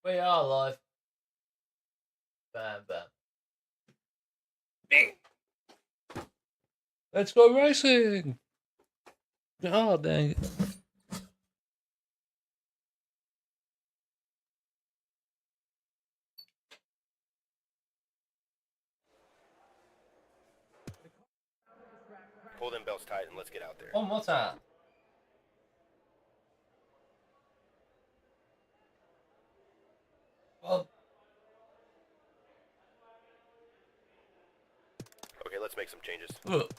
We are live. Bam, bam. Let's go racing! Oh, dang it. Pull them belts tight and let's get out there. One more time. Oh. Okay, let's make some changes. Ugh.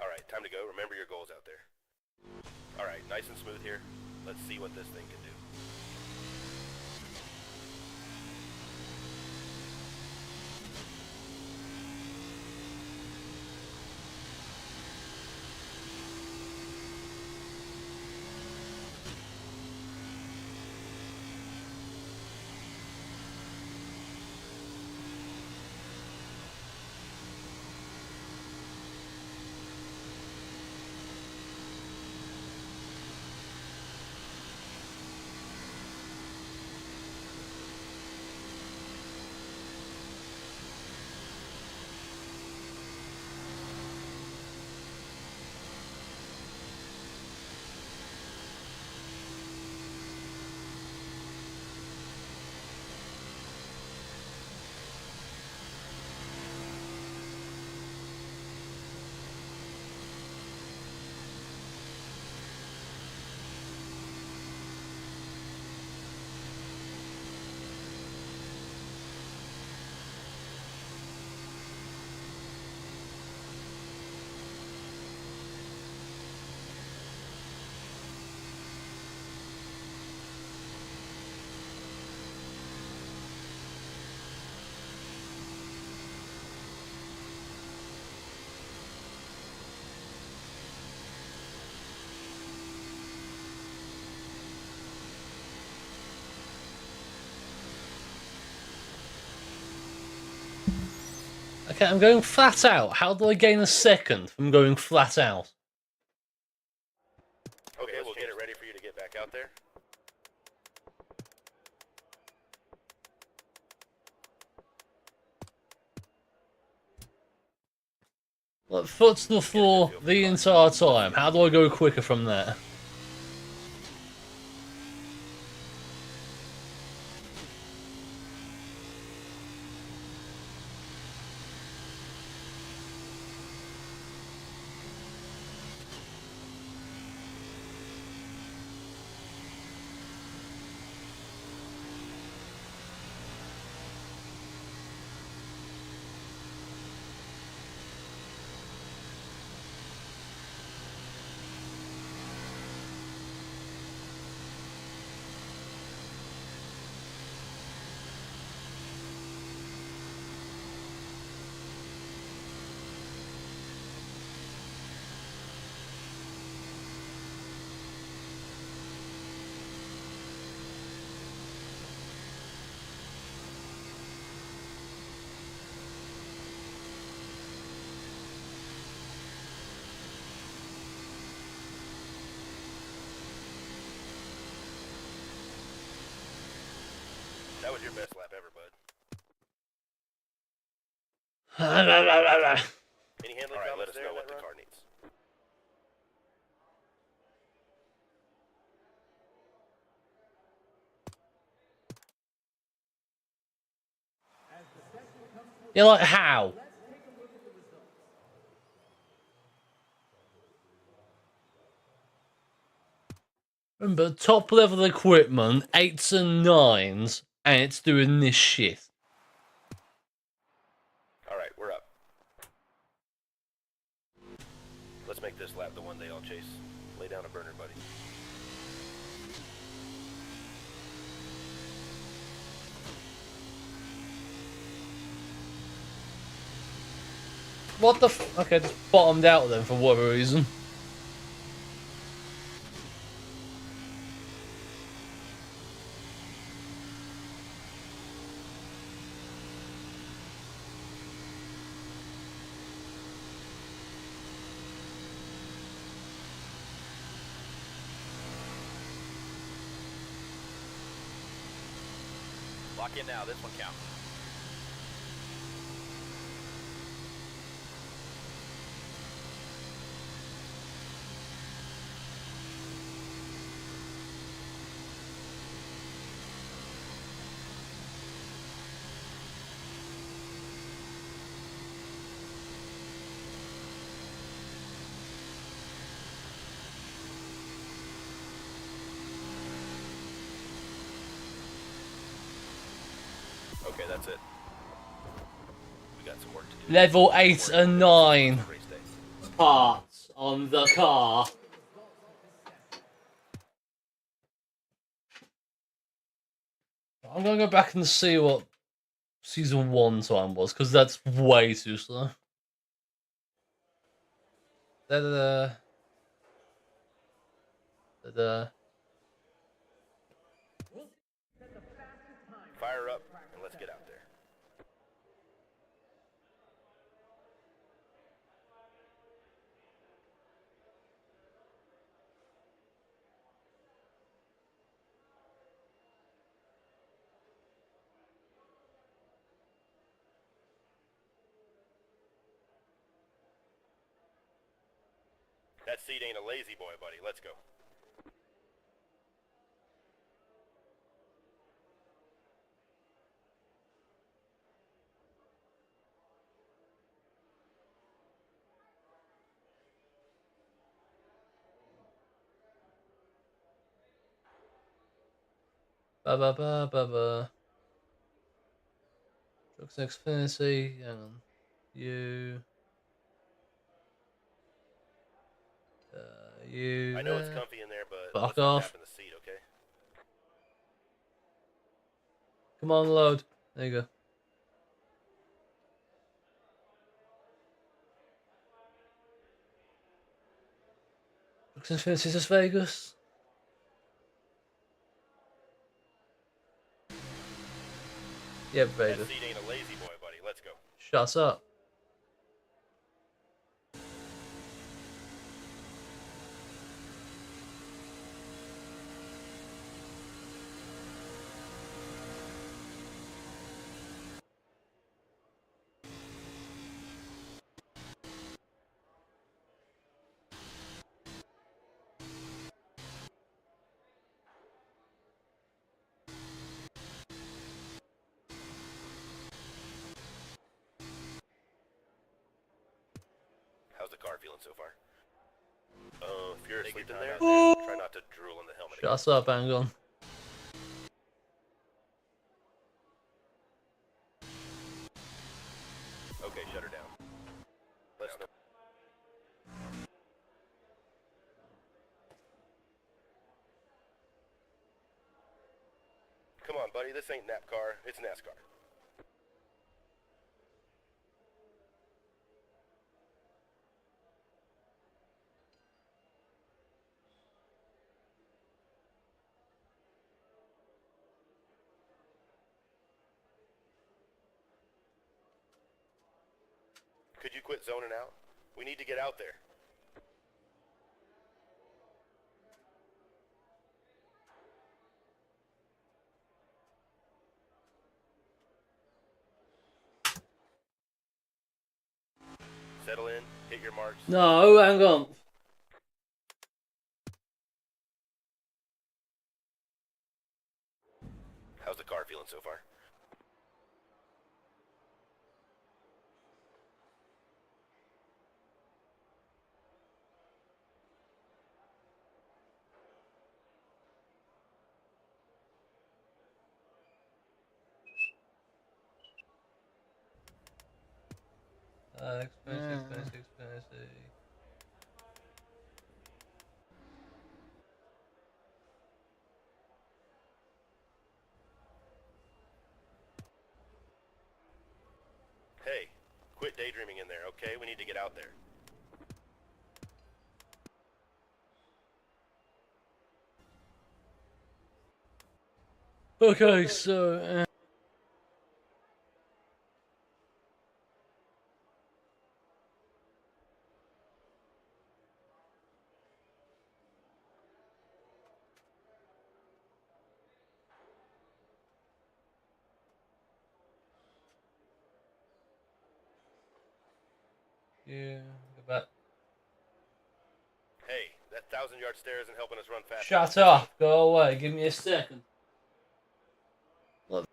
Alright, time to go. Remember your goals out there. Alright, nice and smooth here. Let's see what this thing can do. Okay, I'm going flat out. How do I gain a second from going flat out? Okay, we'll get it ready for you to get back out there. Like, foot to the floor the entire time. How do I go quicker from there? That was your best lap ever, bud. Any handling problems? Let us know what the car needs. You're like, how? Remember, top level equipment, 8s and 9s, and it's doing this shit. Alright, we're up. Let's make this lap the one they all chase. Lay down a burner, buddy. What the f- Okay, just bottomed out then for whatever reason. Lock in now. This one counts. Okay, that's it. We got some work to do. Level 8 and 9 Race day. parts on the car. I'm gonna go back and see what season 1 time was, because that's way too slow. Da da da. Da da. Fire up and let's get out there. That seat ain't a lazy boy, buddy. Let's go. Ba ba ba ba ba. Trucks Xfinity. Hang on. You. You. I know it's There. comfy in there, but Fuck let's not off. nap in the seat, okay? Come on, load. There you go. Trucks Xfinity Las Vegas. Yep, That Vegas. seat ain't a lazy boy, buddy. Let's go. Shut up. How's the car feeling so far? If you're asleep in there, try not to drool in the helmet again. Shut up, hang on. Okay, shut her down. Let's know. Come on, buddy. This ain't NASCAR. It's NASCAR. Could you quit zoning out? We need to get out there. Settle in, hit your marks. No, hang on. How's the car feeling so far? Xfinity. Hey, quit daydreaming in there, okay? We need to get out there. Okay, so. Yeah, go back. Hey, that 1,000-yard stare isn't helping us run fast. Shut up. Go away. Give me a second. Look,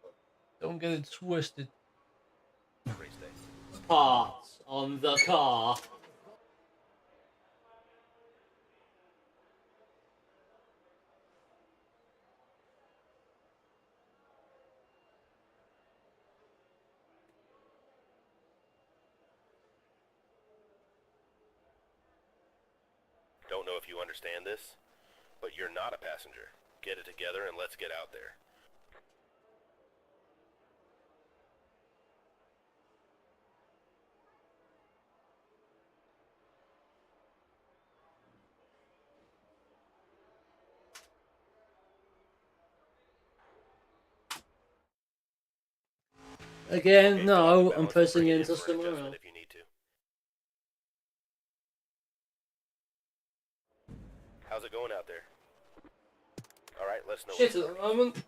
don't get it twisted. Race day. Parts on the car. Don't know if you understand this, but you're not a passenger. Get it together and let's get out there. Again, Okay, fill out the no, I'm balance and pressing bring it in into for an somewhere adjustment else. if you need to. How's it going out there? All right, let's know. Shit at the moment.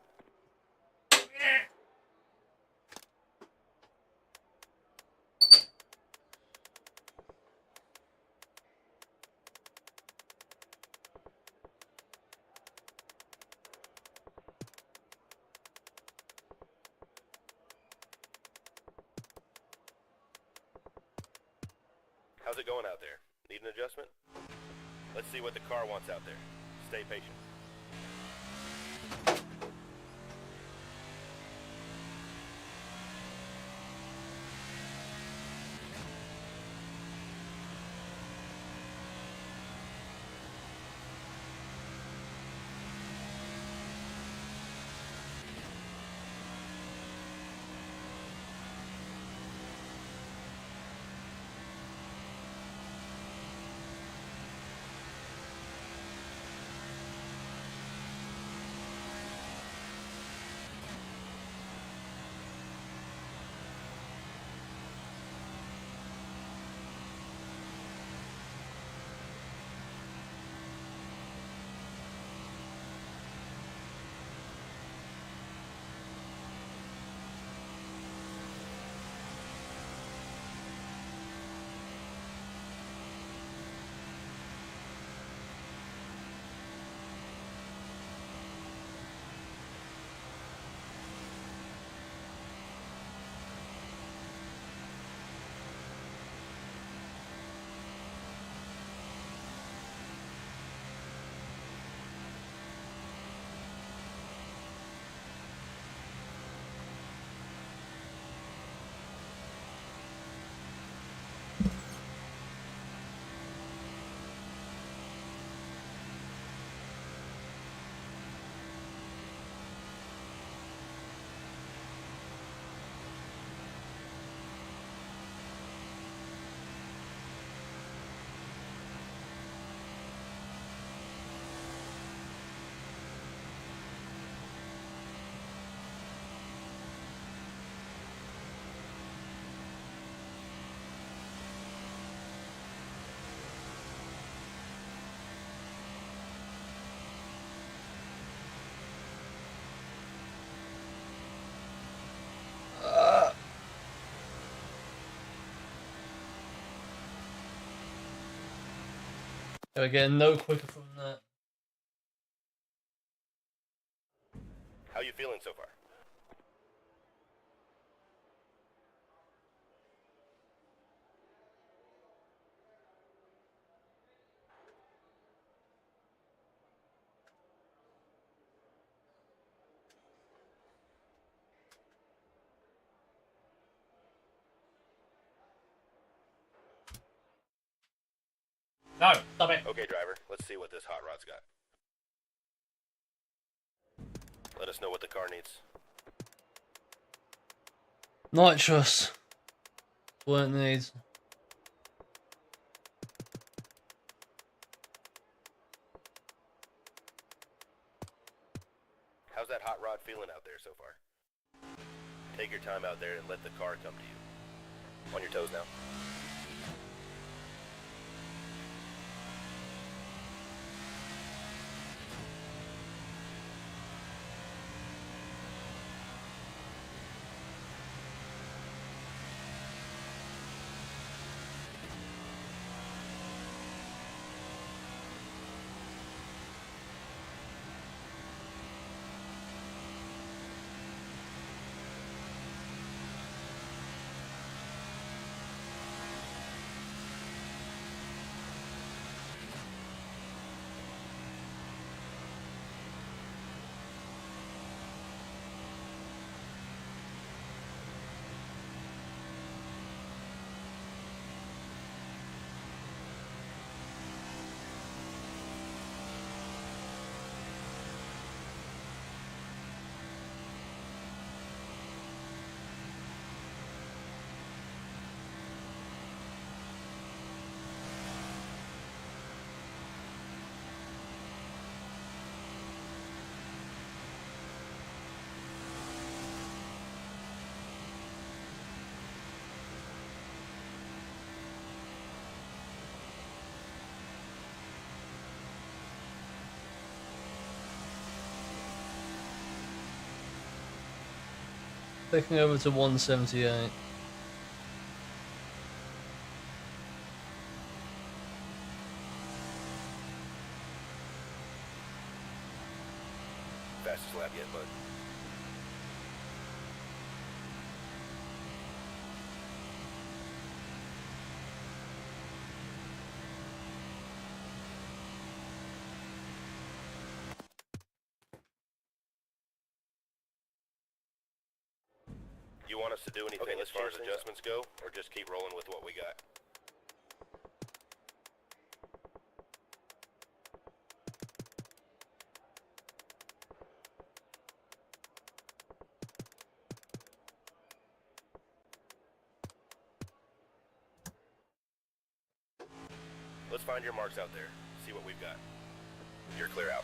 How's it going out there? Need an adjustment? Let's see what the car wants out there. Stay patient. We're getting no quicker from that. How you feeling so far? No, stop it. Okay, driver, let's see what this hot rod's got. Let us know what the car needs. Nitrous. What it needs. How's that hot rod feeling out there so far? Take your time out there and let the car come to you. On your toes now. Clicking over to 178. Fastest lap yet, bud. You want us to do anything as far as adjustments go, or just keep rolling with what we got? Let's find your marks out there, see what we've got. You're clear out.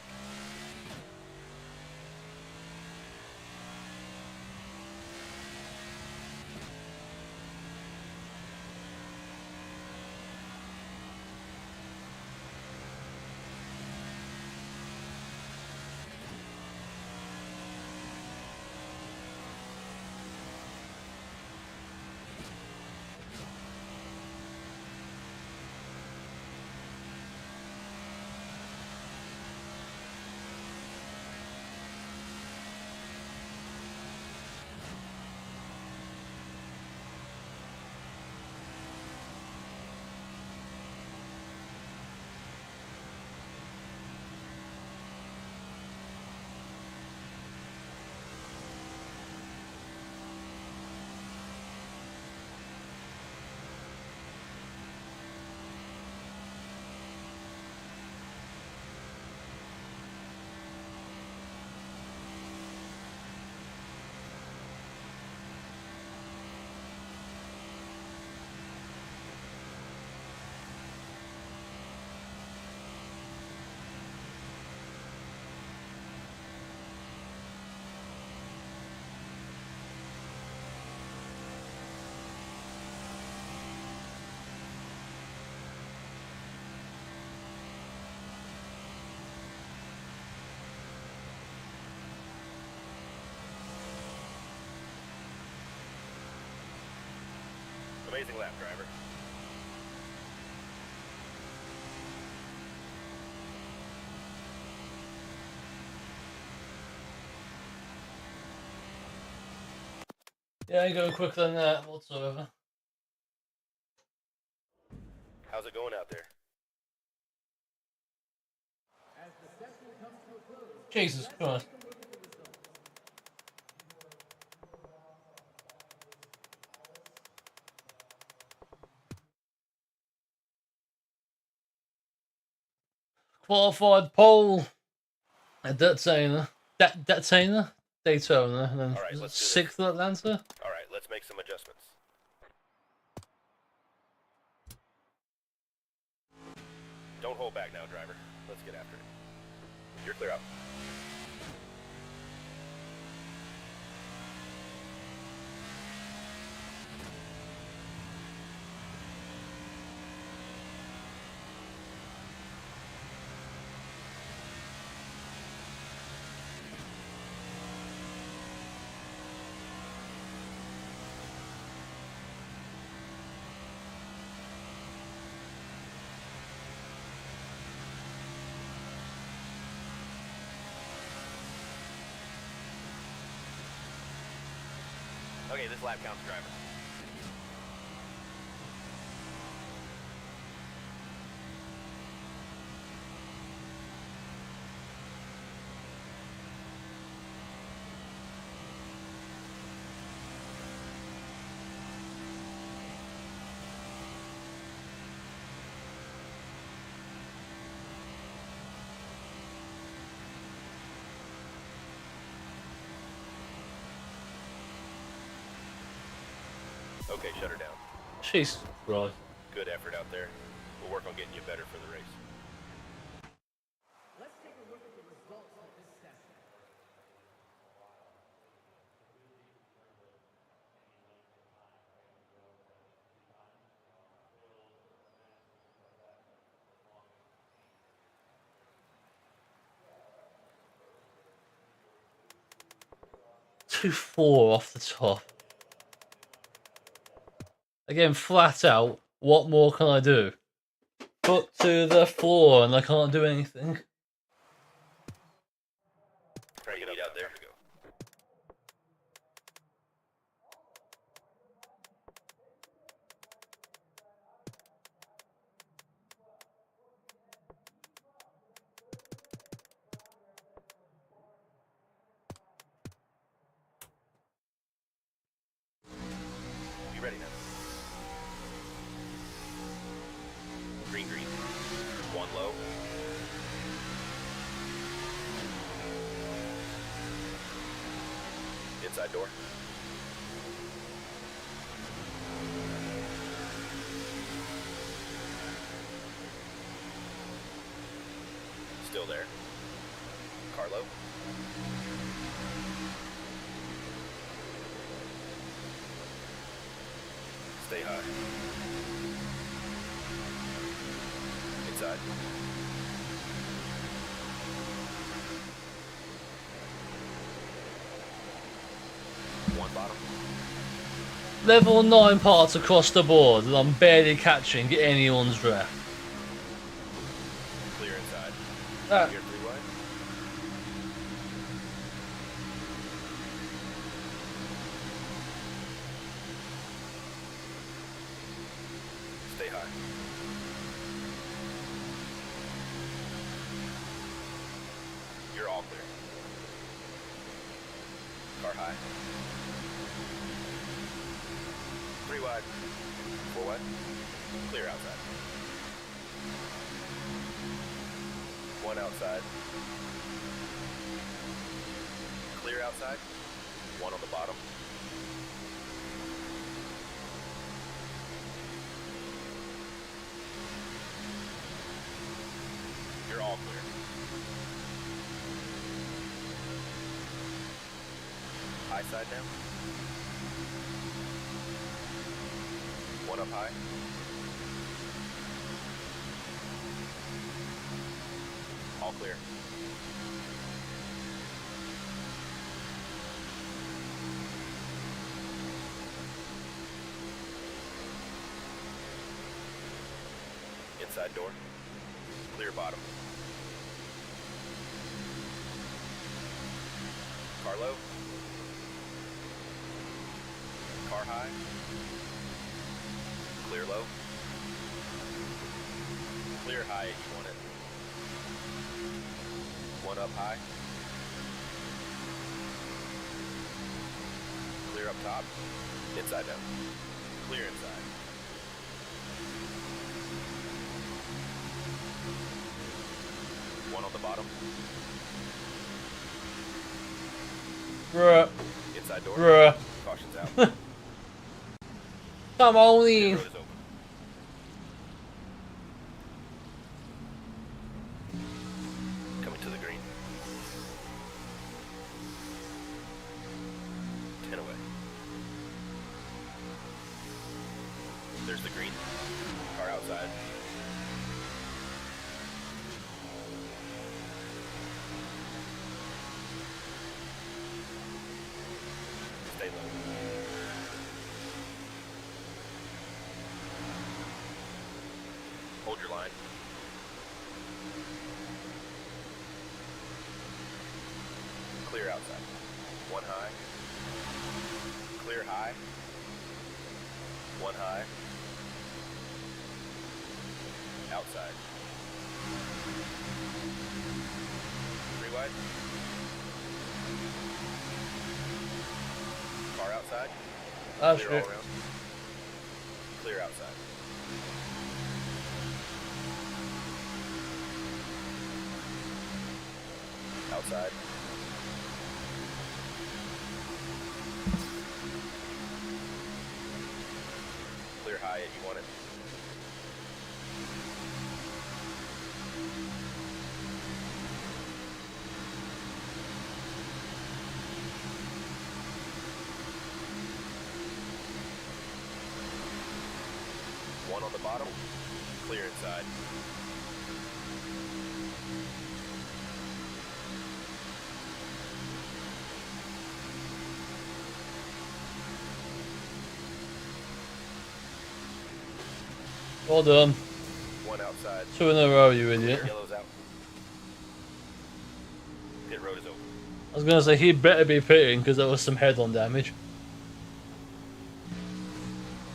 Amazing lap, driver. Yeah, I go quicker than that whatsoever. How's it going out there? Jesus Christ. Qualified pole at Daytona, Daytona, and then All right, let's do this. 6th at Atlanta. All right, let's make some adjustments. Don't hold back now, driver. Let's get after it. You're clear out. Okay, this lap counts, driver. Okay, shut her down. Jesus Christ. Good effort out there. We'll work on getting you better for the race. Let's take a look at the results of this session. Two 4 off the top. Again, flat out, what more can I do? Foot to the floor and I can't do anything. Bring it up out there. You ready now? Green, green. One low. Inside door. Still there. Carlo. Stay high. Inside. One bottom. Level 9 parts across the board and I'm barely catching anyone's breath. Clear inside. Ah. Clear three wide. Stay high. You're all clear. Car high. Three wide. Four wide. Clear outside. One outside. Clear outside. One on the bottom. You're all clear. High side now. One up high. All clear. Inside door. Clear bottom. Carlo. Car high. Clear low. Clear high if you want it. One up high. Clear up top. Inside down. Clear inside. One on the bottom. Bruh. Inside door. Bruh. Caution's out. Come on Pit in. road is open. Coming to the green. 10 away. There's the green. Car outside. Stay low. Hold your line. Clear outside. One high. Clear high. One high. Outside. Three wide. Car outside. Ah, Clear shit. all around. Clear outside. Outside. Clear high if you want it. One on the bottom. Clear inside. Well done. One outside. 2 in a row, you Clear. idiot. Yellow's out. Pit road is open. I was gonna say he better be pitting because there was some head-on damage.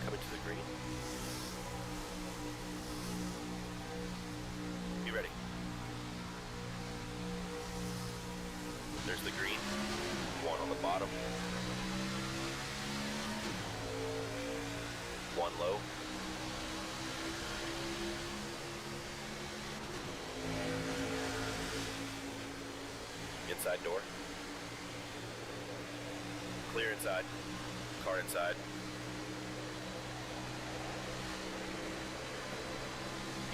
Coming to the green. Be ready. There's the green. One on the bottom. One low. Inside door. Clear inside. Car inside.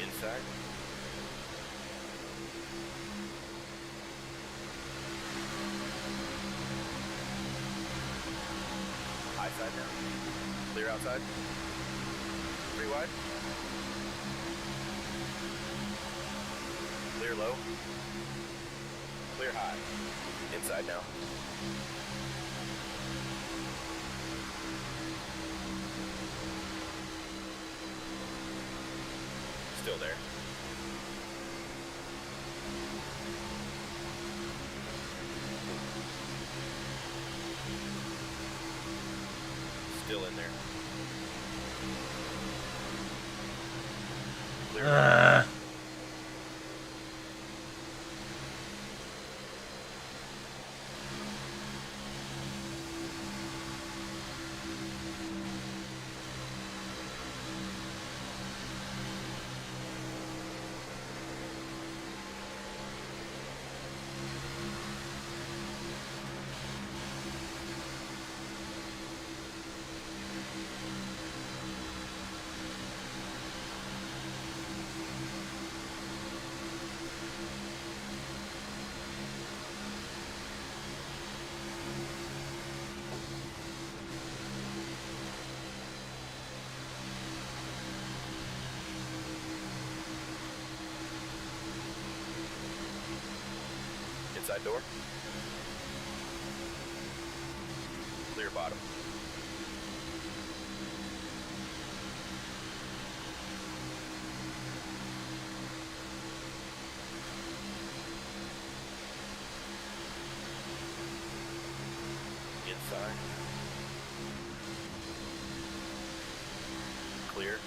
Inside. High side now. Clear outside. 3 wide. Clear low. Clear high. Inside now. Still there. Still in there. Clear. Inside door. Clear bottom. Inside. Clear.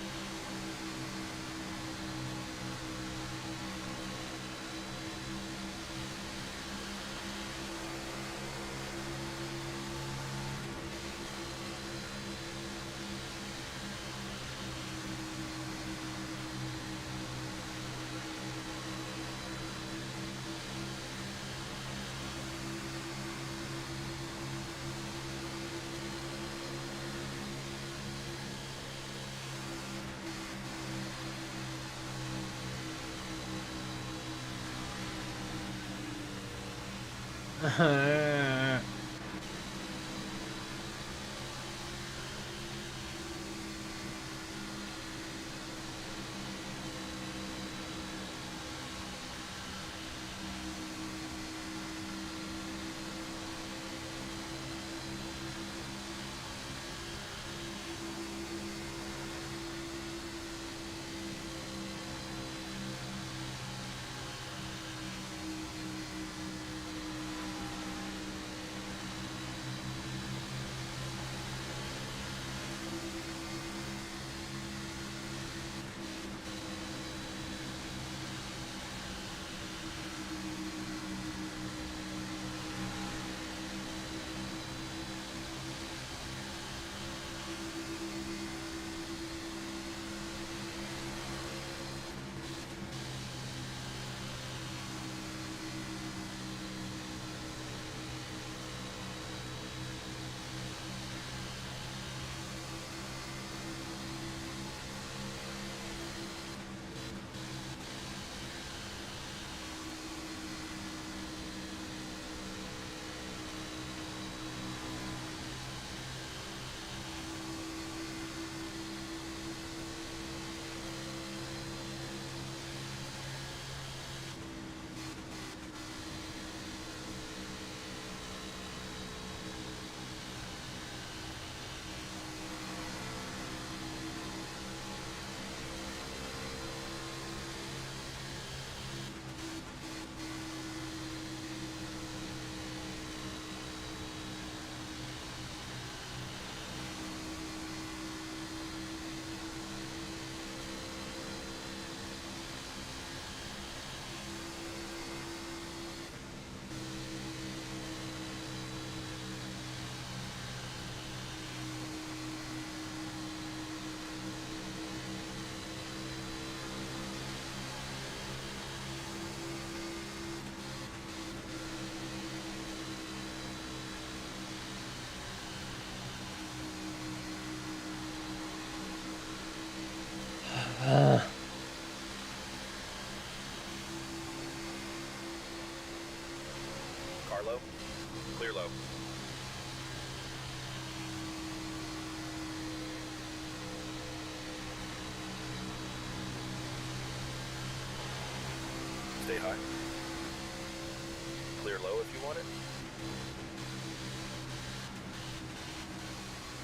Car low. Clear low. Stay high. Clear low if you want it.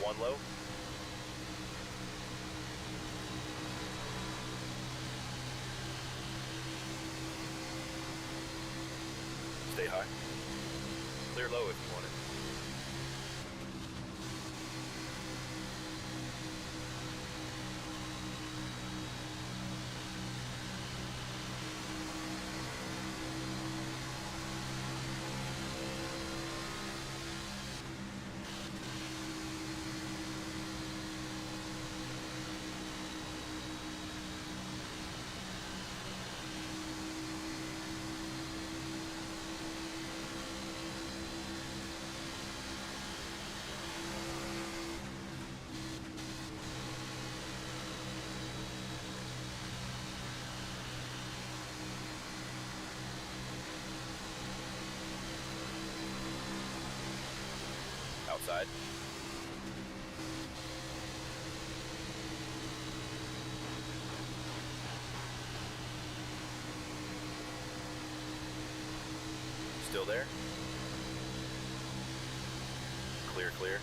One low. Stay high. Clear low if you want it. Outside. Still there? Clear, clear.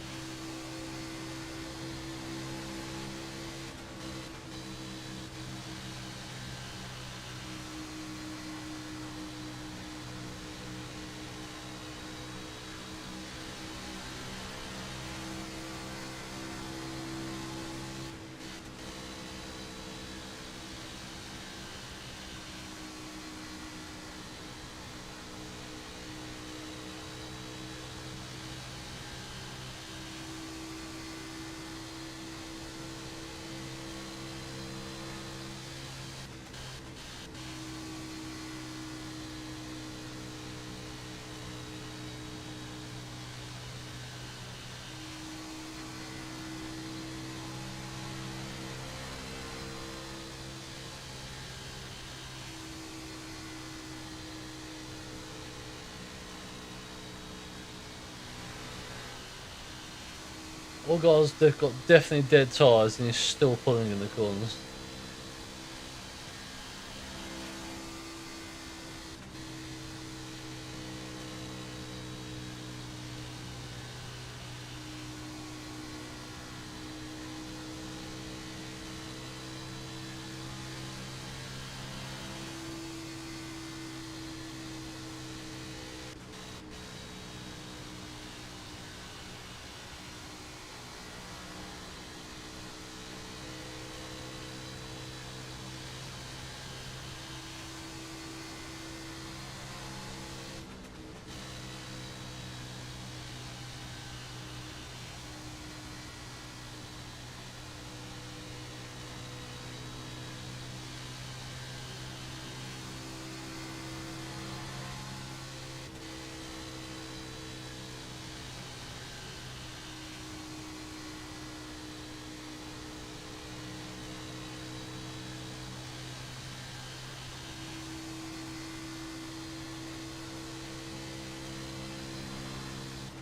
All guys, they've got definitely dead tyres and he's still pulling in the corners.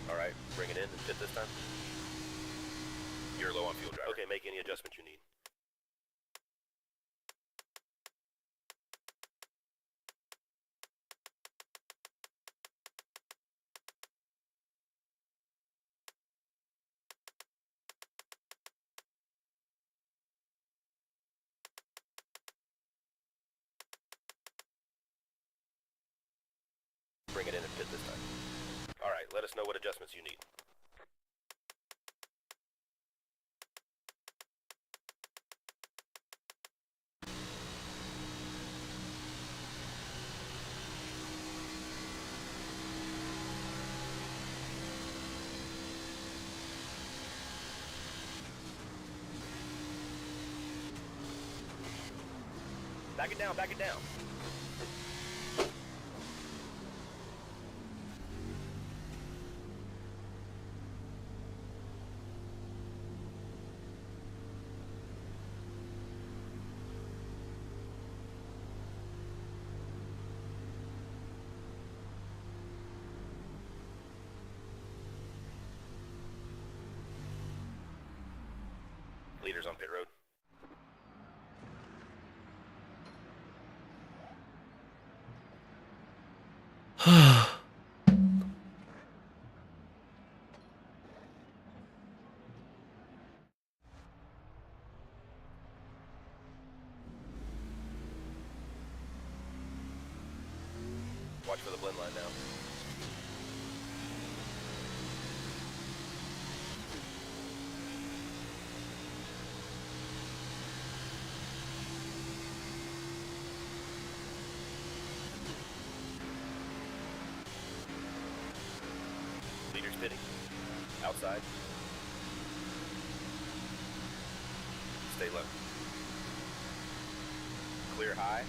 Alright, bring it in and pit this time. You're low on fuel, driver. Okay, make any adjustments you need. Bring it in and pit this time. Alright, let us know what adjustments you need. Back it down, back it down. Leaders on pit road. Watch for the blend line now. Leaders pitting. Outside. Stay low. Clear high.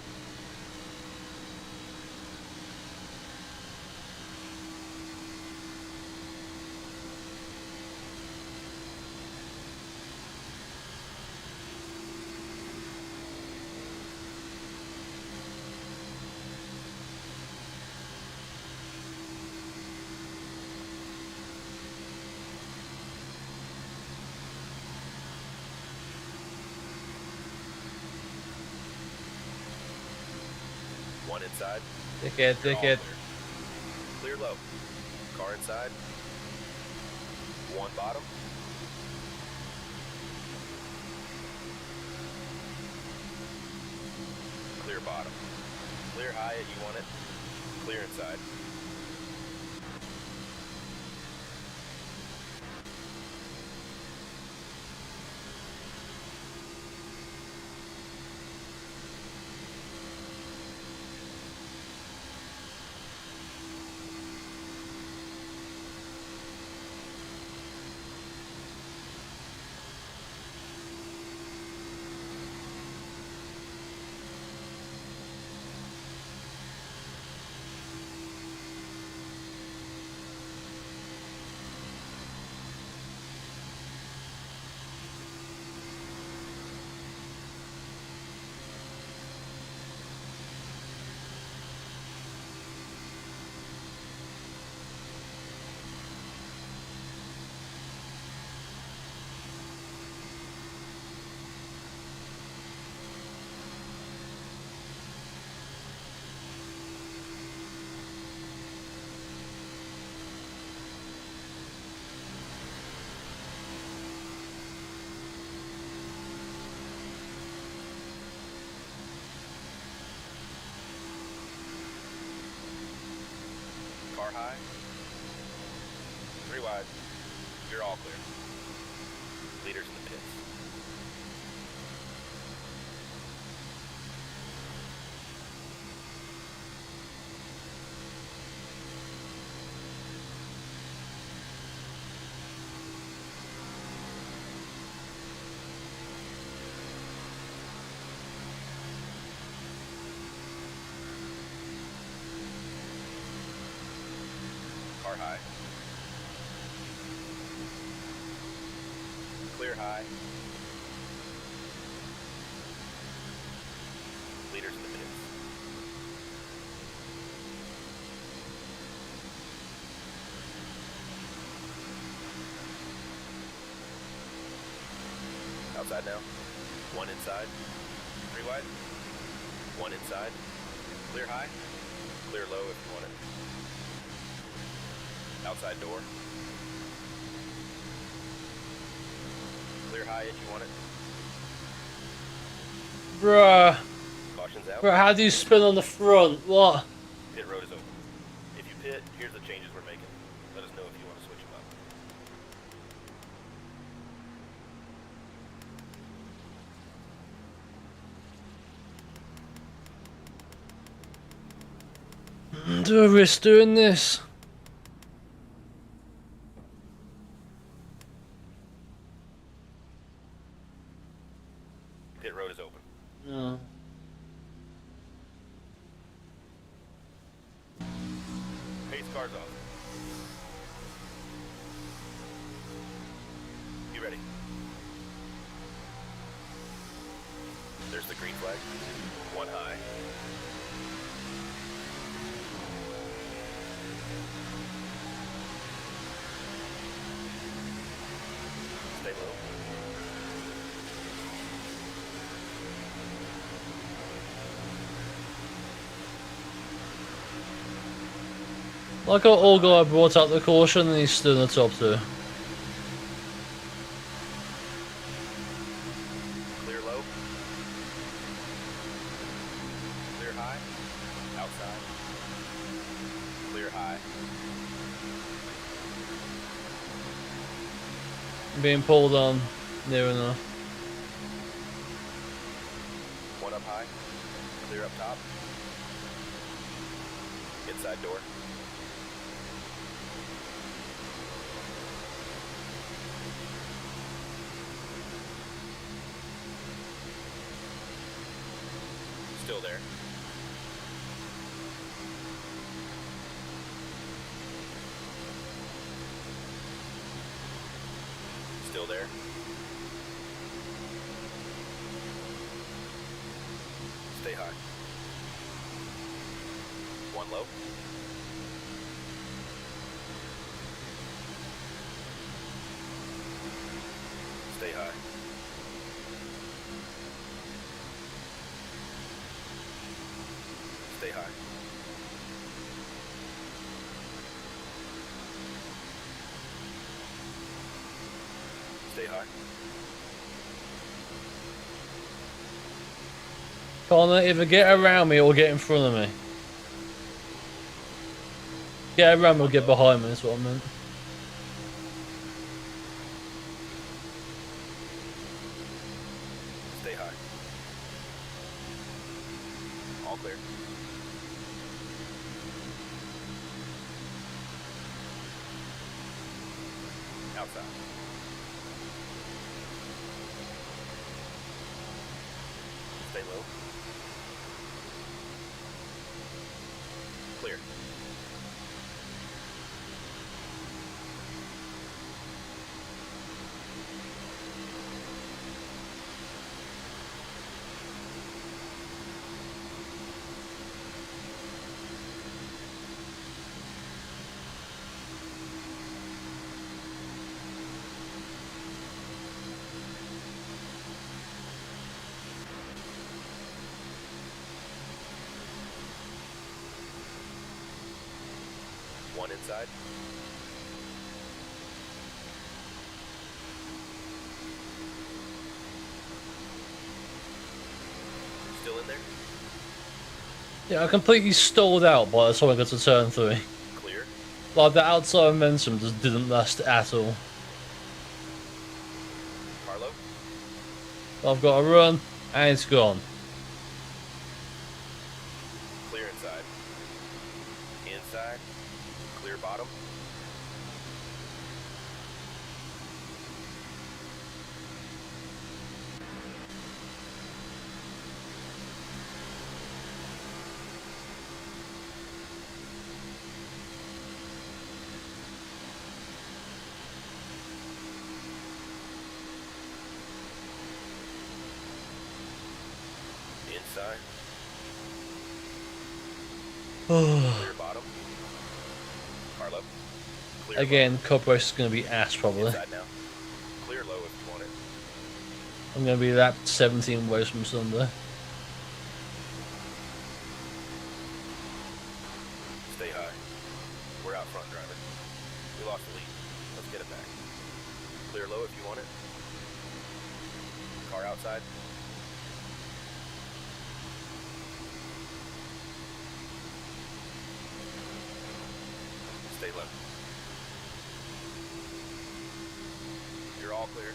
One inside. Dickhead, You're all dickhead. Clear low. Car inside. One bottom. Clear bottom. Clear high if you want it. Clear inside. Car high. 3 wide. You're all clear. Leaders in the pits. Car high. Clear high. Leaders in the pits. Outside now. One inside. 3 wide. One inside. Clear high. Clear low if you want it. Outside door. Clear high if you want it. Bruh. Caution's out. Bruh, how do you spin on the front? What? Pit road is open. If you pit, here's the changes we're making. Let us know if you want to switch them up. Do I risk doing this? Pit road is open. No. Pace cars off. You ready? There's the green flag. One high. Stay low. Like how all guy brought out the caution and he's still in the top two. Clear low. Clear high. Outside. Clear high. Being pulled on near enough. One up high. Clear up top. Inside door. Still there. Still there. Stay high. One low. Stay high. Stay high. Stay high. Connor, either get around me or get in front of me. Get around me or get behind me, is what I meant. Stay high. All clear. Outside. Stay low. Clear. One inside. Still in there? Yeah, I completely stalled out by the time I got to turn 3. Clear. Like, the outside momentum just didn't last at all. Carlo. I've got to run, and it's gone. Clear inside. Inside. Clear bottom. Inside. Clear bottom. Carlo. Clear Again, cup race is going to be ass, low. probably. Inside now. Clear low if you want it. I'm going to be that 17 ways from Sunday. Stay high. We're out front, driver. We lost the lead. Let's get it back. Clear low if you want it. Car outside. Stay low. You're all clear.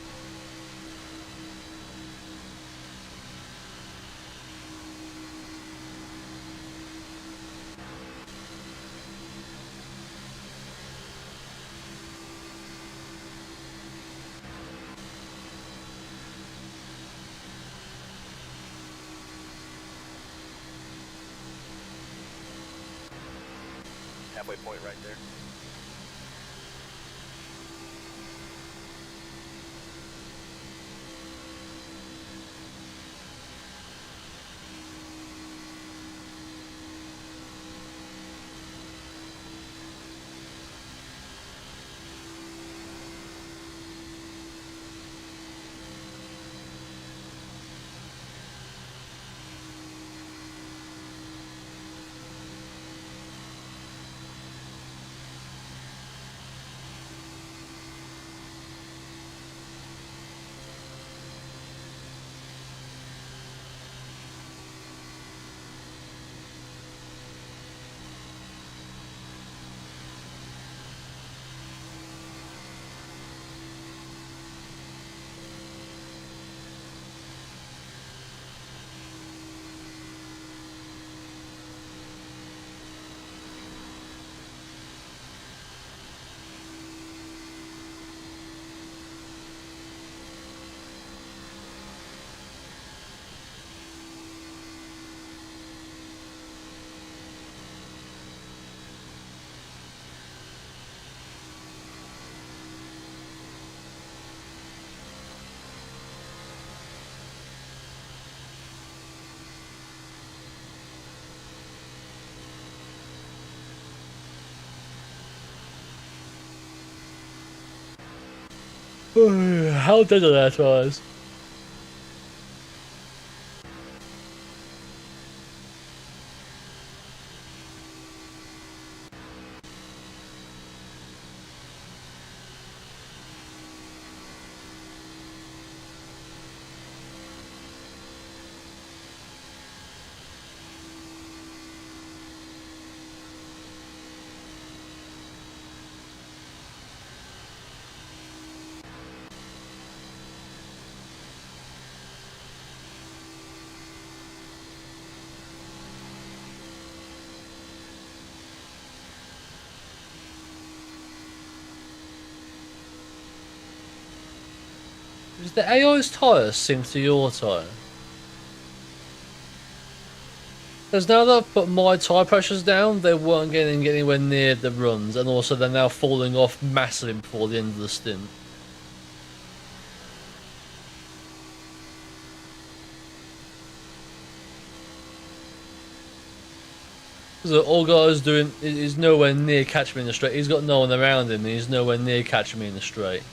Halfway point right there. How dead are their tires? Does the AI's tyres sync to your tyre? Because now that I've put my tyre pressures down, they weren't getting anywhere near the runs, and also they're now falling off massively before the end of the stint. So all guy's doing is nowhere near catching me in the straight. He's got no one around him, and he's nowhere near catching me in the straight.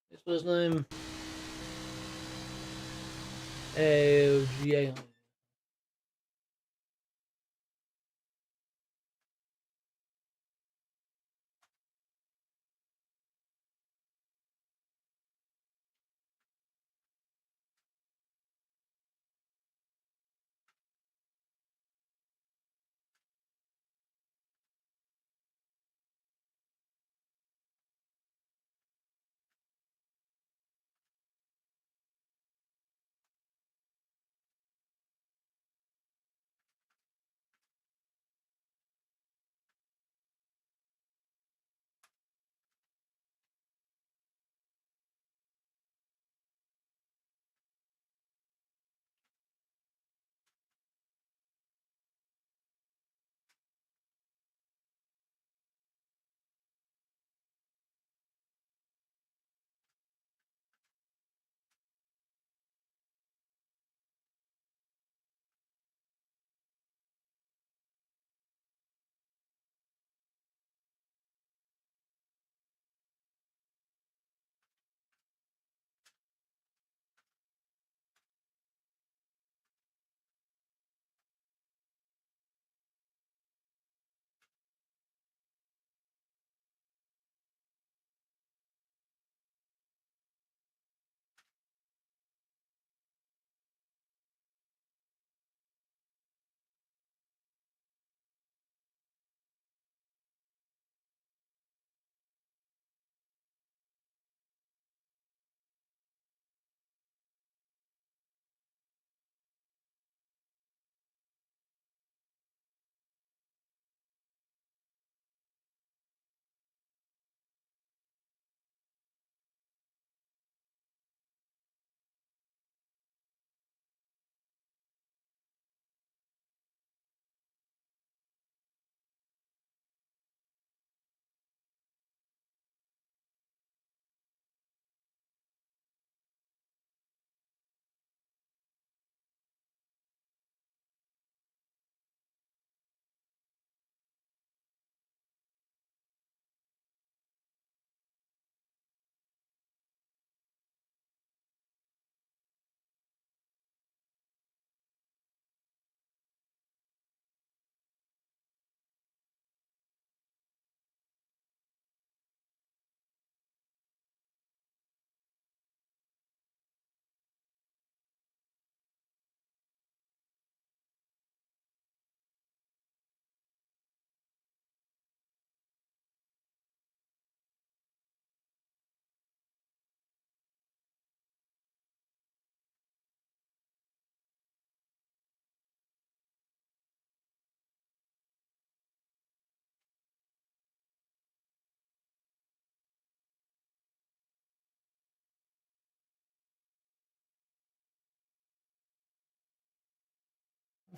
This was his name. LGA.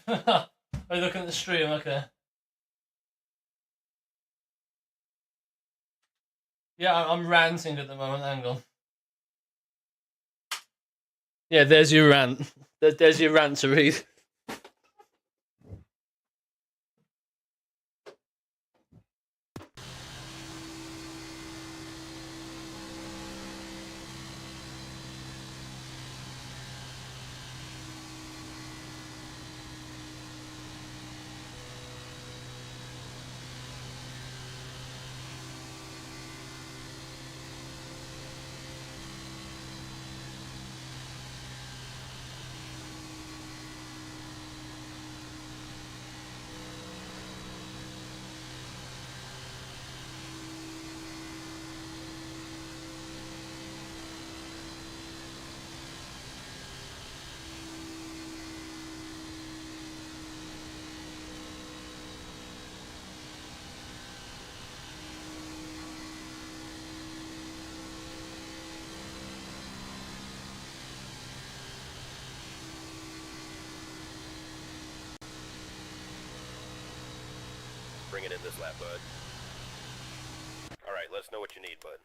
Are you looking at the stream? Okay. Yeah, I'm ranting at the moment. Hang on. Yeah, there's your rant. There's your rant to read. Bring it in this lap, bud. Alright, let us know what you need, bud.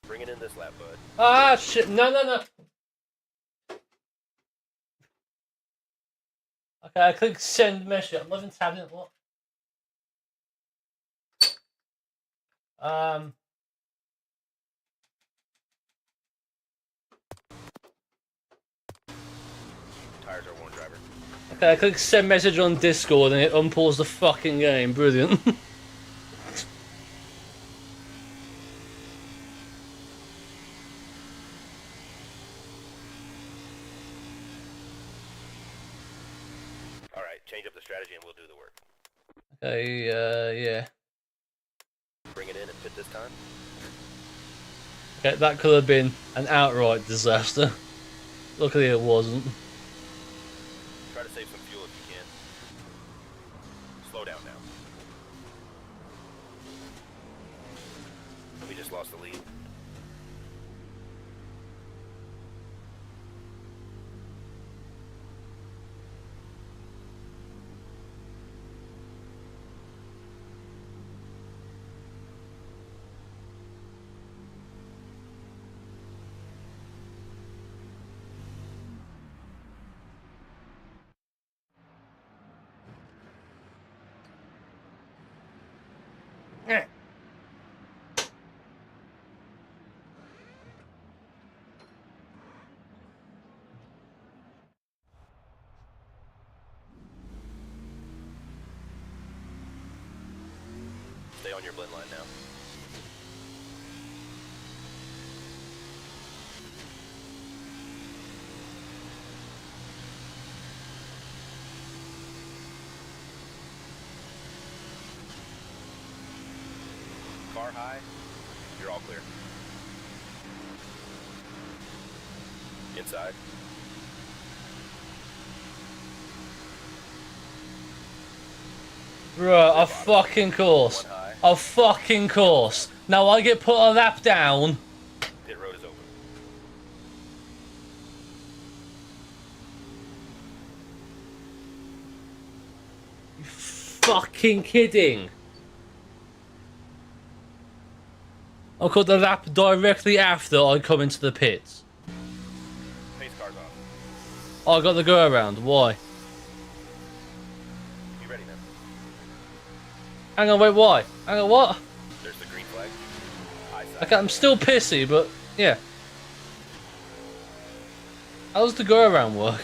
Bring it in this lap, bud. Ah, shit. No, no, no. Okay, I click send message. I'm not even tabbing it. What? Tires are worn, driver. Okay, I click send message on Discord and it unpaused the fucking game. Brilliant. Alright, change up the strategy and we'll do the work. Okay, yeah. Bring it in and pit this time. Okay, that could have been an outright disaster. Luckily it wasn't. Try to save some fuel if you can. Slow down now. We just lost the lead. Stay on your blend line now. Car high. You're all clear. Inside. Bruh, a fucking course. One high. A fucking course. Now I get put a lap down. Pit road is open. You fucking kidding. I got the lap directly after I come into the pits. Pace car's off. Oh, I got the go around. Why? Be ready now. Hang on, wait, why? Hang on, what? There's the green flag. High side. Okay, I'm still pissy, but yeah. How does the go around work?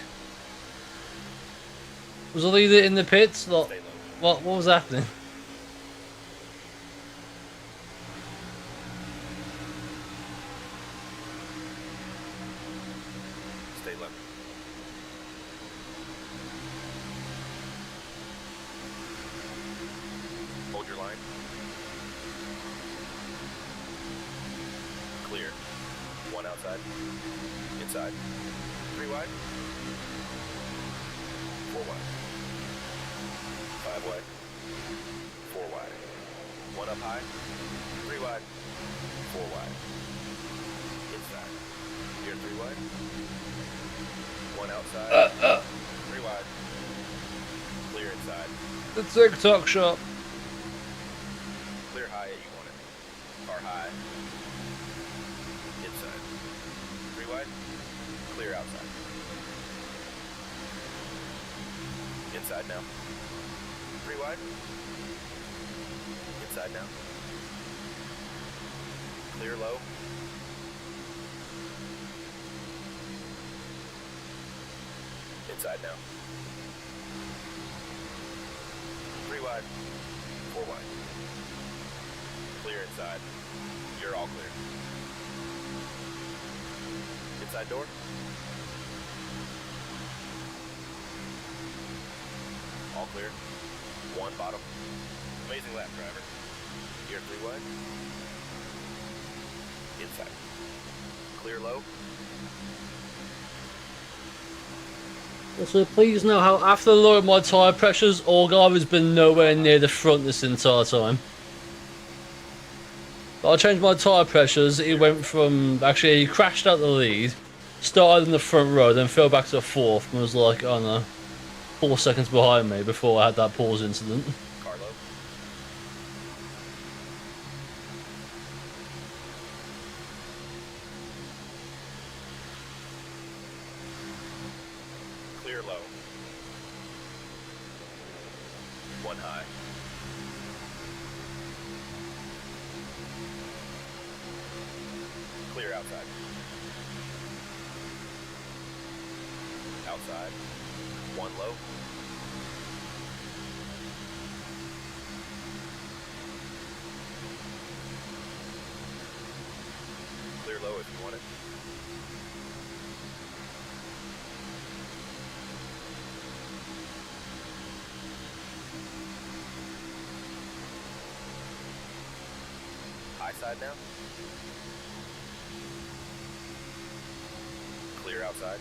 Was I either in the pits? Like, Stay low. what was happening? Stay low. Hold your line. Clear. One outside. Inside. Three wide. Four wide. Five wide. Four wide. One up high. Three wide. Four wide. Inside. Here, three wide. One outside. Three wide. Clear inside. The TikTok shop. Clear high, you want it. Car high. Inside. Three wide. Clear outside. Inside now. Three wide. Inside now. Clear low. Inside now. Three wide. Four wide. Clear inside. You're all clear. Inside door. All clear. One bottom. Amazing lap, driver. You're three wide. Inside. Clear low. So please know how after I lowered my tyre pressures, Allgaier has been nowhere near the front this entire time. But I changed my tyre pressures, he went from, actually he crashed out the lead, started in the front row, then fell back to fourth and was like, I don't know, 4 seconds behind me before I had that pause incident. Car low. Clear low. One high. Clear outside. Outside. One low. Clear low if you want it. High side now. Clear outside.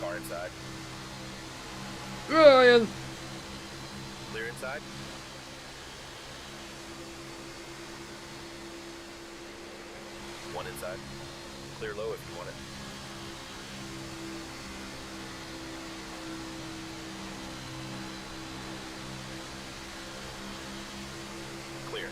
Car inside. Ryan! Clear inside. One inside. Clear low if you want it. Clear.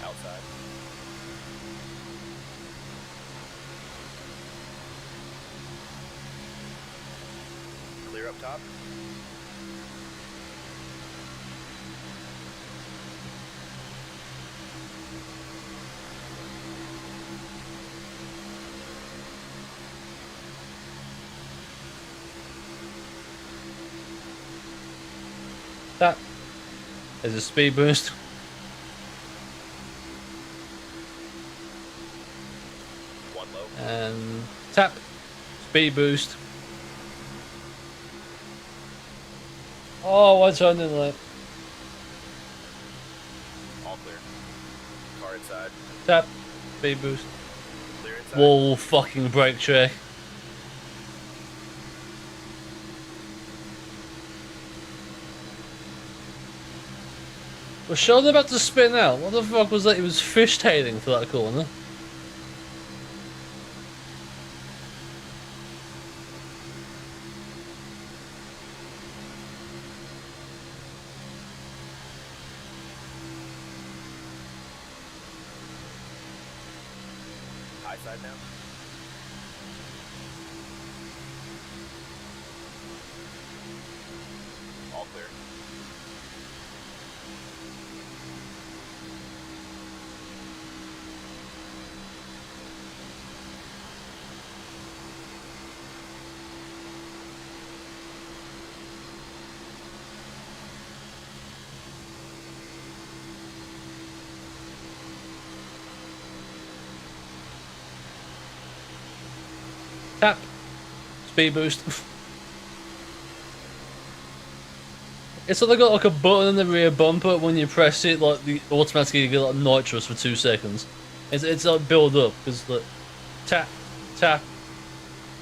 Outside. Clear up top. That is a speed boost. One low. And tap. Speed boost. Oh, I turned in late. All clear. Car inside. Tap. Speed boost. Clear inside. Wall fucking brake check. Was Sheldon about to spin out? What the fuck was that? He was fishtailing for that corner. High side now. clear. Tap. Speed boost. It's like got like a button in the rear bumper. When you press it, like the automatically you get like nitrous for 2 seconds. It's like build up because like tap, tap,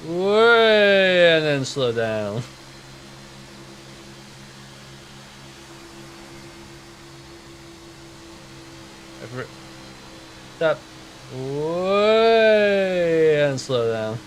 way, and then slow down. Tap, way, and slow down.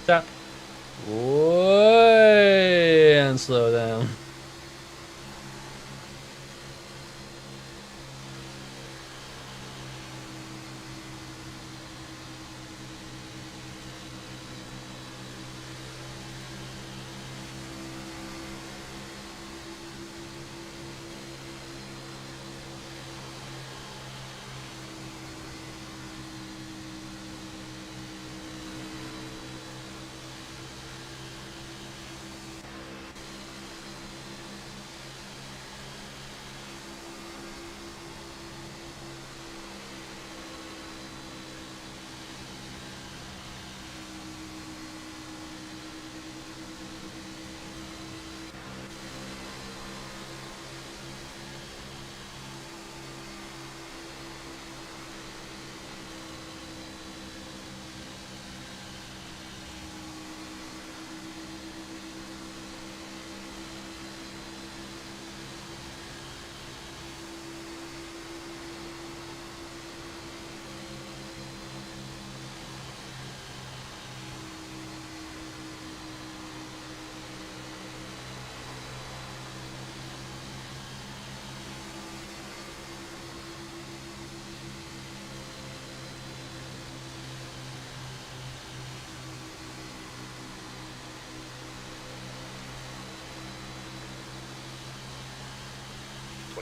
Tap, way, and slow down.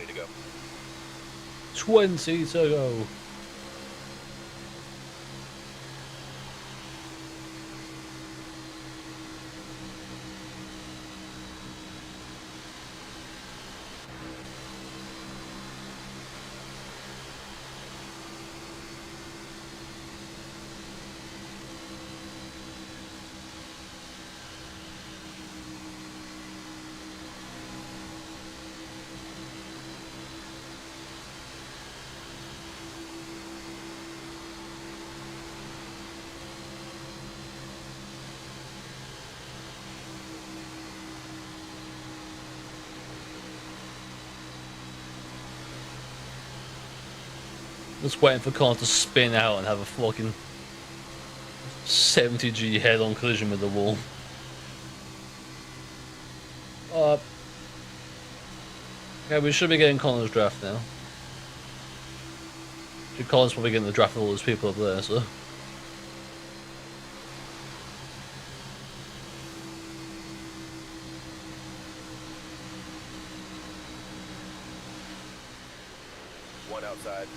To go. 20 to go. Just waiting for cars to spin out and have a fucking 70G head-on collision with the wall. Okay, we should be getting Connor's draft now. Connor's probably getting the draft of all those people up there, so. One outside.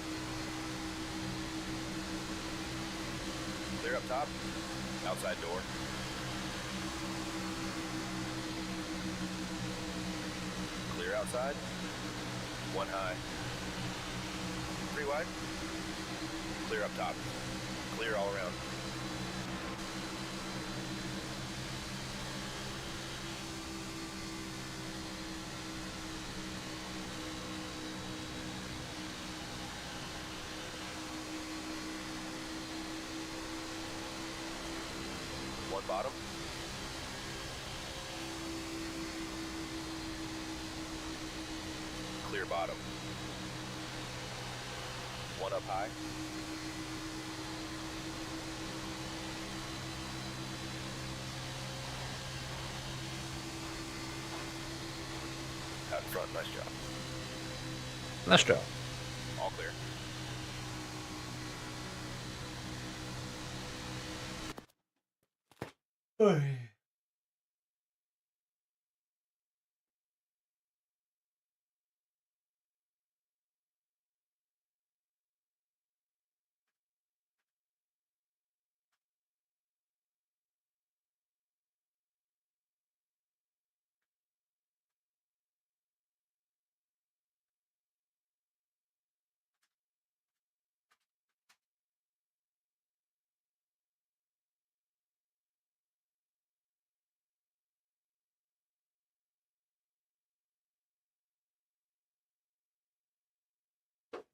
Clear up top. Outside door. Clear outside. One high. 3 wide. Clear up top. Clear all around. One bottom. Clear bottom. One up high. Front, nice job. Nice job. All clear.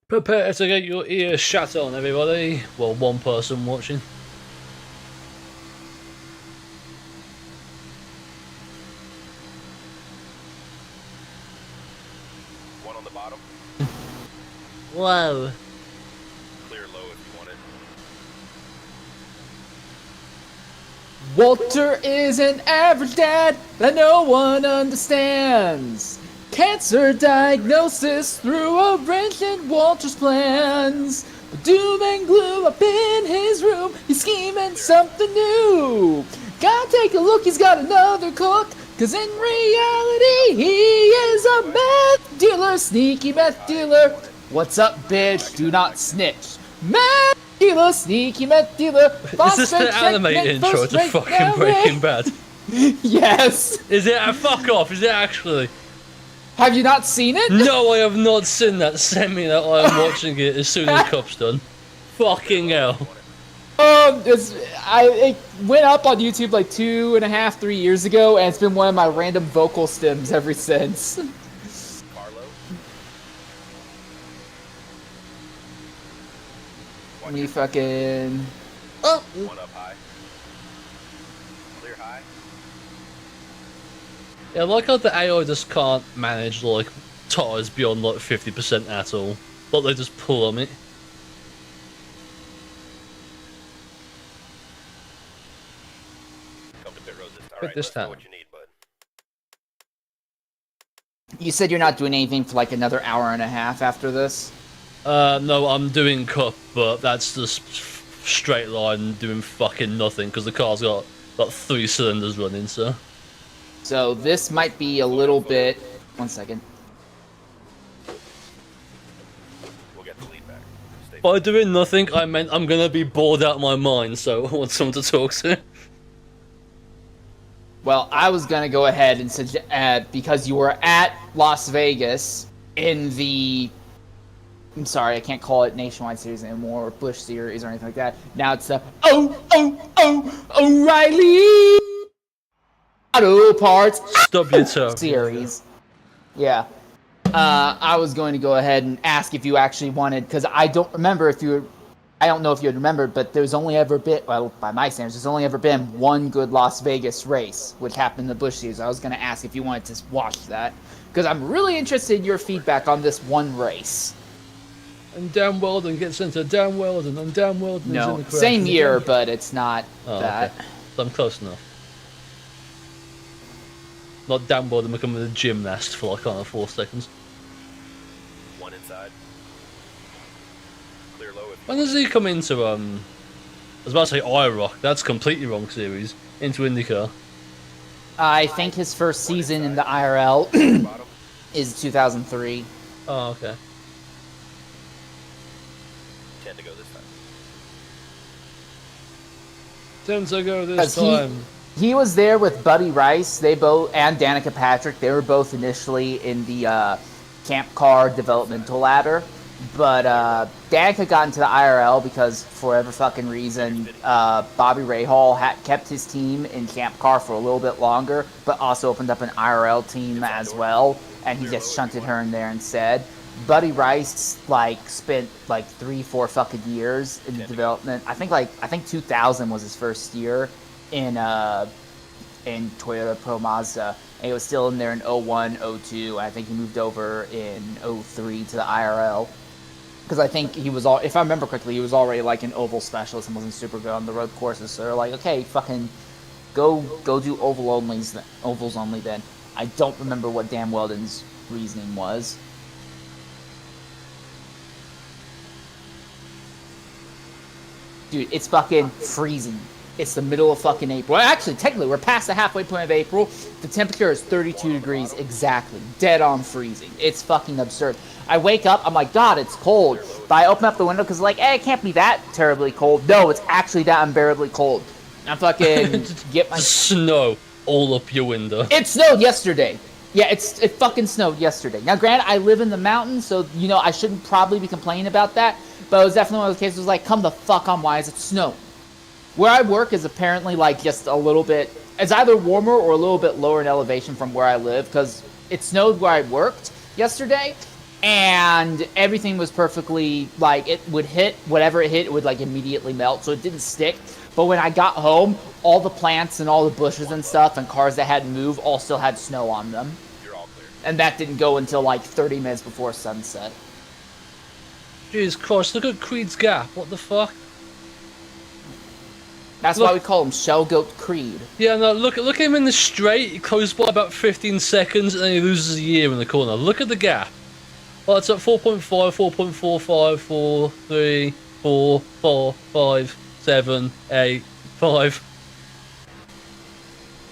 Prepare to get your ears shut on, everybody. Well, one person watching. One on the bottom. Whoa. Clear low if you want it. Walter is an average dad that no one understands. Cancer diagnosis through a wrench in Walter's plans. But doom and gloom up in his room, he's scheming something new. Gotta take a look, he's got another cook. Cause in reality, he is a meth dealer, sneaky meth dealer. What's up, bitch? Do not snitch. Meth dealer, sneaky meth dealer. Is this the animated intro to fucking Breaking Bad? Yes. Is it? Fuck off. Is it actually? Have you not seen it? No, I have not seen that. Send me that. I am watching it as soon as Cup's done. Fucking hell. It went up on YouTube like 2.5, 3 years ago, and it's been one of my random vocal stems ever since. Carlo. Me fucking. Oh. One up high. Clear high. Yeah, I like how the AI just can't manage like tires beyond like 50% at all. But they just pull on it. Come to pit road this time. Pit Alright, this let's know time. what you need, bud. You said you're not doing anything for like another hour and a half after this? No, I'm doing Cup, but that's just straight line doing fucking nothing because the car's got like 3 cylinders running, so. So this might be a little bit. 1 second. We'll get the lead back. Stay By doing nothing, I meant I'm gonna be bored out of my mind, so I want someone to talk to. Well, I was gonna go ahead and suggest because you were at Las Vegas in the. I'm sorry, I can't call it Nationwide Series anymore, or Busch Series, or anything like that. Now it's the O'Reilly Auto Parts Stub your toe. Series. Yeah. I was going to go ahead and ask if you actually wanted, because I don't remember if you. I don't know if you had remembered, but there's only ever been, well, by my standards, there's only ever been one good Las Vegas race, which happened in the Busch Series. I was going to ask if you wanted to watch that, because I'm really interested in your feedback on this one race. And Dan Weldon gets into Dan Weldon, and Dan Weldon is in No, the crash. same year, but it's not Oh, that. okay. So I'm close enough. Not Dan Weldon becoming a gymnast for like, I don't know, 4 seconds. one inside. Clear low if When does he come into, I was about to say IROC, that's completely wrong series, into IndyCar. I think his first season in the IRL bottom. is 2003. Oh, okay. 10 to go this time. 10 to go this Because time. he was there with Buddy Rice. They both, and Danica Patrick. They were both initially in the Camp Car developmental ladder. But Danica got into the IRL because, for whatever fucking reason, Bobby Rahal kept his team in Camp Car for a little bit longer, but also opened up an IRL team as well, and he just shunted her in there instead. Buddy Rice spent 3-4 fucking years in the development. I think 2000 was his first year in Toyota Pro Mazda. And he was still in there in 01, 02. I think he moved over in 03 to the IRL. Because I think he was if I remember correctly, he was already like an oval specialist and wasn't super good on the road courses. So they're like, okay, fucking go do ovals only then. I don't remember what Dan Weldon's reasoning was. Dude, it's fucking freezing. It's the middle of fucking April. Well, actually, technically, we're past the halfway point of April. The temperature is 32 degrees exactly. Dead on freezing. It's fucking absurd. I wake up, I'm like, God, it's cold. But I open up the window because like, it can't be that terribly cold. No, it's actually that unbearably cold. I fucking get my... Snow all up your window. It snowed yesterday. Yeah, it fucking snowed yesterday. Now, granted, I live in the mountains, so, you know, I shouldn't probably be complaining about that. But it was definitely one of those cases where like, come the fuck on, why is it snow? Where I work is apparently, like, just a little bit... It's either warmer or a little bit lower in elevation from where I live, because it snowed where I worked yesterday, and everything was perfectly, like, it would hit, whatever it hit, it would, like, immediately melt, so it didn't stick. But when I got home, all the plants and all the bushes and stuff and cars that hadn't moved all still had snow on them. You're all clear. And that didn't go until, like, 30 minutes before sunset. Jesus Christ, look at Creed's Gap. What the fuck? That's why we call him Shell Goat Creed. Yeah, no, look at him in the straight. He goes by about 15 seconds, and then he loses a year in the corner. Look at the gap. Well, it's at 4.5, 4.45, 4, 3, 4, 4, 5, 7, 8, 5.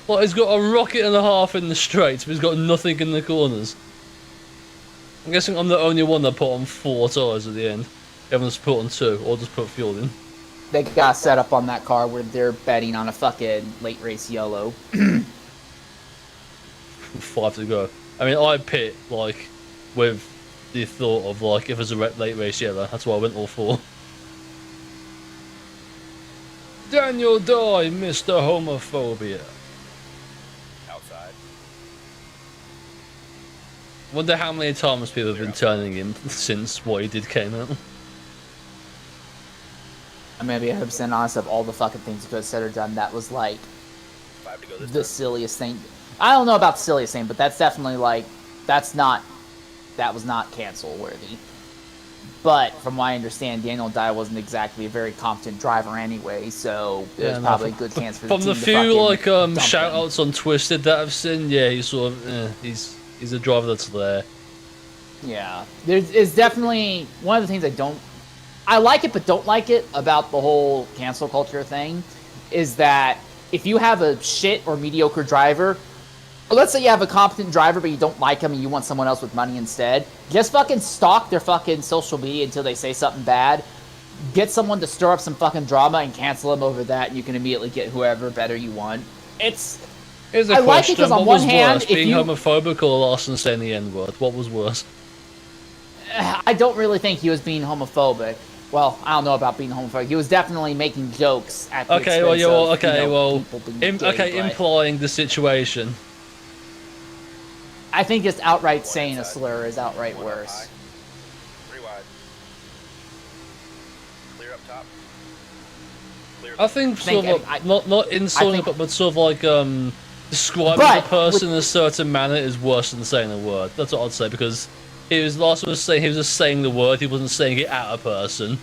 Well, he's got a rocket and a half in the straights, but he's got nothing in the corners. I'm guessing I'm the only one that put on 4 tyres at the end. Everyone's put on 2, or just put fuel in. They got set up on that car where they're betting on a fucking late race YOLO. 5 to go. I mean, I pit, like, with the thought of, like, if it's a late race yellow. That's why I went all 4. Daniel die, Mr. Homophobia. Outside. Wonder how many times people have been turning him since what he did came out. I'm gonna be 100% honest, of all the fucking things you could have said or done, that was like 5 to go this the time. silliest thing. I don't know about the silliest thing, but that's definitely like, that was not cancel worthy. But from what I understand, Daniel Dye wasn't exactly a very competent driver anyway, so there's probably a good chance for the from team the to few fucking like dump shout him. outs on Twisted that I've seen, yeah, he's sort of he's a driver that's there. Yeah, there's definitely one of the things I like it but don't like it about the whole cancel culture thing is that if you have a shit or mediocre driver, or let's say you have a competent driver but you don't like him and you want someone else with money instead, just fucking stalk their fucking social media until they say something bad, get someone to stir up some fucking drama and cancel them over that, and you can immediately get whoever better you want. Here's a I like it question, because on what one was hand, worse, if being you... homophobic or Larson saying the N-word? What was worse? I don't really think he was being homophobic. Well, I don't know about being homophobic. He was definitely making jokes at the Okay, well, expense of, people being gay, but implying the situation. I think just outright saying a slur is outright worse. 3 wide. Clear up top. Clear. I think sort of like, not insulting, but sort of like describing the person in a certain manner is worse than saying a word. That's what I'd say, because Larson was saying he was just saying the word, he wasn't saying it at a person.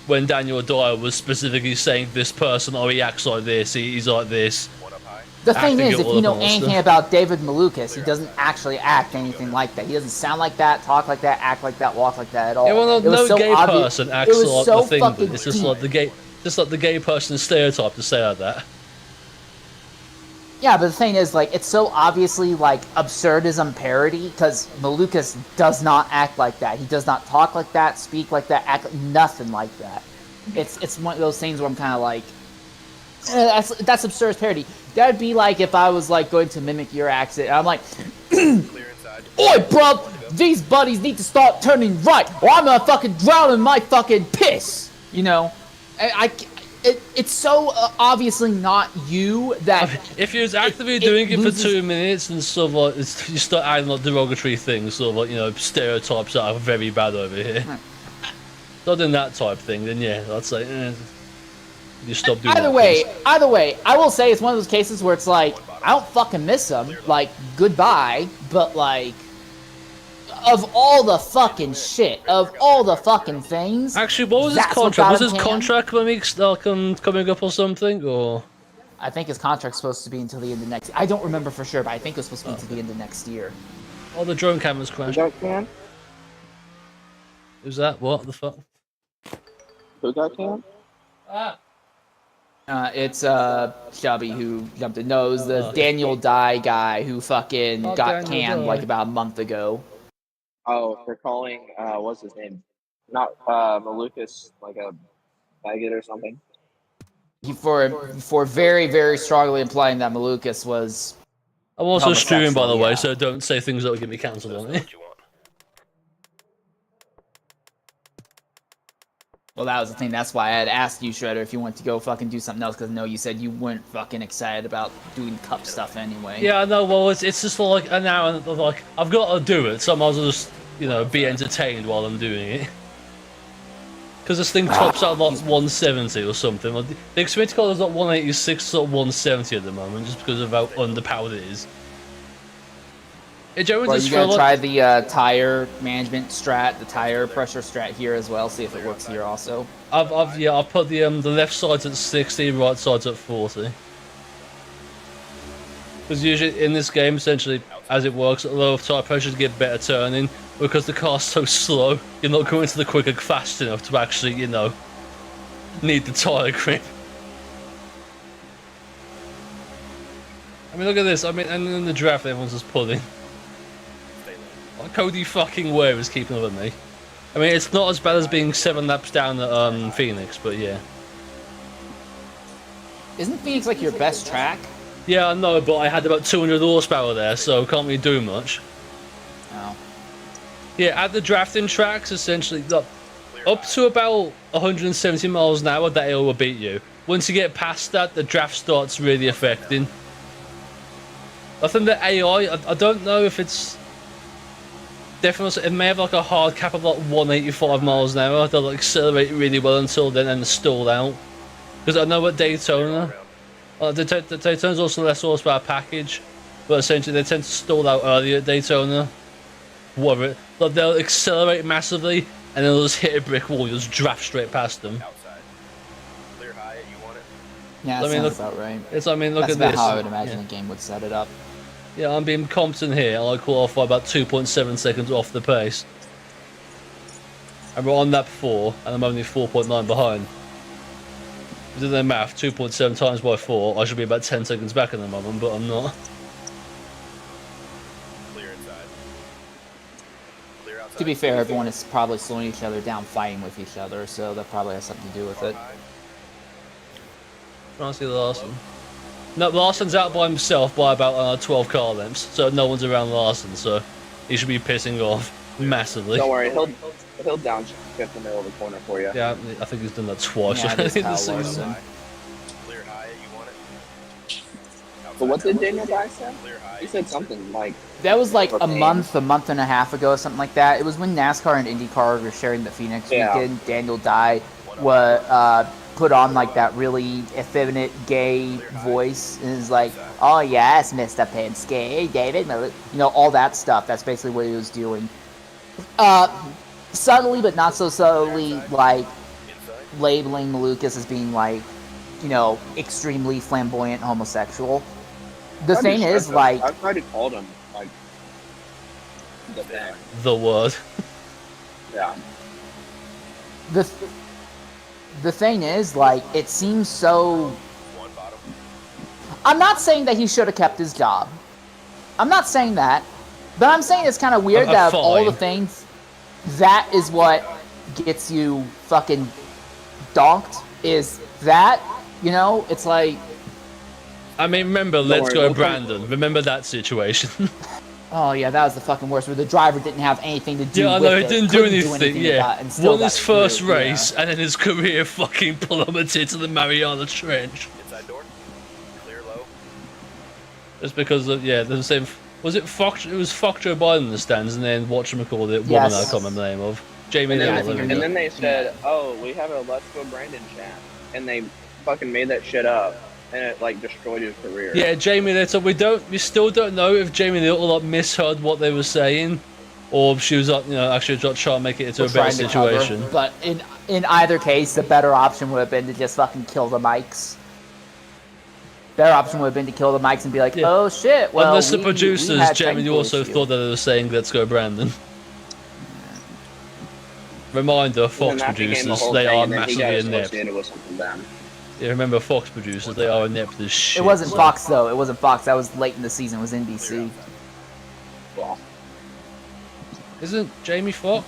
When Daniel Dyer was specifically saying this person, oh, he acts like this, he's like this. One up high. The thing is, if you know stuff. anything about David Malukas, he doesn't actually act anything like that. He doesn't sound like that, talk like that, act like that, walk like that at all. Yeah, well, no gay person acts like so the thing, but fucking it's just like the gay person stereotype to say like that. Yeah, but the thing is, like, it's so obviously, like, absurdism parody, because Malukas does not act like that. He does not talk like that, speak like that, act like nothing like that. It's one of those things where I'm kind of like, that's absurd parody. That would be like if I was, like, going to mimic your accent, and I'm like, Clear inside. Oi, bruv, these buddies need to start turning right, or I'm gonna fucking drown in my fucking piss, you know? It's so obviously not you that... If you was actively doing it for 2 minutes and sort of like, you start adding like derogatory things, sort of like, you know, stereotypes that are very bad over here. Not doing that type thing, then yeah, I'd say, you stop doing Either way, I will say it's one of those cases where it's like, I don't fucking miss them, like, goodbye, but like, of all the fucking shit, of all the fucking things... Actually, what was his contract? Was his contract coming up or something, or...? I think his contract's supposed to be until the end of next... I don't remember for sure, but I think it was supposed to be until the end of next year. Oh, the drone camera's Who crashed. got canned? Who's that? What the fuck? Who got canned? Ah. It's Chubby who jumped in. No, it was the Oh. Daniel Dye guy who fucking Oh, got Daniel canned Dye. like about a month ago. Oh, for calling, what's his name? Not, Malukas, like a faggot or something. For very, very strongly implying that Malukas was. I'm also streaming, by the Homosexual, way, yeah. so don't say things that will get me cancelled That's on not me. what you want. Well, that was the thing. That's why I had asked you, Shredder, if you wanted to go fucking do something else, because no, you said you weren't fucking excited about doing cup stuff anyway. Yeah, I know. Well, it's just like an hour, and like I've got to do it, so I might as well just be entertained while I'm doing it. Because this thing tops out like 170 or something. Like, the Xfinity car is like 186, sort of 170 at the moment, just because of how underpowered it is. It generally Well, just you gonna feel try like the tire management strat, the tire pressure strat here as well, see if it works here also. I've put the left side's at 60, right side's at 40. Because usually in this game, essentially, as it works, lower tire pressure to get better turning. Because the car's so slow, you're not going to the quicker fast enough to actually, need the tire grip. I mean, look at this. I mean, and in the draft, everyone's just pulling. Like, Cody fucking Ware is keeping up with me. I mean, it's not as bad as being 7 laps down at Phoenix, but yeah. Isn't Phoenix like your best track? Yeah, I know, but I had about 200 horsepower there, so can't really do much. No. Yeah, at the drafting tracks, essentially, up to about 170 miles an hour, that will beat you. Once you get past that, the draft starts really affecting. I think the AI, I don't know if it's... Definitely, it may have like a hard cap of like 185 miles an hour. They'll accelerate really well until then and stall out. Because I know at Daytona, the Daytona's also less horsepower package, but essentially they tend to stall out earlier at Daytona. Whatever, like they'll accelerate massively and then they'll just hit a brick wall. You'll just draft straight past them. Outside. Clear high, you want it? Yeah, that sounds about right. It's, I mean, look That's at about this. how I would imagine the game would set it up. Yeah, I'm being competent here. I qualify about 2.7 seconds off the pace. And we're on lap 4, and I'm only 4.9 behind. If you do the math, 2.7 times by 4, I should be about 10 seconds back at the moment, but I'm not. Clear inside. Clear outside. To be fair, everyone is probably slowing each other down, fighting with each other, so that probably has something to do with it. Trying to see Larson. No, Larson's out by himself by about 12 car lengths, so no one's around Larson, so he should be pissing off massively. Don't worry, he'll downshift the middle of the corner for you. Yeah, I think he's done that twice Yeah, already that's how this it season. works. Clear high, you want it? But what did Daniel Dye say? Clear high. He said something like, That was like a Okay. month and a half ago, something like that. It was when NASCAR and IndyCar were sharing the Phoenix Yeah. weekend. Daniel Dye was put on like that really effeminate gay voice and is like, "Oh yes, Mr. Penske, David Miller," all that stuff. That's basically what he was doing. Subtly, but not so subtly, like labeling Malukas as being like, extremely flamboyant homosexual. The thing is, like, I've already called him, like, the thing. The word. Yeah. the thing is, like, it seems so. One bottom. I'm not saying that he should have kept his job. I'm not saying that, but I'm saying it's kind of weird that of all the things, that is what gets you fucking donked. Is that, it's like. I mean, remember, let's go Brandon. Remember that situation. Oh yeah, that was the fucking worst. Where the driver didn't have anything to do Yeah, I with know, it. he didn't do couldn't anything, with yeah. that, and still Won got his first screwed, race, and then his career fucking plummeted to the Mariana Trench. Inside door. Clear low. Just because of, the same... Was it Fox? It was Fox Joe Biden in the stands, and then whatchamacallit, woman Yes. I can't remember the name of. Jamie And then, Little. there we and go. then they said, "Oh, we have a Let's Go Brandon chat," and they fucking made that shit up, and it like destroyed his career. Yeah, Jamie Little. We still don't know if Jamie Little like misheard what they were saying, or if she was actually trying to make it into a better trying to cover. situation. But in either case, the better option would have been to just fucking kill the mics. better option would have been to kill the mics and be like, Yeah. oh shit, well, Unless the we producers, had Jamie, you technical also issue. thought that they were saying, let's go Brandon. Reminder, And Fox then that became the producers, whole they thing, are and then he got massively inept. associated with something bad. Yeah, remember, Fox producers, they are inept as shit. It wasn't so- Fox, though. It wasn't Fox. That was late in the season. It was NBC. Yeah. Isn't Jamie Fox?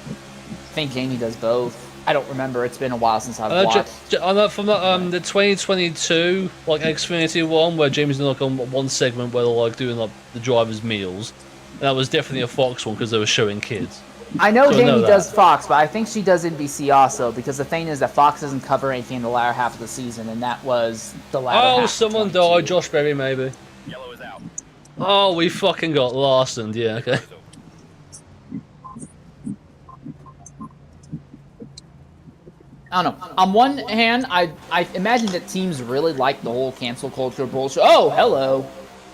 I think Jamie does both. I don't remember. It's been a while since I've I know, watched. I know from the 2022 like Xfinity one where Jamie's in like on one segment where they're like doing like the driver's meals. And that was definitely a Fox one because they were showing kids. I know So I know Jamie that. does Fox, but I think she does NBC also, because the thing is that Fox doesn't cover anything in the latter half of the season, and that was the latter half. Oh, of someone 22. died. Josh Berry, maybe. Yellow is out. Oh, we fucking got Larson. Yeah, okay. I don't know. On one hand, I imagine that teams really like the whole cancel culture bullshit. Oh, hello.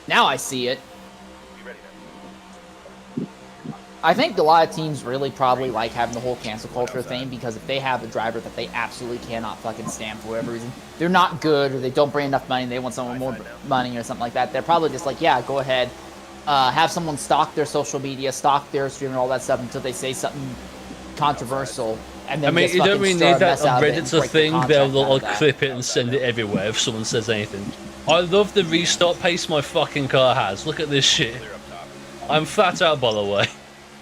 Now I see it. You ready now? I think a lot of teams really probably like having the whole cancel culture thing, because if they have a driver that they absolutely cannot fucking stand for whatever reason, they're not good, or they don't bring enough money, they want someone more money or something like that, they're probably just like, yeah, go ahead, have someone stalk their social media, stalk their stream and all that stuff until they say something controversial. And then I mean, just you don't fucking really stir need a that mess out on of it and Reddit's a break the thing. They'll contract out like of that. clip it and send it everywhere if someone says anything. I love the restart pace my fucking car has. Look at this shit. Clear up top. I'm flat out, by the way.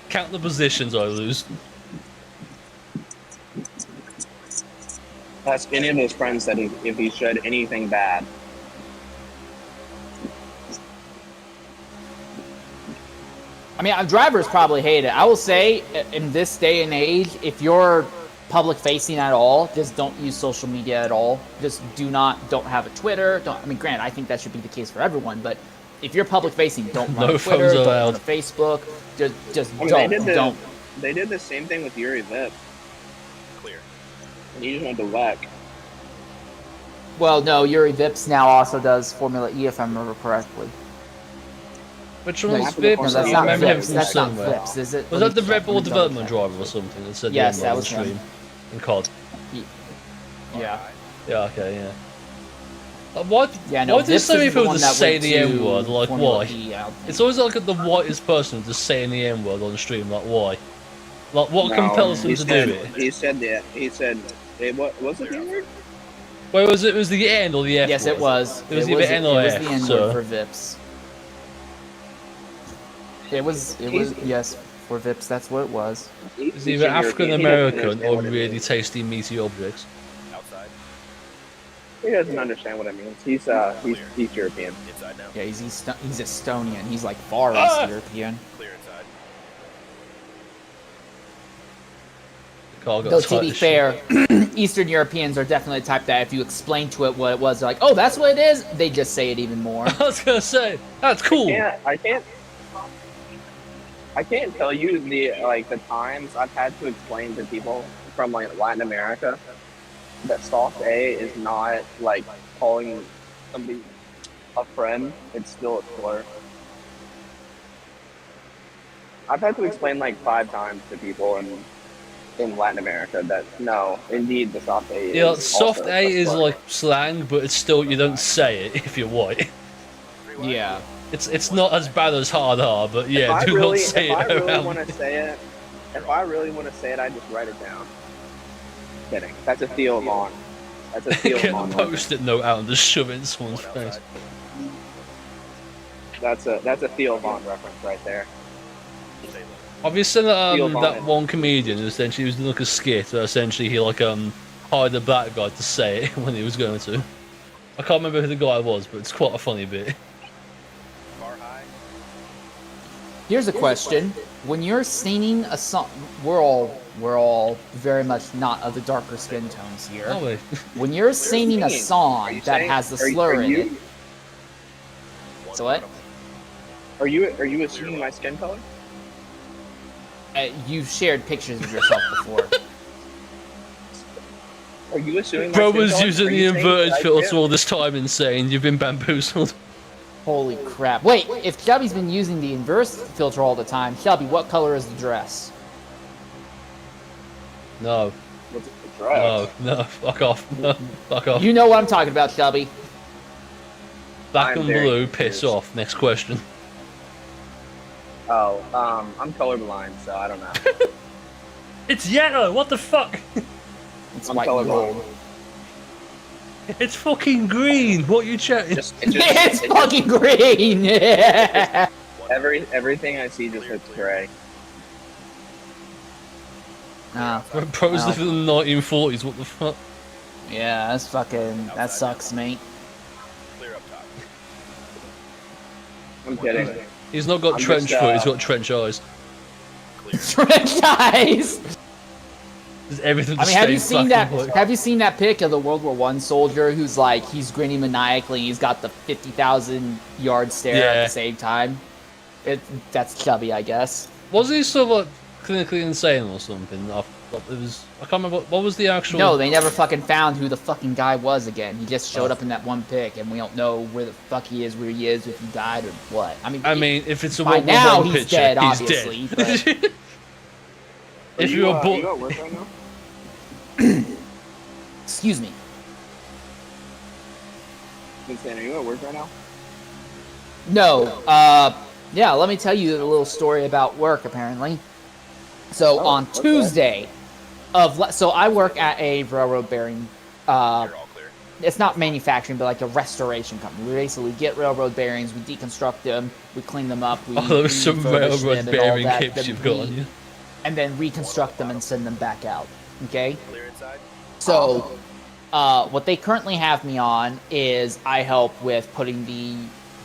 Count the positions I lose. Ask any of his friends that if he said anything bad. I mean, drivers probably hate it. I will say, in this day and age, if you're public facing at all, just don't use social media at all. Just don't have a Twitter. I mean, granted, I think that should be the case for everyone, but if you're public facing, don't run No a Twitter, phones don't allowed. run a Facebook. Just I mean, don't. They did the same thing with Yuri Vip. Clear. And he just went to wreck. Well, no, Yuri Vips now also does Formula E, if I remember correctly. Which No, one's after the Vips? Formula that's E, I not remember him Vips. from That's not somewhere. Vips, is it? Was Let that me the check. Red Bull Let me double development check. driver or something that said Yes, the that N-word was on him. stream? In COD. Yeah. Yeah, okay, yeah. Why, Yeah, no, why do Vips so is many the people one just that say went the to N-word? Like, Formula why? E out. It's always like the whitest person just saying the N-word on the stream. Like, why? Like, what compels them to do it? He said that. He said, what was it the word? Where was it? Was the N or the F Yes, word? it was. It was either N or it was F, the N-word so- for Vips. It was, yes, for Vips, that's what it was. It's either African American or really tasty meaty objects. Outside. He doesn't understand what it means. He's European. Inside now. Yeah, he's Estonian. He's like far Ah! East European. Clear inside. The car got Though, tight to be as shit. fair, Eastern Europeans are definitely the type that if you explain to it what it was, they're like, oh, that's what it is, they just say it even more. I was gonna say, that's cool. I can't tell you the times I've had to explain to people from like Latin America that soft A is not like calling somebody a friend. It's still a slur. I've had to explain like 5 times to people in Latin America that no, indeed the soft A Yeah, is soft also A is slur. like slang, but it's still, you don't say it if you're white. Yeah. It's not as bad as hard R, but yeah, do not say if I it really around. want to say it, I just write it down. Kidding. That's a Theo Vaughn. That's a Theo Get Vaughn. a post-it note out and just shove it in someone's One face. outside. That's a Theo Vaughn reference right there. Stay low. Have you seen that Feel that fine. one comedian who essentially was doing like a skit where essentially he like hired a black guy to say it when he was going to. I can't remember who the guy was, but it's quite a funny bit. Car high. Here's a question. When you're singing a song, we're all very much not of the darker skin tones here. Oh wait. When you're singing a singing. Are song you that saying- has the are you- slur are in you- it, so what? Are you assuming my skin color? You've shared pictures of yourself before. Are you assuming my Bro skin was color? using Are the you saying inverted that I filter do? all this time and saying you've been bamboozled. Holy crap. Wait, if Shelby's been using the inverse filter all the time, Shelby, what color is the dress? No, What's the dress? no, fuck off. No, fuck off. You know what I'm talking about, Shelby. Black I'm and very blue, piss confused. off. Next question. Oh, I'm colorblind, so I don't know. It's yellow. What the fuck? It's I'm white and colorblind. gold. It's fucking green. What are you chatting? It's fucking green. Everything I see just hits gray. Ah, Pros well. live in the 1940s. What the fuck? yeah, that's fucking. That sucks, mate. Clear up top. I'm kidding. He's not got I'm trench just, foot. He's got trench eyes. Clear. Franchise. There's everything. I mean, have you stays seen black that? and white. Have you seen that pic of the World War I soldier who's like he's grinning maniacally? He's got the 50,000 yard stare at Yeah. the same time. That's chubby, I guess. Wasn't he sort of like clinically insane or something? It was. I can't remember. What was the actual? No, they never fucking found who the fucking guy was again. He just showed up in that one pic, and we don't know where the fuck he is, where he is, if he died or what. I mean, if it's a by World War now One he's picture, dead, he's obviously. dead. But If you were you born, at work right now? excuse me. Vincent, are you at work right now? No, yeah, let me tell you a little story about work, apparently. So, Oh, on okay. Tuesday so I work at a railroad bearing, You're all clear. it's not manufacturing, but like a restoration company. We basically get railroad bearings, we deconstruct them, we clean them up, we oh, those some refurbish railroad them and all bearing that, hips then you've got we- on you. and then reconstruct them and send them back out, okay? Clear inside. So, what they currently have me on is I help with putting the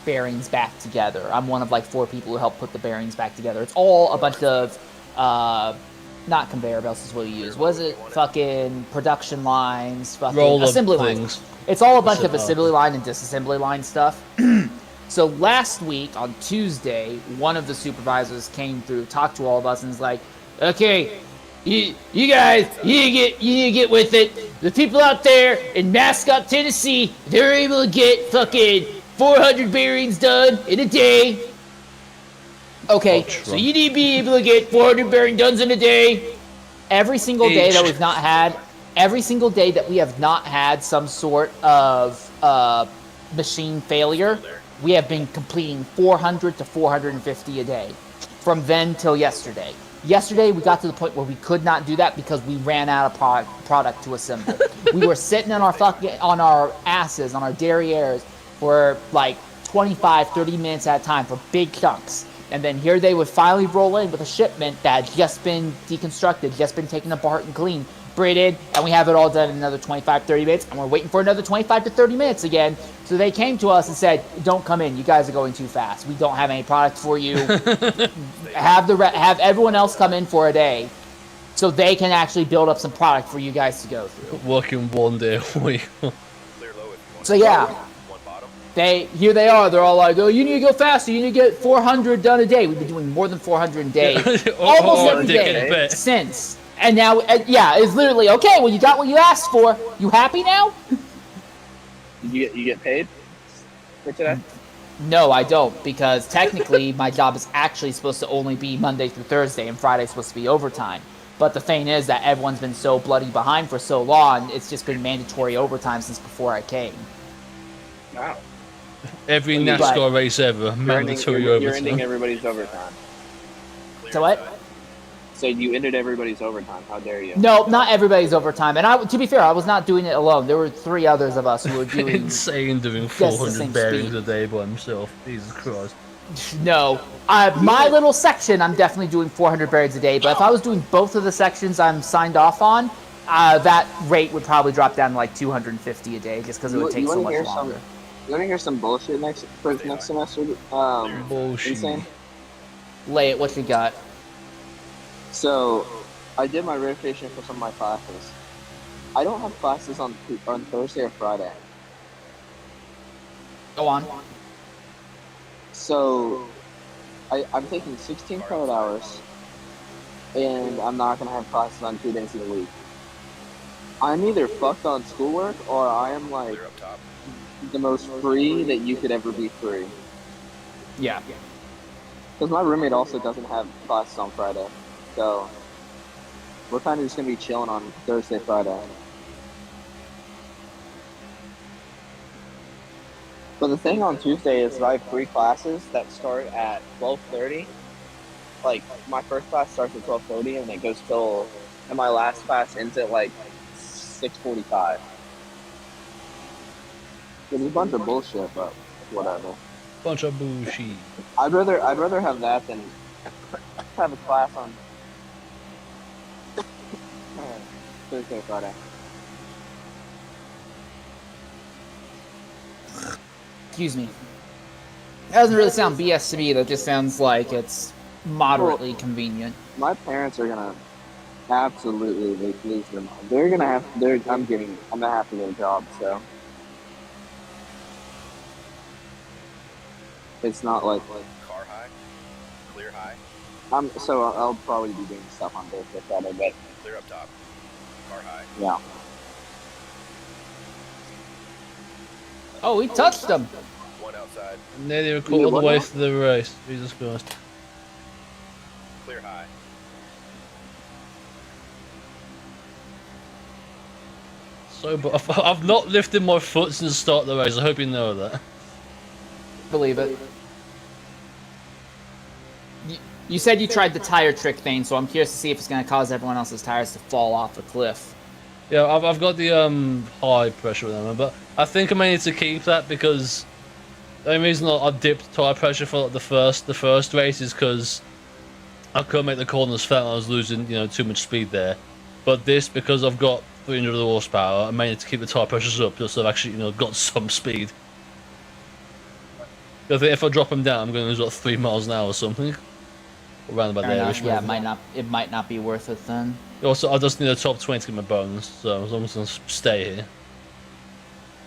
bearings back together. I'm one of like 4 people who help put the bearings back together. It's all a bunch of, not conveyor belts is what you use. Was it fucking production lines, fucking Roll up assembly things. lines? It's all a bunch of Assembly. assembly line and disassembly line stuff. So last week on Tuesday, one of the supervisors came through, talked to all of us, and was like, "Okay, you guys, you need to get with it. The people out there in Mascot, Tennessee, they're able to get fucking 400 bearings done in a day. Okay, Ultra. so you need to be able to get 400 bearing done in a day. Every single day that Each. we've not had, every single day that we have not had some sort of machine failure, we have been completing 400 to 450 a day from then till yesterday. Yesterday, we got to the point where we could not do that because we ran out of product to assemble. We were sitting on our asses, on our derrieres for like 25, 30 minutes at a time for big chunks. And then here they would finally roll in with a shipment that had just been deconstructed, just been taken apart and cleaned, braided, and we have it all done in another 25, 30 minutes, and we're waiting for another 25 to 30 minutes again. So they came to us and said, "Don't come in. You guys are going too fast. We don't have any product for you. Have everyone else come in for a day so they can actually build up some product for you guys to go through." Working one day a week. Clear low if you want. So yeah, One bottom. here they are. They're all like, "Oh, you need to go faster. You need to get 400 done a day." We've been doing more than 400 a day almost every dickhead, day bet. since. And now, yeah, it's literally okay. Well, you got what you asked for. You happy now? You get paid for today? No, I don't, because technically my job is actually supposed to only be Monday through Thursday, and Friday's supposed to be overtime. But the thing is that everyone's been so bloody behind for so long, it's just been mandatory overtime since before I came. Wow. Every But- NASCAR race ever, mandatory You're overtime. ending everybody's overtime. Clear So what? inside. So you ended everybody's overtime. How dare you? No, not everybody's overtime. And to be fair, I was not doing it alone. There were 3 others of us who were doing. Insane doing the 400 same bearings speed. a day by himself. Jesus Christ. No, my little section, I'm definitely doing 400 bearings a day. But if I was doing both of the sections I'm signed off on, that rate would probably drop down to like 250 a day, just because it would take so much longer. You want to hear some bullshit next semester? Bullshit. Insane. Lay it. What you got? So, I did my rotation for some of my classes. I don't have classes on Thursday or Friday. Go on. So, I'm taking 16 credit hours, and I'm not going to have classes on 2 days in a week. I'm either fucked on schoolwork, or I am like Clear up top. the most free that you could ever be free. Yeah. Because my roommate also doesn't have classes on Friday. So, we're kind of just going to be chilling on Thursday, Friday. But the thing on Tuesday is I have 3 classes that start at 12:30. Like my first class starts at 12:30 and it goes till, and my last class ends at like 6:45. It's a bunch of bullshit, but whatever. Bunch of bullshit. I'd rather have that than have a class on Thursday, Friday. Excuse me. That doesn't really sound BS to me. That just sounds like it's moderately convenient. My parents are gonna absolutely lose their mind. They're gonna have. I'm gonna have to get a job. So it's not like Car high. Clear high. So I'll probably be doing stuff on Thursday, Friday, but Clear up top. Car high. yeah. Oh, he touched him. One outside. Nearly a quarter of the what way now? through the race. Jesus Christ. Clear high. So, but I've not lifted my foot since the start of the race. I hope you know that. Believe it. You said you tried the tire trick thing, so I'm curious to see if it's going to cause everyone else's tires to fall off the cliff. Yeah, I've got the high pressure with them, but I think I may need to keep that because the only reason I dipped tire pressure for like, the first race is because I couldn't make the corners flat and I was losing too much speed there. But this, because I've got 300 horsepower, I may need to keep the tire pressures up just so I've actually got some speed. I think if I drop them down, I'm going to lose like 3 miles an hour or something. Around about there. Yeah, it might not be worth it then. Also, I just need a top 20 in my bonus, so I'm just going to stay here.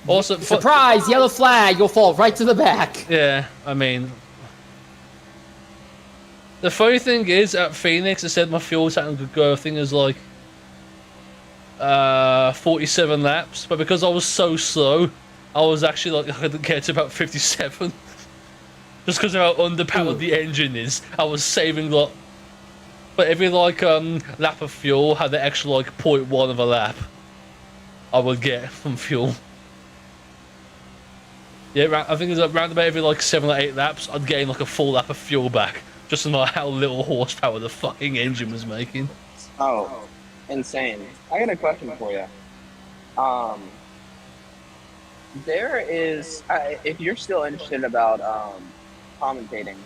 Also, Surprise! Yellow flag! You'll fall right to the back. Yeah, I mean, the funny thing is, at Phoenix, I said my fuel tank could go. I think it was like 47 laps, but because I was so slow, I was actually like I couldn't get to about 57. Just because of how underpowered the engine is, I was saving like. But every like lap of fuel had the extra like 0.1 of a lap I would get from fuel. Yeah, I think it's around about every like 7 or 8 laps, I'd gain like a full lap of fuel back, just to know how little horsepower the fucking engine was making. Oh, insane! I got a question for you. There is, if you're still interested about commentating,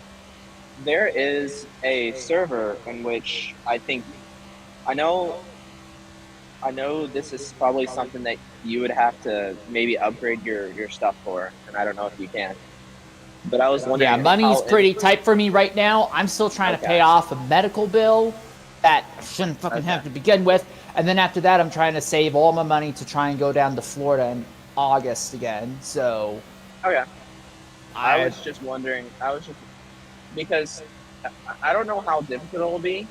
there is a server in which I know this is probably something that you would have to maybe upgrade your stuff for, and I don't know if you can. But I was wondering. Yeah, money's pretty tight for me right now. I'm still trying to pay off a medical bill that I shouldn't fucking have to begin with, and then after that, I'm trying to save all my money to try and go down to Florida in August again. So. Okay. I was just wondering. Because I don't know how difficult it'll be.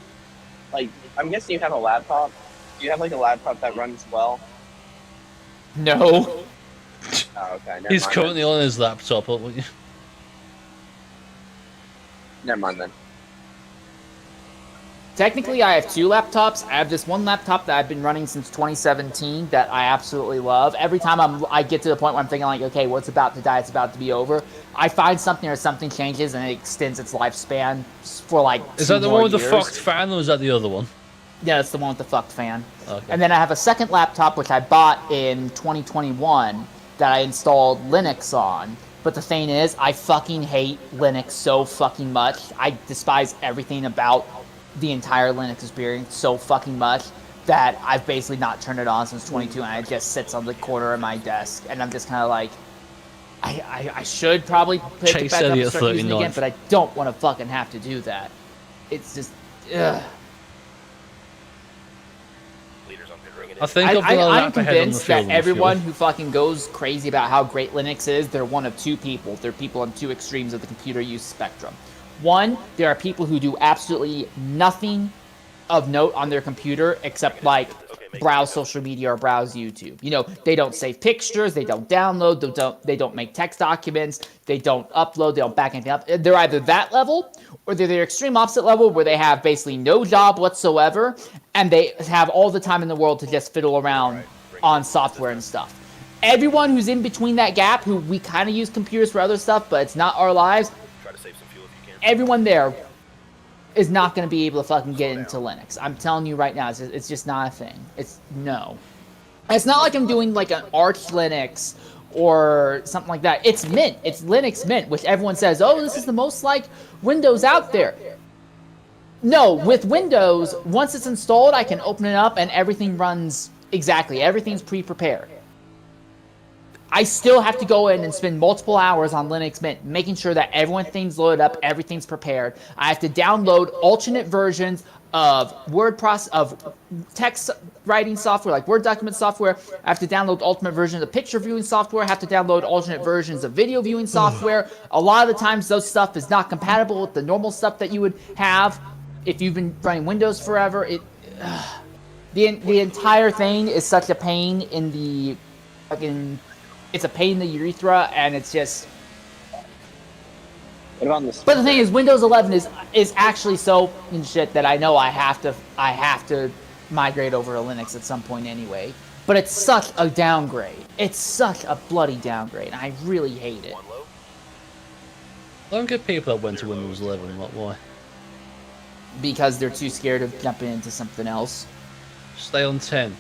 Like, I'm guessing you have a laptop. Do you have like a laptop that runs well? No. Oh, okay. He's currently on his laptop, aren't you? Never mind then. Technically, I have 2 laptops. I have this one laptop that I've been running since 2017 that I absolutely love. Every time I get to the point where I'm thinking like, okay, well, it's about to die, it's about to be over, I find something or something changes and it extends its lifespan for like 2 more years. Is that the one with the fucked fan, or is that the other one? Yeah, it's the one with the fucked fan. Okay. And then I have a second laptop which I bought in 2021 that I installed Linux on. But the thing is, I fucking hate Linux so fucking much. I despise everything about the entire Linux experience so fucking much that I've basically not turned it on since 22, and it just sits on the corner of my desk, and I'm just kind of like, I should probably pick it back up and start using it again, but I don't want to fucking have to do that. It's just, ugh. I think I'm convinced that everyone who fucking goes crazy about how great Linux is, they're one of 2 people. They're people on 2 extremes of the computer use spectrum. One, there are people who do absolutely nothing of note on their computer except like browse social media or browse YouTube. They don't save pictures, they don't download, they don't make text documents, they don't upload, they don't back anything up. They're either that level or they're the extreme opposite level where they have basically no job whatsoever and they have all the time in the world to just fiddle around on software and stuff. everyone who's in between that gap, who we kind of use computers for other stuff, but it's not our lives, Try to save some fuel if you can. everyone there is not going to be able to fucking get into Linux. I'm telling you right now, it's just not a thing. It's no. It's not like I'm doing like an Arch Linux or something like that. It's Mint. It's Linux Mint, which everyone says, oh, this is the most like Windows out there. No, with Windows, once it's installed, I can open it up and everything runs exactly. Everything's pre-prepared. I still have to go in and spend multiple hours on Linux Mint, making sure that everything's loaded up, everything's prepared. I have to download alternate versions of of text writing software, like Word document software. I have to download alternate versions of picture viewing software. I have to download alternate versions of video viewing software. A lot of the times, those stuff is not compatible with the normal stuff that you would have if you've been running Windows forever. The entire thing is such a pain in the fucking. It's a pain in the urethra, and it's just. What about this? But the thing is, Windows 11 is actually so in shit that I know I have to migrate over to Linux at some point anyway. But it's such a downgrade. It's such a bloody downgrade. I really hate it. One low. I don't get people that went to Windows 11. Why? Because they're too scared of jumping into something else. Stay on 10.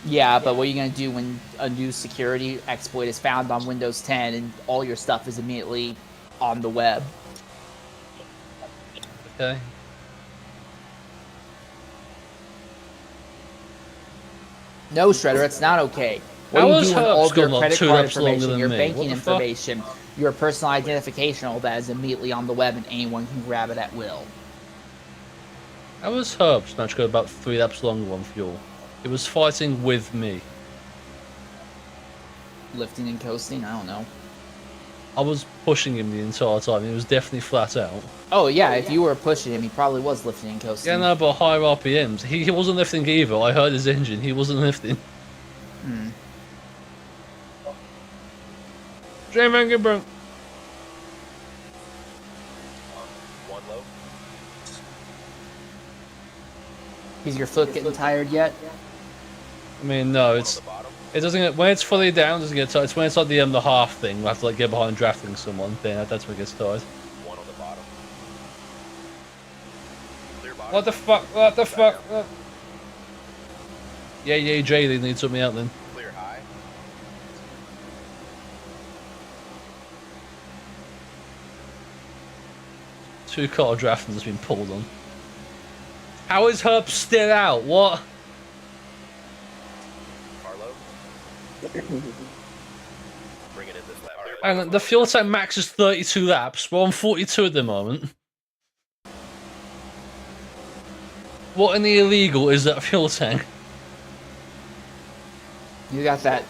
Yeah, but what are you going to do when a new security exploit is found on Windows 10 and all your stuff is immediately on the web? Okay. No, Shredder, it's not okay. What How do you has do when Herp's all of your gone, like, credit 2 card laps longer information, than your me? banking What the fuck? information, your personal identification, all that is immediately on the web and anyone can grab it at will? How was Herb's match go about 3 laps longer on fuel? It was fighting with me. Lifting and coasting? I don't know. I was pushing him the entire time. He was definitely flat out. Oh, yeah, if you were pushing him, he probably was lifting and coasting. Yeah, no, but higher RPMs. He wasn't lifting either. I heard his engine. He wasn't lifting. J-Man, get broke. One low. Is your foot getting tired yet? I mean, no, it's... The bottom. It doesn't get... When it's fully down, it doesn't get tired. It's when it's like the half thing. We have to like get behind drafting someone. Then that's when it gets tired. One on the bottom. Clear bottom. What the fuck? What the fuck? Yeah, Jay, they need something out then. Clear high. Two car drafting has been pulled on. How is Herb still out? What? Carlo. Bring it in this lap. Hang on, the fuel tank max is 32 laps. We're on 42 at the moment. What in the illegal is that fuel tank? You got that.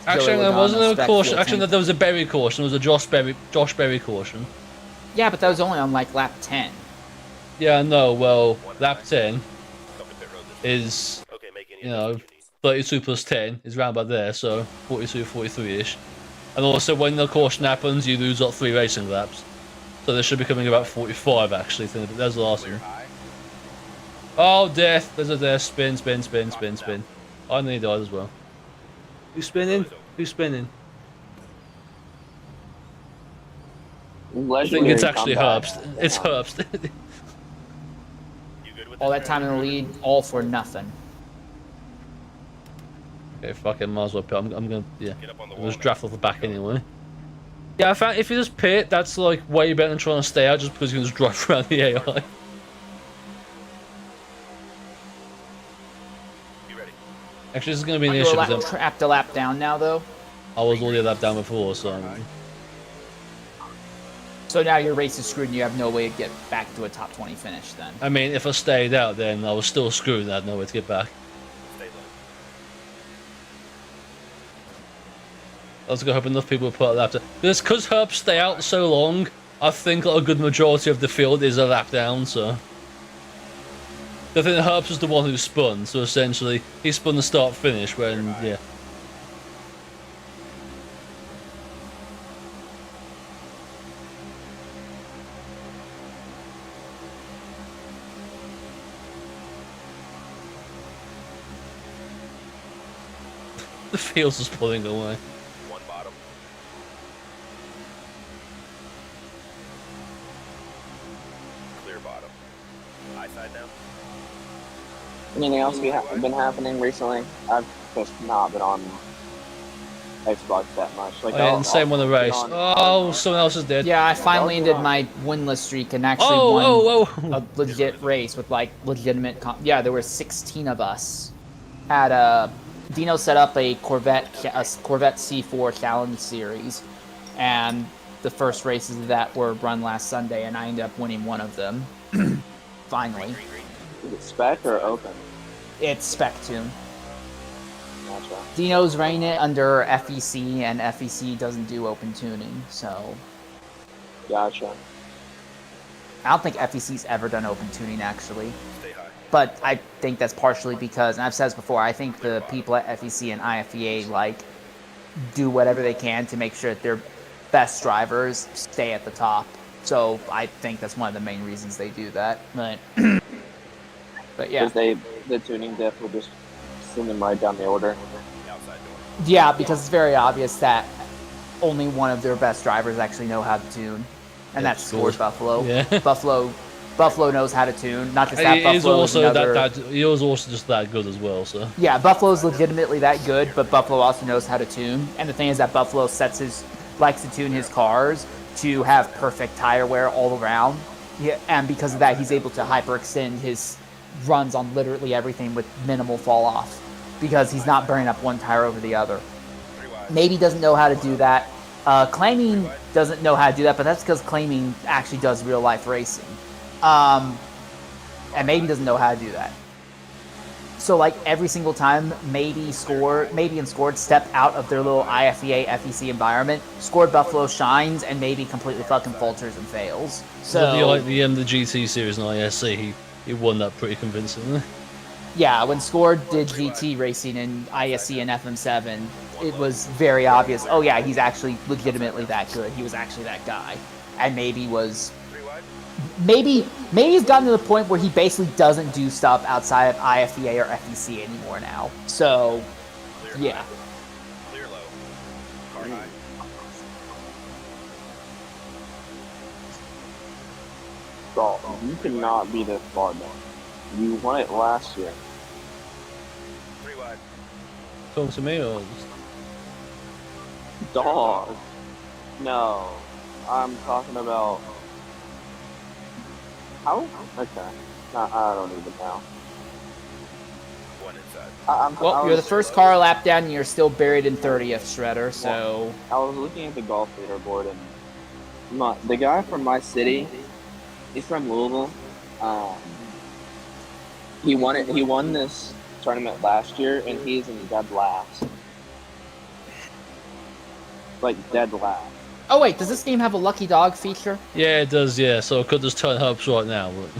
Actually, Joey there wasn't Logano a spec caution. fuel Actually, tank. there was a Berry caution. There was a Josh Berry caution. Yeah, but that was only on like lap 10. Yeah, no. Well, lap 10 Come to pit road this way. is, Okay, make any you know, adjustments you need. 32 plus 10 is round about there, so 42, 43-ish. And also, when the caution happens, you lose like 3 racing laps. So there should be coming about 45 actually. There's the last Clear one. high. Oh, death! There's a death. Spin, spin, spin, spin, spin. I nearly died as well. Who's spinning? Who's spinning? I think it's actually Herbst. It's Herbst. You good with All this, that time in the Brandon? lead, all for nothing. Okay, fuck it, might as well pit. I'm gonna, yeah. Get up on the I'll wall just now. draft off the back anyway. Yeah, I found if you just pit, that's like way better than trying to stay out just because you can just drive around the AI. You ready? Actually, this is gonna be an You're issue lap, because trapped a lap down now, though. I was already a lap down before, so. So now your race is screwed and you have no way to get back to a top 20 finish then. I mean, if I stayed out, then I was still screwed and I had no way to get back. Stay low. I was gonna hope enough people would put a lap down. Because Herb stay out so long, I think a good majority of the field is a lap down, so. I think Herbst was the one who spun, so essentially he spun the start finish when, yeah. The field's just pulling away. One bottom. Clear bottom. High side now. Anything else been happening recently? I've just not been on Xbox that much. Like, Oh, yeah, and same on the get race. on- Oh, someone else is dead. Yeah, I finally ended my winless streak and actually won a legit race with like legitimate. Yeah, there were 16 of us. Had Dino set up a Corvette C4 Challenge Series, and the first races of that were run last Sunday, and I ended up winning one of them. Finally, Is it spec or open? it's spec tune. Gotcha. Dino's running it under FEC, and FEC doesn't do open tuning, so Gotcha. I don't think FEC's ever done open tuning actually. Stay high. But I think that's partially because, and I've said this before, I think the people at FEC and IFEA like do whatever they can to make sure that their best drivers stay at the top. So I think that's one of the main reasons they do that. But yeah. Because the tuning diff will just send them right down the order. Outside door. Yeah, because it's very obvious that only one of their best drivers actually know how to tune. And Yeah, that's Scored Buffalo. Yeah. Buffalo knows how to tune. Not just that, He is Buffalo is also another... he was also just that good as well. So Yeah, Buffalo's legitimately that good, but Buffalo also knows how to tune. And the thing is that Buffalo likes to tune his cars to have perfect tire wear all around. Yeah, and because of that, he's able to hyperextend his runs on literally everything with minimal fall off, because he's not burning up one tire over the other. Maybe doesn't know how to do that. Claiming doesn't know how to do that, but that's because Claiming actually does real life racing. And maybe doesn't know how to do that. So like every single time maybe and Scored step out of their little IFEA FEC environment, Scored Buffalo shines and maybe completely fucking falters and fails. So the GT series and ISC, he won that pretty convincingly. yeah, when Scored did GT racing in ISC and FM7, it was very obvious. Oh yeah, he's actually legitimately that good. He was actually that guy, and maybe he's gotten to the point where he basically doesn't do stuff outside of IFEA or FEC anymore now. So, yeah. Clear low. Car high. Bro, you cannot be this far down. You won it last year. 3 wide. Talking to me or Dog. No. I'm talking about... How? Okay. I don't even know. One inside. Well, you're the first car lap down, and you're still buried in 30th, Shredder. So I was looking at the golf leaderboard, and the guy from my city, he's from Louisville. He won this tournament last year, and he's in dead last. Like dead last. oh wait, does this game have a lucky dog feature? yeah, it does. Yeah, so I could just turn hubs right now. But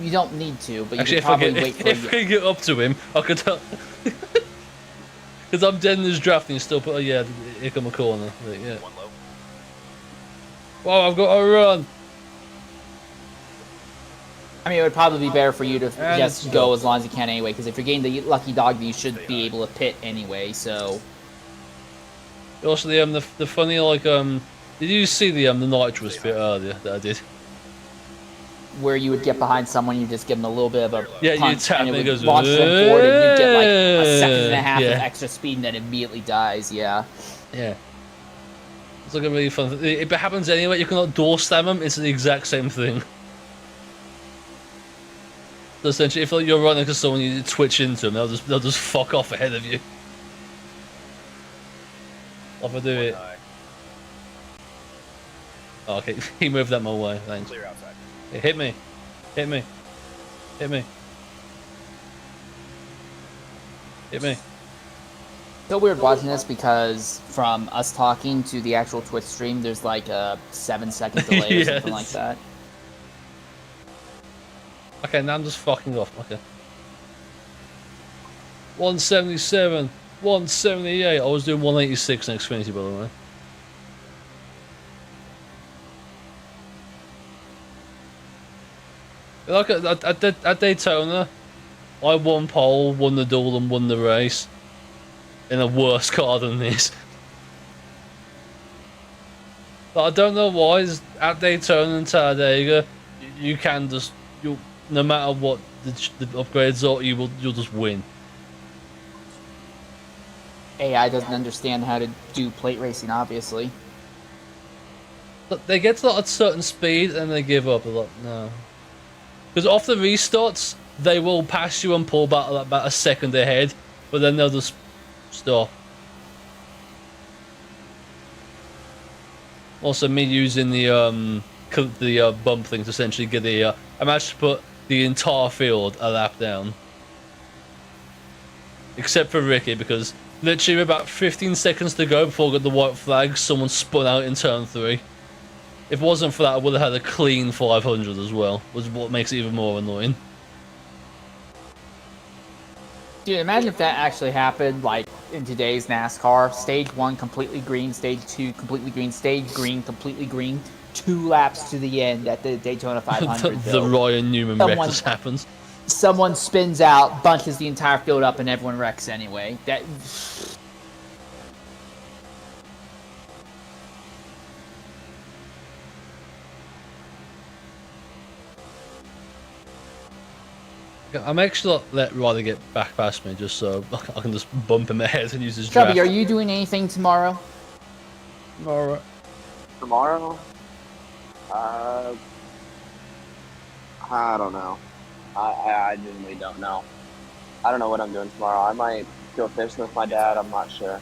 You don't need to, but you actually, could probably wait for if I get up to him, I could. Because I'm dead in this draft and you still put. Oh yeah, here come a corner. But, yeah. One low. Wow, I've got to run. I mean, it would probably be better for you to And just it's go go. as long as you can anyway, because if you're getting the lucky dog, then you should be able to pit anyway. So Also, the funny did you see the nitrous bit earlier that I did? where you would get behind someone, you just give them a little bit of a Yeah, you punch, tap and it and it would goes, launch them forward, and you'd get like a second and a half Yeah. of extra speed, and then immediately dies. Yeah. Yeah. It's like a really fun thing. If it happens anyway, you cannot door slam them. It's the exact same thing. So essentially, if you're running to someone, you twitch into them, they'll just fuck off ahead of you. If I do it. High. Oh, okay, he moved that my way. Thanks. Clear outside. Hey, hit me. Hit me. Hit me. Hit me. So weird watching this because from us talking to the actual Twitch stream, there's like a 7-second delay or something like Yes. that. Okay, now I'm just fucking off. Okay. 177. 178. I was doing 186 in Xfinity, by the way. Like at Daytona, I won pole, won the duel, and won the race. in a worse car than this. But I don't know why. At Daytona and Talladega, you can just no matter what the upgrades are, you'll just win. AI doesn't understand how to do plate racing, obviously. But they get to a certain speed and they give up a lot. No, because off the restarts they will pass you and pull back about a second ahead, but then they'll just stop. Also, me using the bump thing to essentially get the I managed to put the entire field a lap down, except for Ricky, because literally about 15 seconds to go before I got the white flag, someone spun out in turn 3. If it wasn't for that, I would have had a clean 500 as well, which is what makes it even more annoying. Dude, imagine if that actually happened, like, in today's NASCAR. Stage 1 completely green, Stage 2 completely green, Stage green completely green. 2 laps to the end at the Daytona 500. the Ryan Newman wreck just happens. Someone spins out, bunches the entire field up, and everyone wrecks anyway. That... I'm actually let Ryder get back past me just so I can just bump him ahead and use his Chubby, draft. are you doing anything tomorrow? Alright. Tomorrow? I don't know. I genuinely don't know. I don't know what I'm doing tomorrow. I might go fishing with my dad. I'm not sure.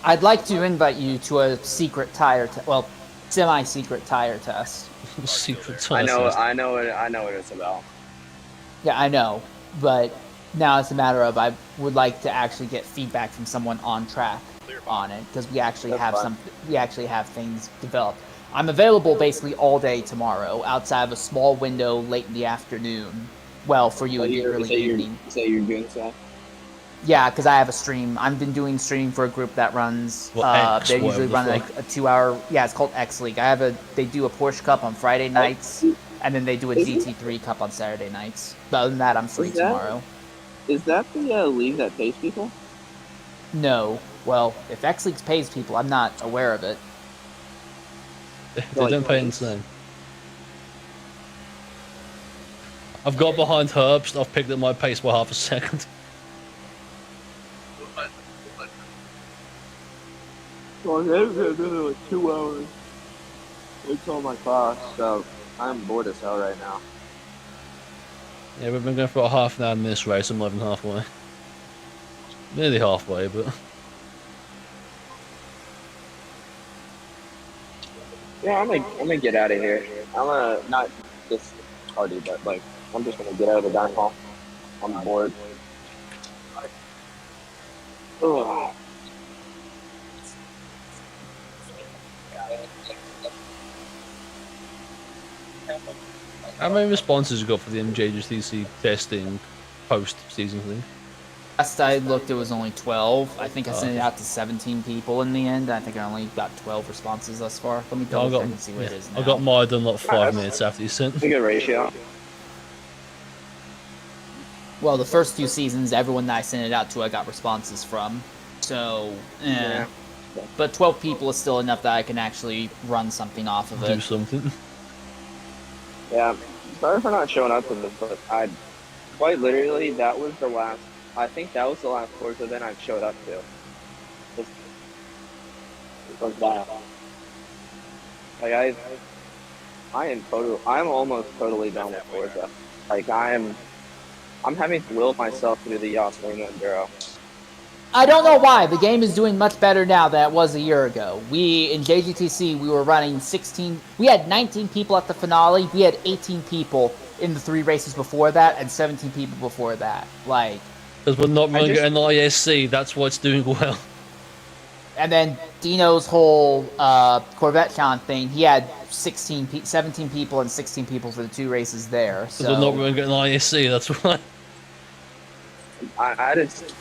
I'd like to invite you to a secret tire well, semi-secret tire test. Secret test. I know what it's about. Yeah, I know, but now it's a matter of I would like to actually get feedback from someone on track on it, because we actually have things developed. I'm available basically all day tomorrow, outside of a small window late in the afternoon. Well, for you, it'd be early evening. Say you're doing stuff. Yeah, because I have a stream. I've been doing streaming for a group that runs. They usually run like a 2-hour. Yeah, it's called X League. They do a Porsche Cup on Friday nights, and then they do a GT3 Cup on Saturday nights. But other than that, I'm free tomorrow. Is that the league that pays people? No. Well, if X League pays people, I'm not aware of it. They don't pay insane. I've got behind Herbst. I've picked up my pace by half a second. Well, I'm gonna do like 2 hours. It's all my class, so I'm bored as hell right now. Yeah, we've been going for about half an hour in this race. I'm not even halfway. Nearly halfway, but... Yeah, I'm gonna get out of here. I'm gonna not just party, but like I'm just gonna get out of the dining hall. I'm bored. Ugh. How many responses you got for the MJGTC testing post-season thing? Last I looked, it was only 12. I think I sent it out to 17 people in the end. I think I only got 12 responses thus far. Let me double check and see what it is now. I got mine done like 5 minutes after you sent. It's a good ratio. Well, the first 2 seasons, everyone that I sent it out to, I got responses from. So, Yeah. But 12 people is still enough that I can actually run something off of it. Do something. Yeah. Sorry for not showing up to this, but quite literally that was the last. I think that was the last course event I showed up to. It was that. Like I'm almost totally done with Forza. Like I'm having to will myself to do the Yasmin Enduro. I don't know why. The game is doing much better now than it was a year ago. In JGTC, we were running 16... We had 19 people at the finale. We had 18 people in the 3 races before that, and 17 people before that. Like... Because we're not running an ISC, that's why it's doing well. And then Dino's whole Corvette Con thing, he had 17 people and 16 people for the 2 races there. Because we're not running an ISC, that's why. I just...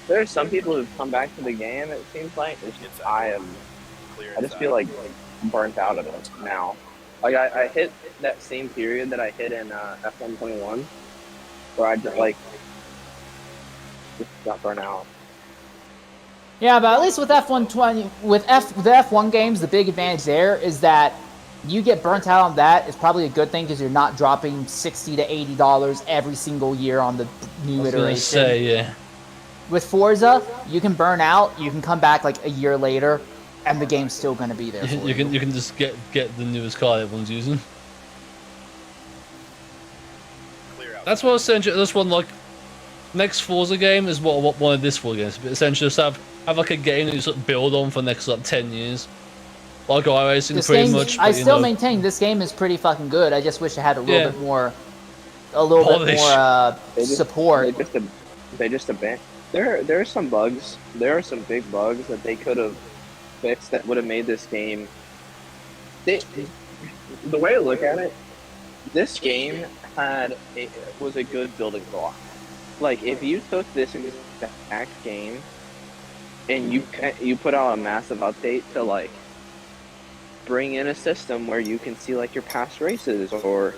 There are some people who've come back to the game, it seems like. I just feel like burnt out of it now. Like I hit that same period that I hit in F121, where I just like just got burnt out. Yeah, but at least with F120, the F1 games, the big advantage there is that you get burnt out on that. It's probably a good thing because you're not dropping $60 to $80 every single year on the new I was iteration. gonna say, yeah. With Forza, you can burn out, you can come back like a year later, and the game's still going to be there for you. You can just get the newest car everyone's using. Clear out. That's what essentially this one like next Forza game is what one of this Forza games. But essentially, just have like a game that you sort of build on for the next like 10 years, like iRacing This pretty game, much. I But, still maintain this game is pretty fucking good. I just wish it had a little Yeah. bit more, support. They just abandoned. There are some bugs. There are some big bugs that they could have fixed that would have made this game. The way I look at it, this game was a good building block. Like if you took this exact game and you put out a massive update to like bring in a system where you can see like your past races or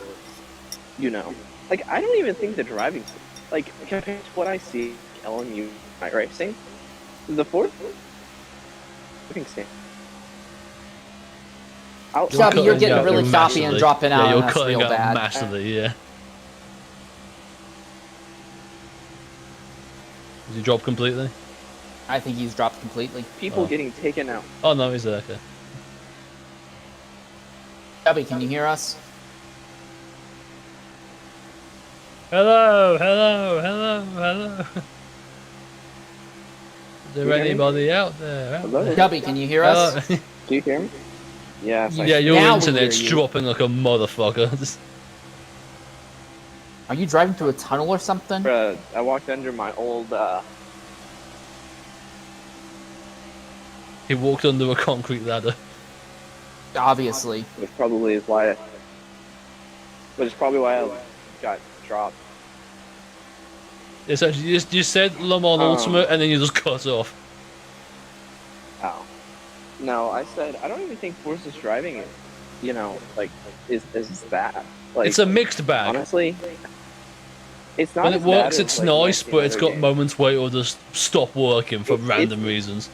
like I don't even think the driving like compared to what I see LMU night racing, the fourth stand. Chubby, you're getting really choppy massively. and dropping out. Yeah, you're and that's cutting real out bad. massively. Yeah. Did he drop completely? I think he's dropped completely. People getting taken out. Oh no, he's there. Okay. Chubby, can you hear us? Hello, hello, hello, hello. Is there hear me? anybody out there? Hello? Chubby, can you hear us? Hello? Do you hear me? Yeah. It's like, Yeah, your Now we internet's hear you. dropping like a motherfucker. Just- Are you driving through a tunnel or something? I walked under my old. He walked under a concrete ladder. Obviously. Which probably I got dropped. Essentially, you said Le Mans Ultimate and then you just cut off. Oh. No, I said I don't even think Forza's driving it. Is bad. Like It's a mixed bag. honestly, it's not. When as it works, bad as, it's like, nice, the but it's other got games. moments where it'll just stop working for random reasons.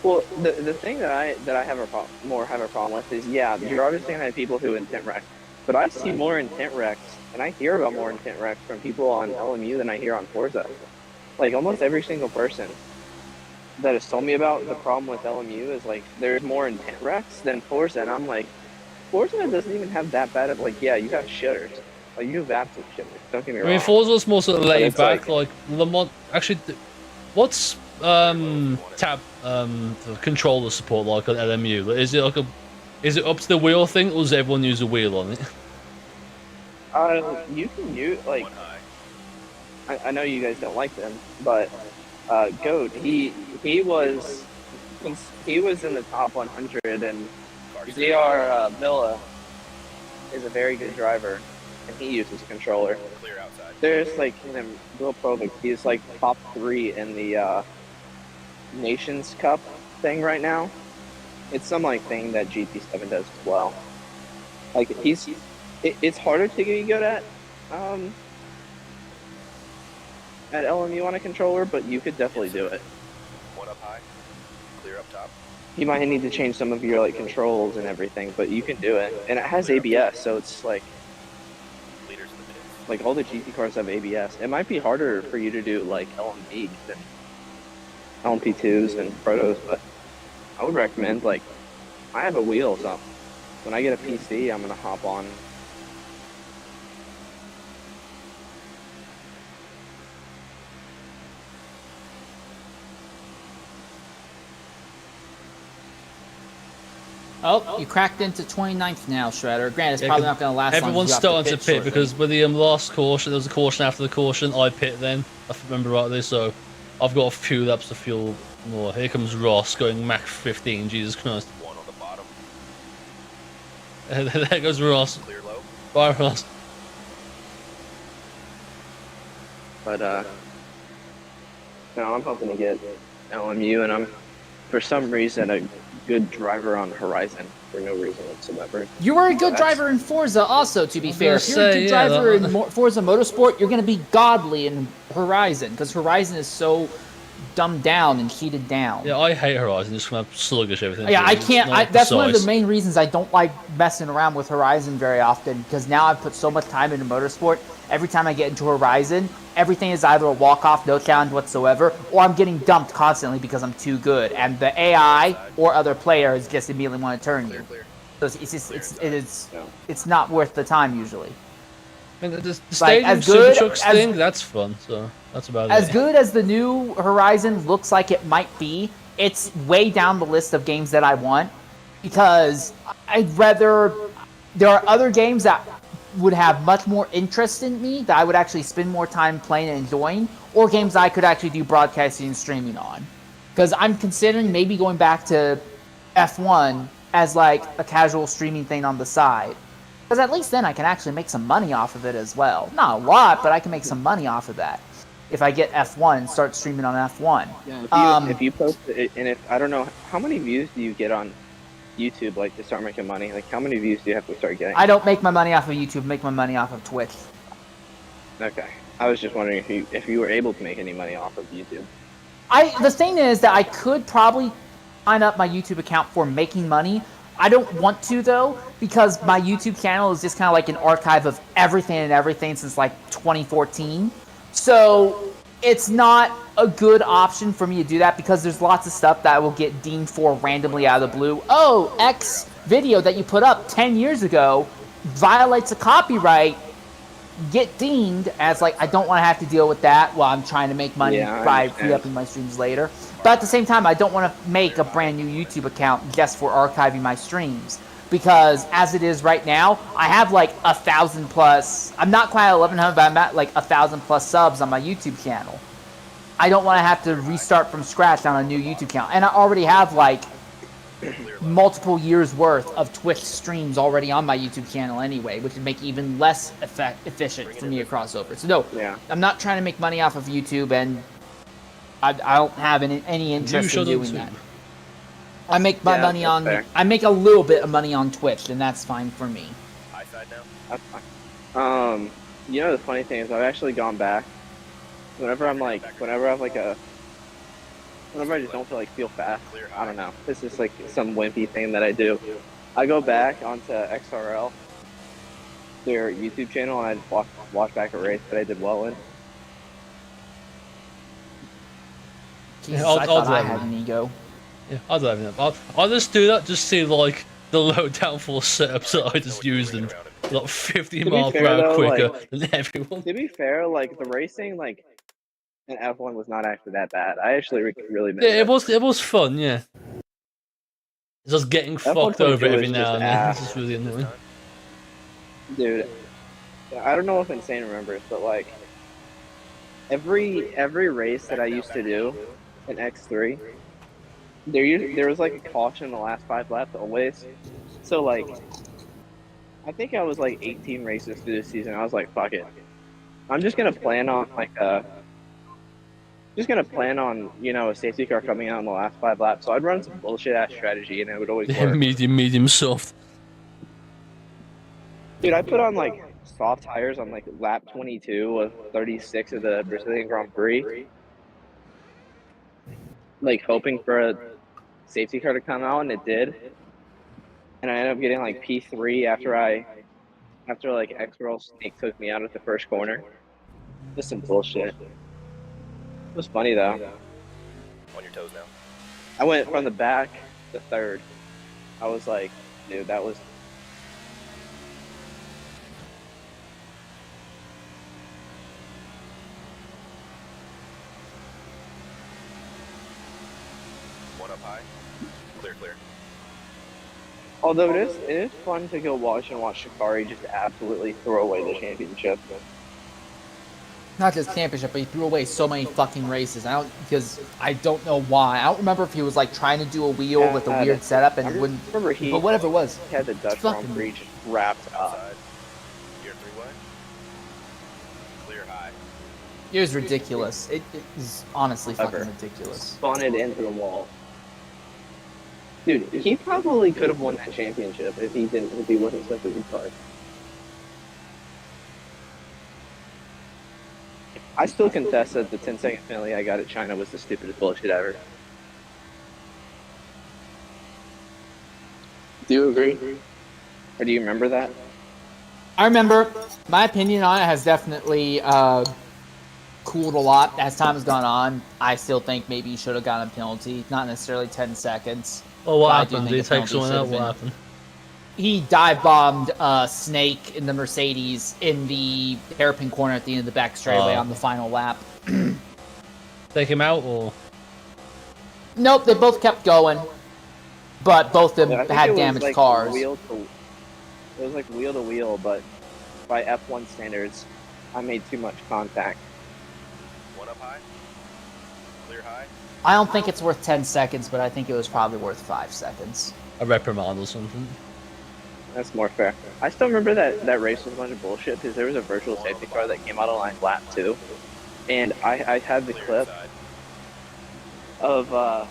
Well, the thing that I have a problem with is you're obviously gonna have people who intent wreck, but I see more intent wrecks and I hear about more intent wrecks from people on LMU than I hear on Forza. Like almost every single person that has told me about the problem with LMU is like there's more intent wrecks than Forza, and I'm like, Forza doesn't even have that bad of like you have shitters, like you have absolute shitters. Don't get me wrong. I mean, Forza's more sort of laid it's back. like- Like Le Mans, actually, what's tab the controller support like on LMU? Is it like is it up to the wheel thing, or does everyone use a wheel on it? You can use like One high. I know you guys don't like them, but Goat he was in the top 100, and ZR Villa is a very good driver, and he uses controller. Clear outside. There's like him, Will Provic, he's like top 3 in the Nations Cup thing right now. It's some like thing that GT7 does as well. Like it's harder to get good at LMU on a controller, but you could definitely do it. One up high. Clear up top. You might need to change some of your like controls and everything, but you can do it. And it has ABS, so it's like Leaders in the minutes. all the GT cars have ABS. It might be harder for you to do like LMP than LMP2s and Protos, but I would recommend like I have a wheel, so when I get a PC, I'm gonna hop on. Oh, you cracked into 29th now, Shredder. Granted, it's probably not going to last long. Everyone's starting to pit because with the last caution, there was a caution after the caution. I pit then, if I remember rightly. So I've got a few laps to fuel more. Here comes Ross going Mach 15. Jesus Christ! One on the bottom. There goes Ross. Clear low. Bye, Ross. But no, I'm hoping to get LMU, and I'm for some reason, a good driver on Horizon for no reason whatsoever. You were a good That's- driver in Forza, also, to be fair. If you're a say, good yeah, driver that- in Forza Motorsport, you're going to be godly in Horizon, because Horizon is so dumbed down and cheated down. Yeah, I hate Horizon. It's kind of sluggish everything. Yeah, I It's can't. not That's one of the precise. main reasons I don't like messing around with Horizon very often, because now I've put so much time into motorsport. Every time I get into Horizon, everything is either a walk-off, no challenge whatsoever, or I'm getting dumped constantly because I'm too good, and the AI or other players just immediately want to turn you. Clear. So it's just it's not worth the time usually. I mean, the Like, stadium as Super good Trucks as- thing, that's fun. So that's about As it. good as the new Horizon looks like it might be, it's way down the list of games that I want, because I'd rather... There are other games that would have much more interest in me, that I would actually spend more time playing and enjoying, or games I could actually do broadcasting and streaming on. Because I'm considering maybe going back to F1 as like a casual streaming thing on the side. Because at least then I can actually make some money off of it as well. Not a lot, but I can make some money off of that. If I get F1 and start streaming on F1. Yeah, if you post it, and if I don't know how many views do you get on YouTube, like, to start making money? Like, how many views do you have to start getting? I don't make my money off of YouTube, I make my money off of Twitch. Okay, I was just wondering if you were able to make any money off of YouTube. The thing is that I could probably sign up my YouTube account for making money. I don't want to, though, because my YouTube channel is just kind of like an archive of everything since like 2014. So it's not a good option for me to do that, because there's lots of stuff that will get deemed for randomly out of the blue. Oh, X video that you put up 10 years ago violates a copyright. Get deemed as, like, I don't want to have to deal with that while I'm trying to make money Yeah, I by understand. re-upping my streams later. But at the same time, I don't want to make a brand new YouTube account just for archiving my streams. Because as it is right now, I have like 1,000 plus. I'm not quite at 1,100, but I'm at like 1,000 plus subs on my YouTube channel. I don't want to have to restart from scratch on a new YouTube channel. And I already have like multiple years worth of Twitch streams already on my YouTube channel anyway, which would make it even less efficient for me to cross over. So no, Yeah. I'm not trying to make money off of YouTube, and I don't have any interest in doing that. I make my Yeah, money that's on... fair. I make a little bit of money on Twitch, and that's fine for me. High side now. That's fine. You know, the funny thing is, I've actually gone back. Whenever I just don't feel fast, I don't know. This is like some wimpy thing that I do. I go back onto XRL, their YouTube channel, and I just watch back a race that I did well in. Jesus, I'll I thought do I that had one. an ego. Yeah, I don't have enough. I'll just do that, just see like the low downforce setups that I just used and like 50 be miles per fair, hour though, quicker like- than everyone. To be fair, like, the racing, like, in F1 was not actually that bad. I actually really missed Yeah, it was fun, yeah. It's just getting fucked over 22 every is now just and then. ass. It's just really annoying. Dude, I don't know if Insane remembers, but like every race that I used to do in X3, there was like a caution in the last 5 laps always. So like, I think I was like 18 races through this season. I was like, fuck it, I'm just gonna plan on a safety car coming out in the last 5 laps. So I'd run some bullshit ass strategy, and it would always work. medium soft. Dude, I put on like soft tires on like lap 22 of 36 of the Brazilian Grand Prix, like hoping for a safety car to come out, and it did. And I ended up getting like P3 after like X-Roll Snake took me out at the first corner. Just some bullshit. It was funny though. On your toes now. I went from the back to third. I was like, dude, that was. One up high. Clear. Although it is fun to go watch Shikari just absolutely throw away the championship. Not just championship, but he threw away so many fucking races. Because I don't know why. I don't remember if he was like trying to do a wheel with a Yeah, weird setup and I wouldn't. remember he But whatever it was, had the Dutch fucking- Grand Prix just wrapped up. Outside. Gear 3 wide. Clear high. it was ridiculous. It is honestly fucking Ever. ridiculous. Spun it into the wall. Dude, he probably could have won that championship if he wasn't such a retard. I still contest that the 10-second penalty I got at China was the stupidest bullshit ever. Do you agree? Or do you remember that? I remember. My opinion on it has definitely cooled a lot as time has gone on. I still think maybe he should have gotten a penalty, not necessarily 10 seconds. Well, what but I do happened? think Did he a take penalty someone should out? have What been- happened? He dive bombed Snake in the Mercedes in the hairpin corner at the end of the back straightaway Oh. on the final lap. Take him out, or Nope, they both kept going, but both of them Yeah, I think it had was damaged like cars. it was like wheel to wheel, but by F1 standards, I made too much contact. One up high. Clear high. I don't think it's worth 10 seconds, but I think it was probably worth 5 seconds. a reprimand or something? That's more fair. I still remember that race was a bunch of bullshit because there was a virtual safety car that came out on like lap 2, and I had the Clear clip inside.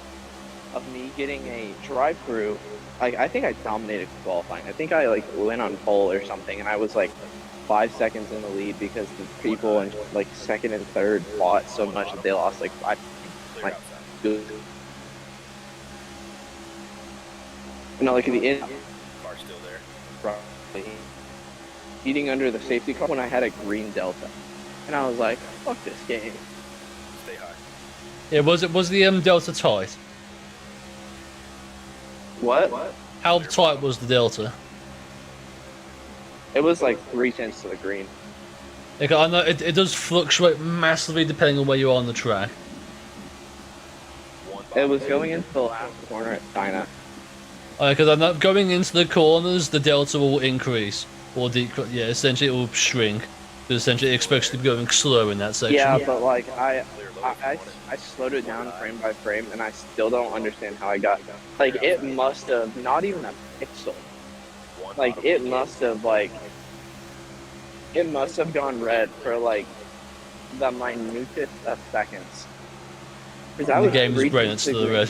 of me getting a drive-through. Like I think I dominated qualifying. I think I like went on pole or something, and I was like 5 seconds in the lead because the people in like second and third fought so much that they lost like 5. Clear Like, outside. no, like at the end, Car still there. probably eating under the safety car when I had a green Delta, and I was like, "Fuck this game." Stay high. Yeah, was the Delta tight? What? How tight was the Delta? It was like 3/10 to the green. Like, I know it does fluctuate massively depending on where you are on the track. One It was going into the last corner at China. Because I know going into the corners, the Delta will increase or decrease. Yeah, essentially it will shrink. Because essentially it expects to be going slow in that section. Yeah, but like I Clear slowed it down frame by frame, and I still don't understand how I got. Like it must have not even a pixel. One Like bottom. it must have gone red for like the minutest of seconds. 'Cause I In the was game's brain, reaching it's still a red.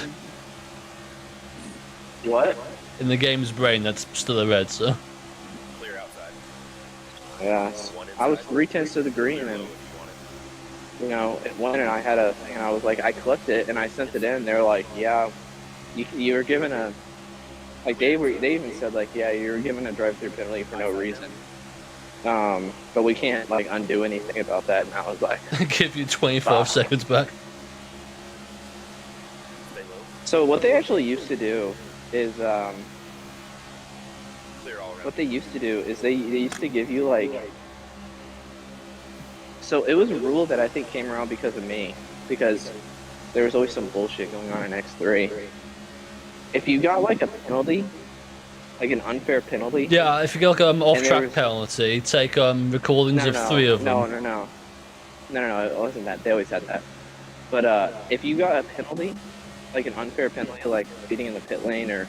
What? In the game's brain, that's still a red, so. Clear outside. Yeah, One I was inside. 3/10 to the green, Clear low and if you want it. you know, it went, and I had a thing, and I was like, I clipped it, and I sent it in. They're like, yeah, you were given a, like they even said like, yeah, you were given a drive-through penalty for no reason. But we can't like undo anything about that. And I was like, Give you 25 seconds back. Stay low. so what they actually used to do is, Clear all around. what they used to do is they used to give you like, so it was a rule that I think came around because of me, because there was always some bullshit going on in X3. If you got like a penalty, like an unfair penalty. Yeah, if you get like an there off-track was- penalty, take recordings of 3 of them. No, it wasn't that. They always had that. But if you got a penalty, like an unfair penalty, like speeding in the pit lane, or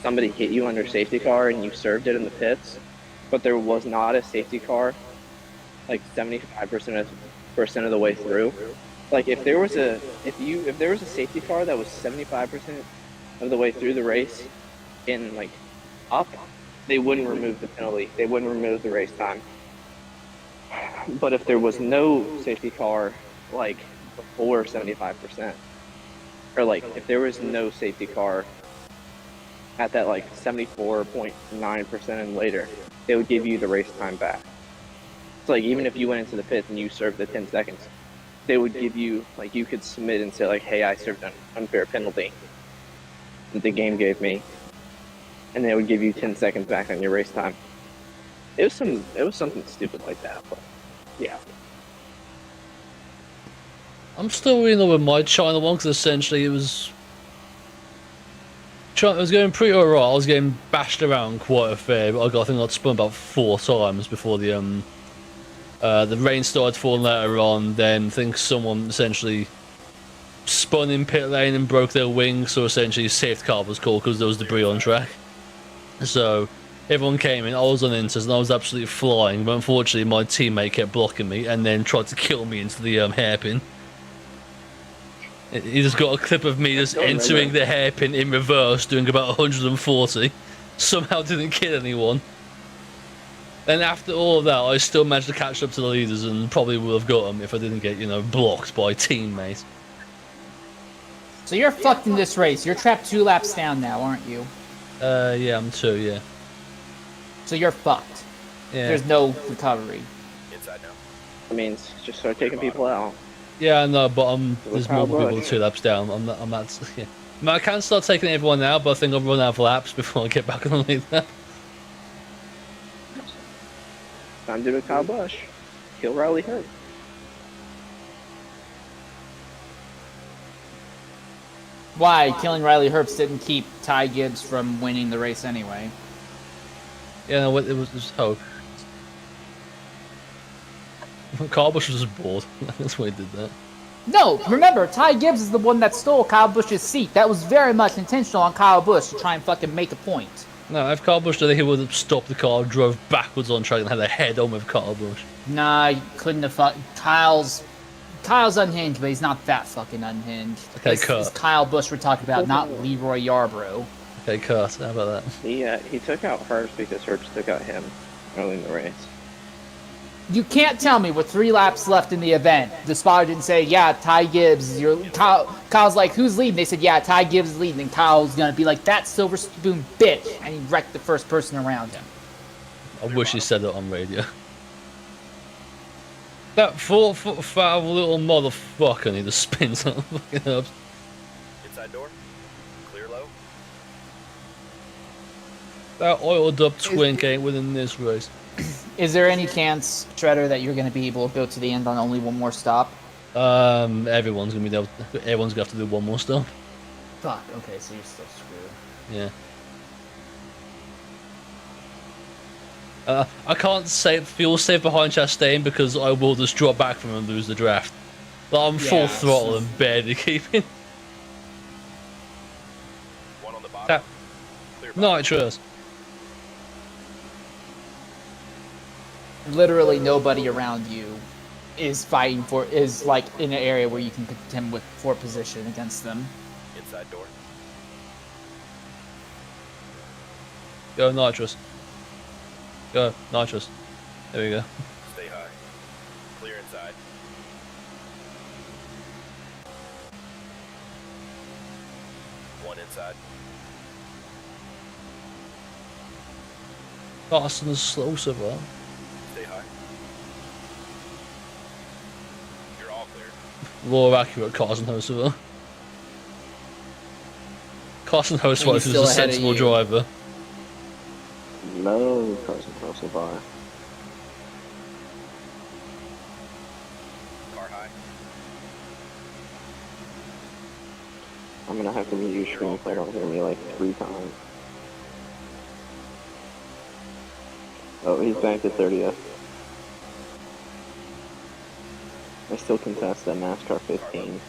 somebody hit you under safety car and you served it in the pits, but there was not a safety car, like 75% of the way through. Like if there was a safety car that was 75% of the way through the race, in like up, they wouldn't remove the penalty. They wouldn't remove the race time. But if there was no safety car, like before 75%, or like if there was no safety car at that like 74.9% and later, they would give you the race time back. So like even if you went into the pits and you served the 10 seconds, they would give you, like you could submit and say like, hey, I served an unfair penalty that the game gave me, and they would give you 10 seconds back on your race time. It was something stupid like that, but yeah. I'm still really in love with my China one because essentially it was going pretty alright. I was getting bashed around quite a fair, but I think I got spun about 4 times before the rain started falling later on. Then I think someone essentially spun in pit lane and broke their wing, so essentially safety car was called because there was debris on track. So everyone came in, I was on inters and I was absolutely flying, but unfortunately my teammate kept blocking me and then tried to kill me into the hairpin. He just got a clip of me just entering the hairpin in reverse, doing about 140. Somehow didn't kill anyone. Then after all of that, I still managed to catch up to the leaders and probably would have got them if I didn't get, blocked by teammates. So you're fucked in this race. You're trapped 2 laps down now, aren't you? Yeah, I'm 2, yeah. So you're fucked. Yeah. There's no recovery. Inside now. That means just start taking people out. Yeah, I know, but there's Kyle more people Busch. 2 laps down. I'm not. Yeah. I mean, I can start taking everyone now, but I think I'll run out of laps before I get back on the lead. Time to do a Kyle Busch. Kill Riley Hurt. Why? Killing Riley Herbst didn't keep Ty Gibbs from winning the race anyway. Yeah, no, it was just hope. Kyle Busch was just bored. That's why he did that. No, remember, Ty Gibbs is the one that stole Kyle Busch's seat. That was very much intentional on Kyle Busch to try and fucking make a point. No, if Kyle Busch did it, he would have stopped the car, drove backwards on track, and had a head-on with Kyle Busch. Nah, you couldn't have Kyle's unhinged, but he's not that fucking unhinged. Okay, This is Kyle Busch we're talking about, not Leroy Yarbrough. Okay, Kurt, how about that? He took out Herbst because Herbst took out him early in the race. You can't tell me with 3 laps left in the event, the spotter didn't say, yeah, Ty Gibbs, Kyle's like, who's leading? They said, yeah, Ty Gibbs is leading, and Kyle's gonna be like, that silver spoon bitch, and he wrecked the first person around him. I wish he said it on radio. That 4-foot fat little motherfucker need to spin something fucking up. Inside door. Clear low. That oiled up twink ain't winning this race. Is there any chance, Shredder, that you're gonna be able to go to the end on only 1 more stop? Everyone's gonna have to do 1 more stop. Fuck, okay, so you're still screwed. Yeah. I can't feel safe behind Chastain because I will just drop back from him and lose the draft. But I'm full Yeah. throttle and barely keeping. One on the bottom. Tap. Clear bottom. Nitrous. Literally nobody around you is like in an area where you can contend for position against them. Inside door. Go nitrous. Go nitrous. There we go. Stay high. Clear inside. One inside. Fast and slow, so well. Stay high. You're all clear. More accurate Carson Hocever. Carson Hocever He's is still a ahead of sensible you. driver. No, Carson Hocever. Car high. I'm gonna have to mute your screen if I don't hear me like 3 times. Oh, he's back to 30th. I still contest that NASCAR 15.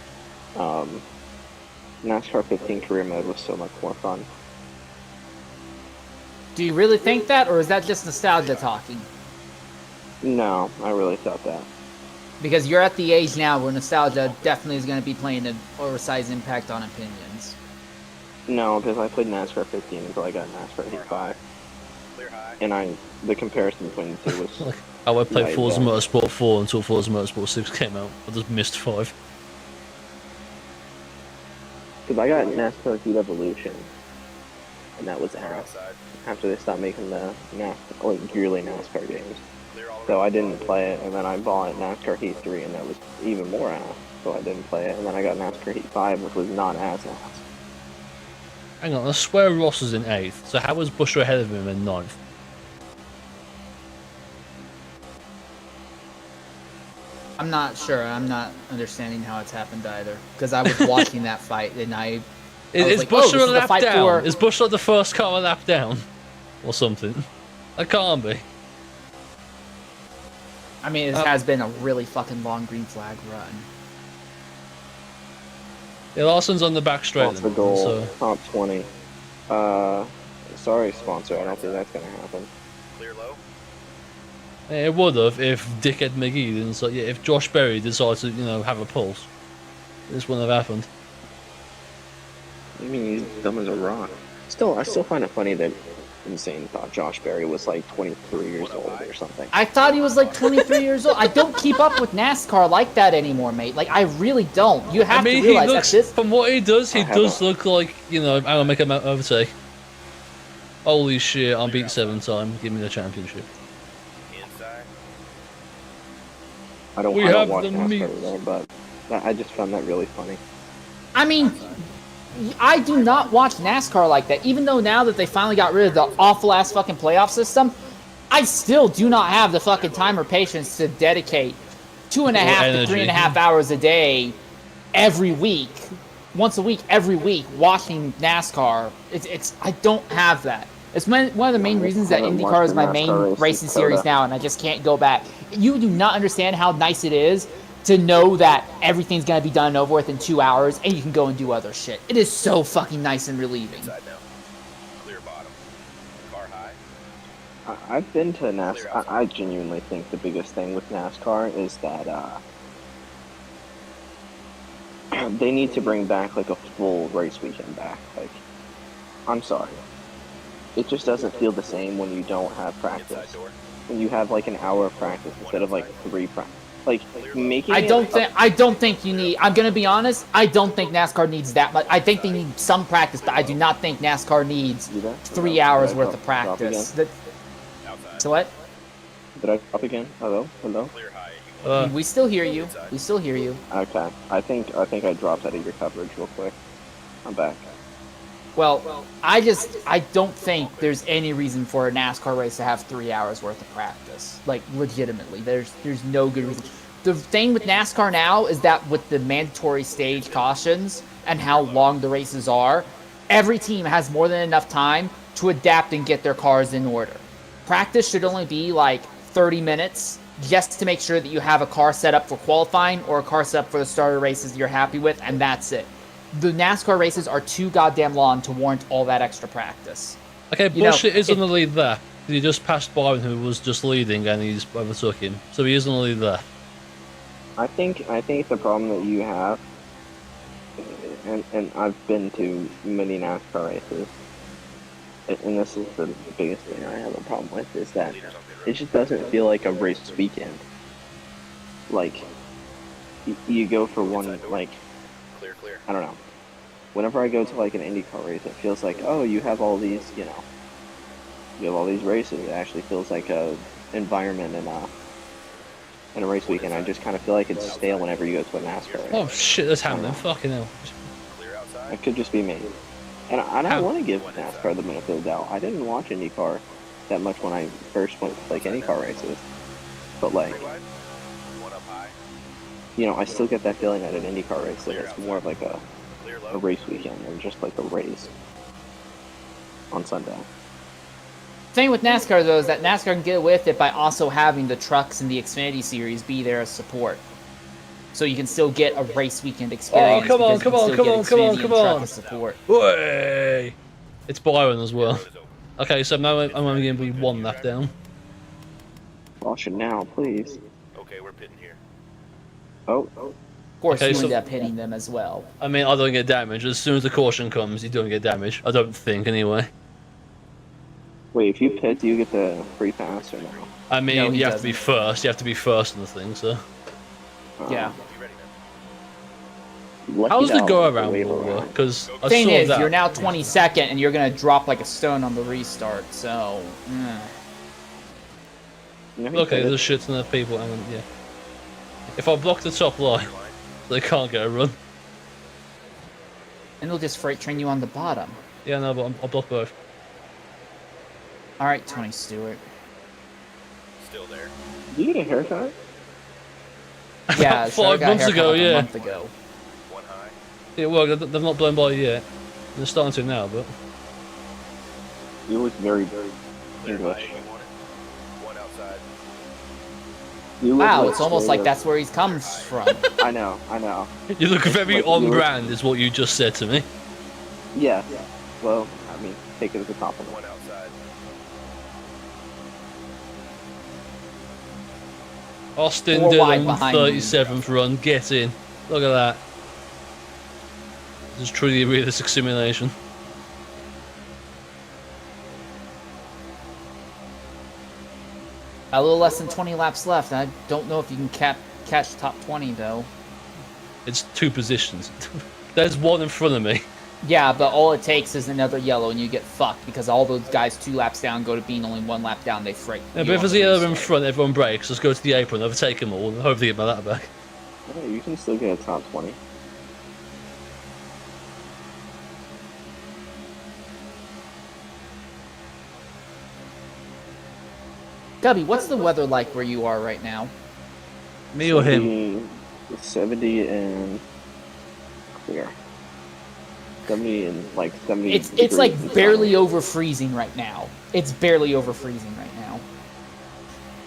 NASCAR 15 career mode was so much more fun. Do you really think that, or is that just nostalgia talking? No, I really thought that. Because you're at the age now where nostalgia definitely is going to be playing an oversized impact on opinions. No, because I played NASCAR 15 until I got NASCAR Heat 5. Clear high. And the comparison between the two was... Like how I played Yeah, Forza yeah. Motorsport 4 until Forza Motorsport 6 came out. I just missed 5. Because I got NASCAR Heat Evolution. And that was Car ass. outside. After they stopped making the yearly NASCAR games. Clear all So around. I didn't play it, and then I bought NASCAR Heat 3, and that was even more ass. So I didn't play it, and then I got NASCAR Heat 5, which was not as ass. Hang on, I swear Ross is in 8th, so how was Busher ahead of him in 9th? I'm not sure. I'm not understanding how it's happened either. Because I was watching that fight, and I was Is like, oh, Busher this a is the lap fight down? for- Is Busher the first car a lap down? Or something? That can't be. I mean, it has been a really fucking long green flag run. Yeah, Larson's on the back straight Sponsor then, goal, so... top 20. Sorry, sponsor, I don't think that's gonna happen. Clear low. It would have if Dickhead McGee didn't. So yeah, if Josh Berry decided to, have a pulse, this wouldn't have happened. I mean, he's dumb as a rock. Still, I still find it funny that Insane thought Josh Berry was like 23 years old or something. I thought he was like 23 years old. I don't keep up with NASCAR like that anymore, mate. Like, I really don't. You have I mean, to realize he looks, that this... from what he does, he I does haven't. look like, you know, I'll make him overtake. Holy shit, I'm beat 7 time. Give me the championship. Inside. I don't have watch the NASCAR meat. either, but I just found that really funny. I mean, I do not watch NASCAR like that. Even though now that they finally got rid of the awful-ass fucking playoff system, I still do not have the fucking time or patience to dedicate 2.5 to energy. 3.5 hours a day every week, once a week, every week, watching NASCAR. I don't have that. It's one of the main reasons that haven't IndyCar watched is a my NASCAR main race racing since series Coda. now, and I just can't go back. You do not understand how nice it is to know that everything's gonna be done and over with in 2 hours, and you can go and do other shit. It is so fucking nice and relieving. Inside now. Clear bottom. Car high. I've been to NASCAR. I genuinely think the biggest thing with NASCAR is that they need to bring back like a full race weekend back. Like, I'm sorry, it just doesn't feel the same when you don't have Inside practice. door. When you have like an hour of practice instead of like 3 practice. Like making I it don't think you need. I'm gonna be honest. I don't think NASCAR needs that much. I think they need some practice, but I do not think NASCAR needs You there? 3 hours Did I worth of drop practice. again? Outside. So what? Did I drop again? Hello? Clear high. We still hear you. We still hear you. Okay. I think I dropped out of your coverage real quick. I'm back. Well, I don't think there's any reason for a NASCAR race to have 3 hours worth of practice. Like, legitimately, there's no good reason. The thing with NASCAR now is that with the mandatory stage cautions and how long the races are, every team has more than enough time to adapt and get their cars in order. Practice should only be like 30 minutes just to make sure that you have a car set up for qualifying or a car set up for the starter races you're happy with, and that's it. The NASCAR races are too goddamn long to warrant all that extra practice. Okay, You know, bullshit is on the lead there. He just passed Byron, who was just leading, and he's overtook him. So he is on the lead there. I think the problem that you have, and I've been to many NASCAR races, and this is the biggest thing I have a problem with, is that it just doesn't feel like a race weekend. Like, you go for one, like, Clear, clear. I don't know. Whenever I go to like an IndyCar race, it feels like, oh, you have all these, you have all these races. It actually feels like a environment in a race weekend. I just kind of feel like it's stale whenever you go to a NASCAR race. Oh shit, that's happening. Fucking hell. Clear outside. It could just be me. And I How? want to give NASCAR the benefit of the doubt. I didn't watch IndyCar that much when I first went to like any car races. But like, Three wide. One up high. I still get that feeling at an IndyCar race that it's more of like a Clear low. race weekend than just like a race on Sunday. Thing with NASCAR though is that NASCAR can get away with it by also having the trucks in the Xfinity series be there as support. So you can still get a race weekend experience. Oh, come on, because you can come on, still come get on, come Xfinity on, and come truck on. as support. Way. It's Byron as well. Road is open. Okay, so now I'm only going to be 1 lap down. Watch it now, please. Okay, we're pitting here. Oh, Of course, Okay, you so- end up hitting them as well. I mean, I don't get damage. As soon as the caution comes, you don't get damage. I don't think, anyway. wait, if you pit, do you get the free pass or no? I mean, No, he you have to be doesn't. first. You have to be first in the thing, so. Yeah. You ready now? Lucky How does the Dog go is the around wave rule around. work? Because I Thing saw is, that. you're now 22nd, and you're gonna drop like a stone on the restart. So, You know who Okay, said it? there's shit ton of people, and yeah. If I block the top line, they can't get a run. and they'll just freight train you on the bottom. Yeah, no, but I'll block both. All right, Tony Stewart. Still there. Did you get a haircut? Yeah, so I 5 got a months haircut ago, like yeah. A month ago. One high. Yeah, well, they've not blown by yet. They're starting to now, but. You look very, very Clear high. English. You want it. One outside. You look Wow, it's almost like straight that's where he comes from. up- I know. You look very like on you were- brand, is what you just said to me. Yeah. Well, I mean, take it as a compliment. One outside. Austin 4 wide Dillon, behind you. 37th run, get in. Look at that. This is truly a realistic simulation. A little less than 20 laps left. I don't know if you can catch top 20 though. It's 2 positions. There's one in front of me. Yeah, but all it takes is another yellow and you get fucked because all those guys 2 laps down go to being only 1 lap down. They freak. Yeah, but if there's a yellow in front, everyone breaks. Let's go to the apron, overtake them all, and hope they get my lap back. Yeah, you can still get a top 20. Gubby, what's the weather like where you are right now? Me or him? 70 and clear. 70 and like 70. It's like barely over freezing right now. It's barely over freezing right now.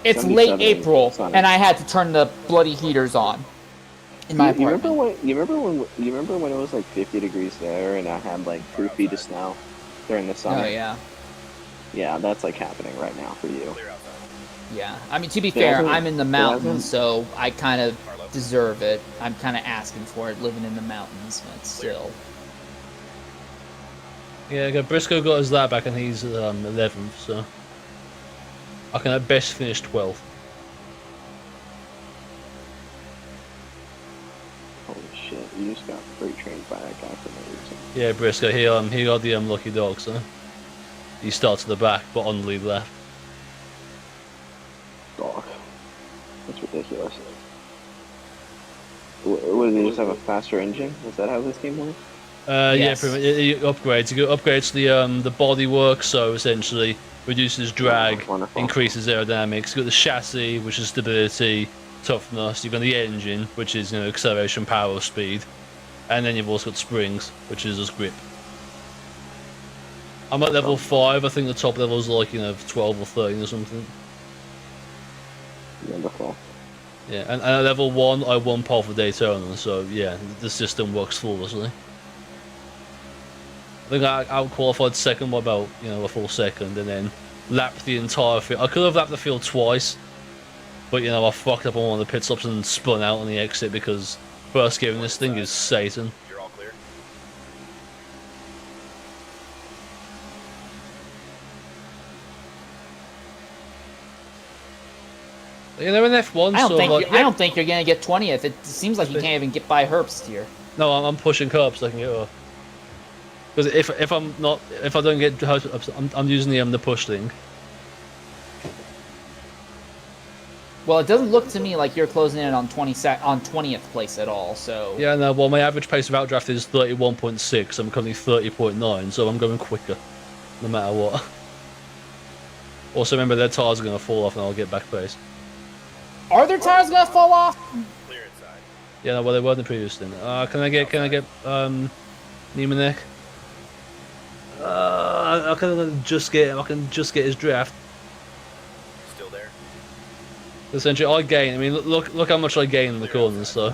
It's late 77 April, sunny. and I had to turn the bloody heaters on in my apartment. You remember when it was like 50 degrees there and I had like 3 feet of snow during the summer? Oh yeah, Yeah, that's like happening right now for you. Clear outside. yeah. I mean, to be Yeah, fair, hasn't- I'm in the it mountains, hasn't- so I kind of deserve it. I'm kind of asking for it, living in the mountains, but still. Yeah, Briscoe got his lap back and he's 11th, so I can at best finish 12th. Holy shit, you just got freight trained by that guy for no reason. Yeah, Briscoe, he got the lucky dog, so he starts at the back, but on the lead lap. Dog. That's ridiculous. What did they just have a faster engine? Is that how this game works? Yeah, Yes. pretty much. It upgrades. You get upgrades to the bodywork, so essentially reduces drag, Wonderful. increases aerodynamics. You got the chassis, which is stability, toughness. You've got the engine, which is acceleration, power, speed, and then you've also got springs, which is just grip. I'm at level 5. I think the top level is like 12 or 13 or something. Wonderful. Yeah, and at level 1, I won pole for Daytona, so yeah, the system works flawlessly. I think I out-qualified second by about, a full second, and then lapped the entire field. I could have lapped the field twice, but, I fucked up on one of the pit stops and spun out on the exit because first gear in this thing is Satan. You're all clear. In F1, I don't so think like, I don't think you're gonna get 20th. It seems like you can't even get by Herbst here. no, I'm pushing curbs so I can get off. Because if I don't get, I'm using the push thing. Well, it doesn't look to me like you're closing in on 20th place at all. So Yeah, no, well, my average pace of outdraft is 31.6. I'm currently 30.9, so I'm going quicker, no matter what. Also, remember, their tires are going to fall off and I'll get back pace. are their tires gonna fall off? Clear inside. Yeah, no, well, they were in the previous thing. Can I get Niemanek? I can just get his draft. Still there. Essentially, I gain. I mean, look how much I gain in the corners. So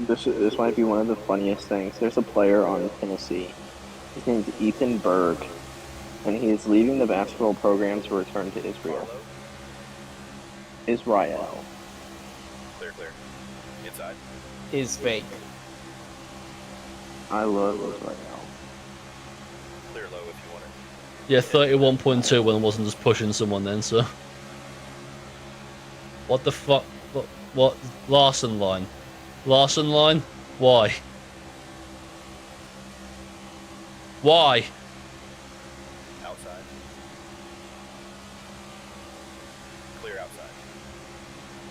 This might be one of the funniest things. There's a player on Tennessee. His name's Ethan Berg, and he is leaving the basketball program to return to Israel. Israel. Clear, clear. Inside. Is fake. I love Israel. Clear low if you want it. yeah, 31.2 when I wasn't just pushing someone then. So what the fuck? What? Larson line? Larson line? Why? Why? Outside. Clear outside.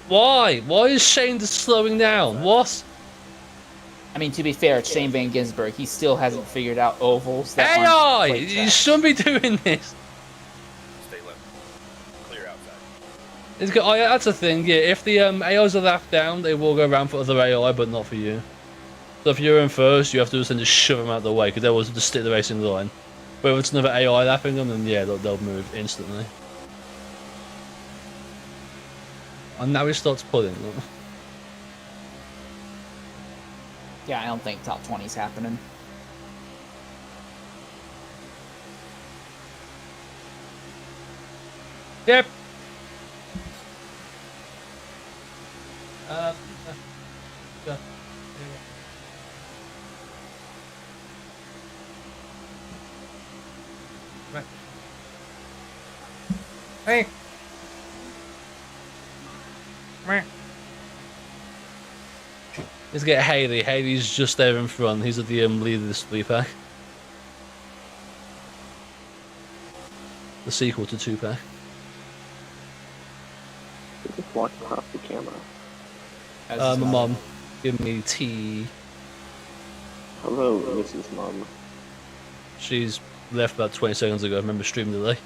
Why? Why is Shane just slowing down? What? I mean, to be fair, it's Shane Van Gisberg. He still hasn't figured out ovals. That AI! aren't plate You tracks. shouldn't be doing this. Stay left. Clear outside. That's the thing, yeah. If the AIs are left down, they will go around for other AI, but not for you. So if you're in first, you have to just shove them out of the way, because they will just stick the racing line. But if it's another AI lapping them, then yeah, they'll move instantly. And now he starts pulling. Yeah, I don't think top 20's happening. Yep. Hey. Let's get Haley. Haley's just there in front. He's at the lead of this 3-pack. The sequel to 2-pack. Just walk across the camera. My mum, give me tea. Hello, Mrs. Mom. She's left about 20 seconds ago. I remember streaming today.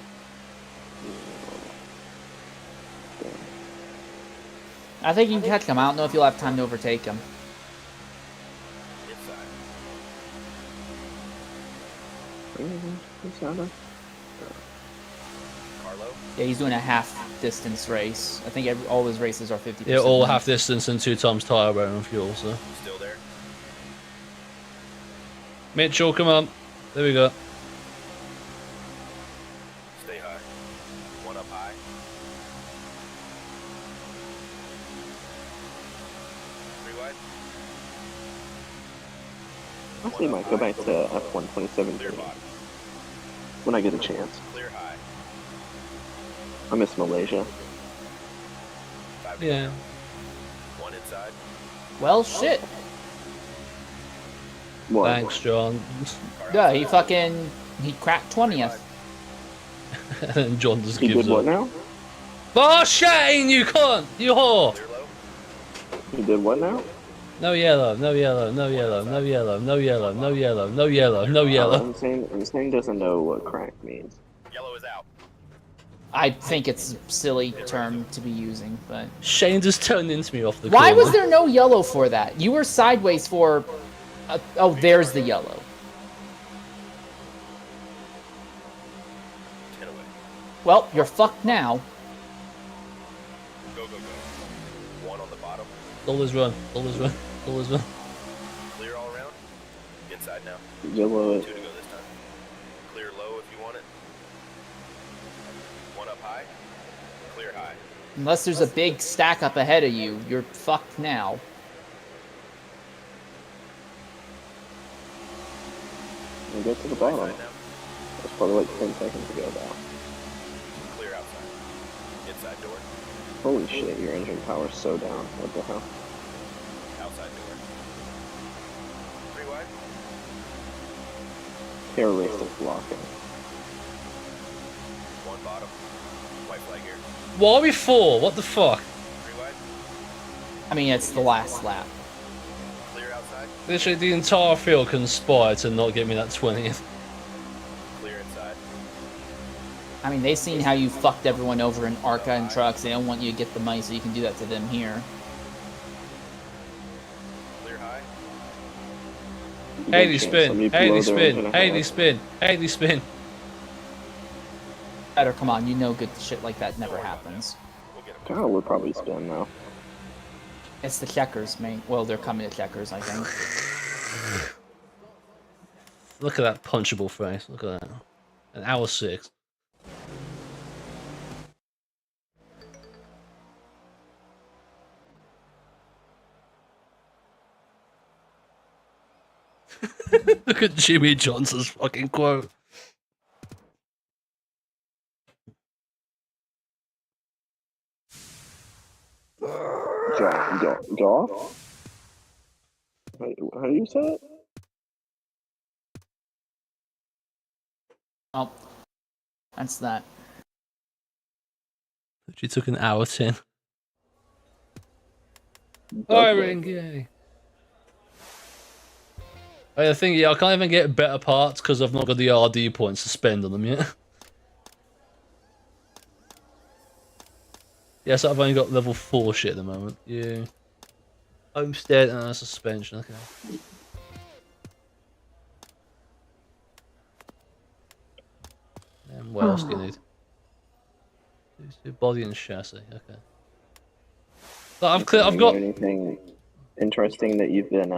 I think you can catch him. I don't know if you'll have time to overtake him. Carlo? Yeah, he's doing a half distance race. I think all his races are 50%. Yeah, all half distance and 2 times tire wear and fuel. So. Still there? Mitchell, come on. There we go. Stay high. One up high. Three wide. I actually might go back to F1 2017 Clear bottom. when I get a chance. Clear high. I miss Malaysia. 5 Yeah. One inside. Well, shit. What? Thanks, John. Yeah, he cracked 20th. And John just He gives did what up. now? Oh, Shane, you cunt! You whore! Clear low. He did what now? No yellow, no yellow, no yellow, no yellow, no yellow, no yellow, no yellow, no yellow. Insane doesn't know what crack means. Yellow is out. I think it's a silly term to be using, but... Shane just turned into me off the Why corner. was there no yellow for that? You were sideways for... oh, there's the yellow. 10 away. Well, you're fucked now. Go, go, go. One on the bottom. Always run, always run, always run. Clear all around. Inside now. Yellow. 2 to go this time. Clear low if you want it. One up high. Clear high. Unless there's a big stack up ahead of you, you're fucked now. And get to the bottom. Inside now. That's probably like 10 seconds ago though. Clear outside. Inside door. Holy shit, your engine power's so down. What the hell? Outside door. 3 wide. Air race is blocking. One bottom. White flag here. What are we for? What the fuck? 3 wide. I mean, it's the last lap. Clear outside. Literally, the entire field conspired to not get me that 20th. Clear inside. I mean, they've seen how you fucked everyone over in ARCA and trucks. They don't want you to get the money, so you can do that to them here. Clear high. Haley Good chance spin, somebody Haley blow their spin, engine Haley ahead. spin, Haley spin. Better, come on, you know good shit like that never happens. We'll get him. Kyle would probably spin now. It's the checkers, mate. Well, they're coming to checkers, I think. Look at that punchable face. Look at that. An hour 6. Look at Jimmy Johnson's fucking quote. Jaw? How do you say it? Oh, that's that. She took an hour 10. Doug Firing, yay. I think, yeah, I can't even get better parts because I've not got the RD points to spend on them yet. Yes, I've only got level 4 shit at the moment. Yeah. Homestead and suspension, okay. And what else do you need? Body and chassis, okay. So I've got anything interesting that you've been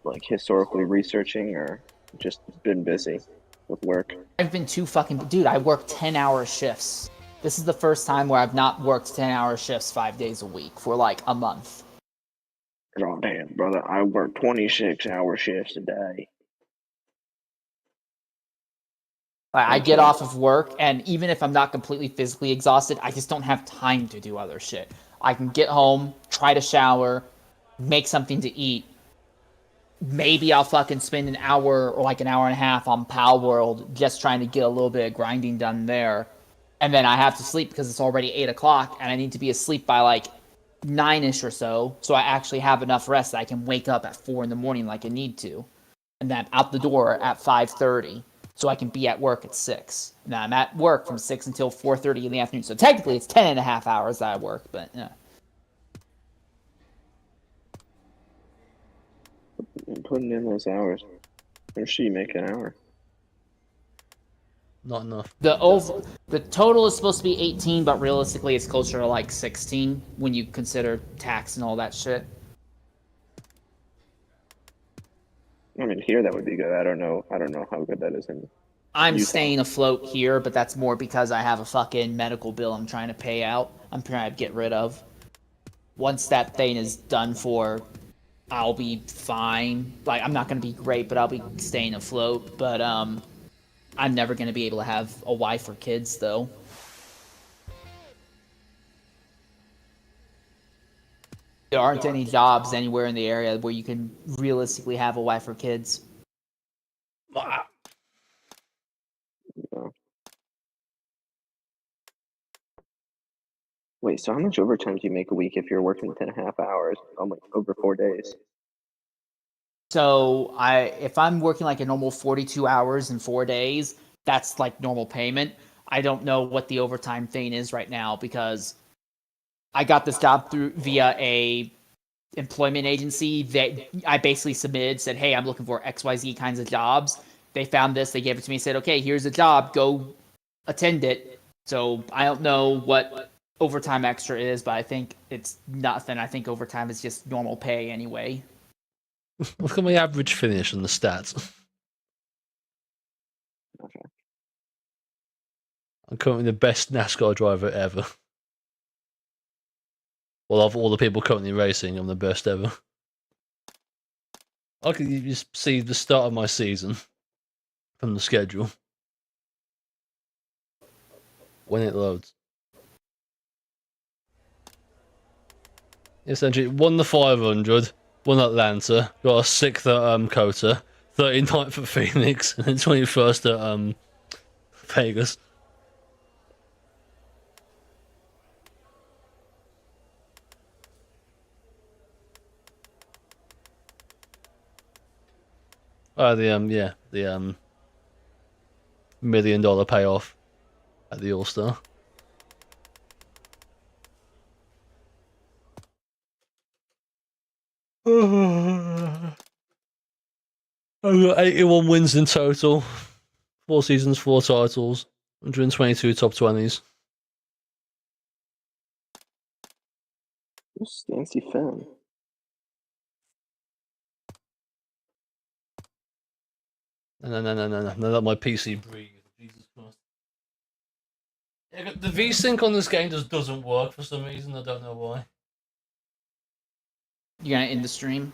like historically researching, or just been busy with work? I've been too fucking... Dude, I work 10-hour shifts. This is the first time where I've not worked 10-hour shifts 5 days a week for like a month. Oh damn, brother! I work 26-hour shifts a day. I get off of work, and even if I'm not completely physically exhausted, I just don't have time to do other shit. I can get home, try to shower, make something to eat. Maybe I'll fucking spend an hour or like an hour and a half on Pal World just trying to get a little bit of grinding done there. And then I have to sleep because it's already 8 o'clock, and I need to be asleep by like 9-ish or so I actually have enough rest that I can wake up at 4 in the morning like I need to. And then I'm out the door at 5:30, so I can be at work at 6. Now I'm at work from 6 until 4:30 in the afternoon. So technically it's 10 and a half hours that I work, but yeah. Putting in those hours. Or should you make an hour? Not enough. The total is supposed to be 18, but realistically it's closer to like 16 when you consider tax and all that shit. I mean, here that would be good. I don't know how good that is in. I'm Utah. staying afloat here, but that's more because I have a fucking medical bill I'm trying to pay out. I'm trying to get rid of. Once that thing is done for, I'll be fine. Like, I'm not gonna be great, but I'll be staying afloat. But I'm never gonna be able to have a wife or kids, though. There aren't any jobs anywhere in the area where you can realistically have a wife or kids. Ah, Yeah. Wait, so how much overtime do you make a week if you're working 10.5 hours on like over 4 days? So if I'm working like a normal 42 hours in 4 days, that's like normal payment. I don't know what the overtime thing is right now because I got this job via a employment agency that I basically submitted, said, hey, I'm looking for XYZ kinds of jobs. They found this, they gave it to me, said, okay, here's a job, go attend it. So I don't know what overtime extra is, but I think it's nothing. I think overtime is just normal pay anyway. look at my average finish and the stats. Okay. I'm currently the best NASCAR driver ever. Well, of all the people currently racing, I'm the best ever. I can just see the start of my season from the schedule when it loads. Essentially, won the 500, won Atlanta, got a 6th at Cota, 39th at Phoenix, and then 21st at Vegas. The $1 million payoff at the All-Star. I've got 81 wins in total. 4 seasons, 4 titles, 122 top 20s. Who's Stancy Finn? No, let my PC breathe. Jesus Christ. Yeah, the VSync on this game just doesn't work for some reason. I don't know why. You're gonna end the stream?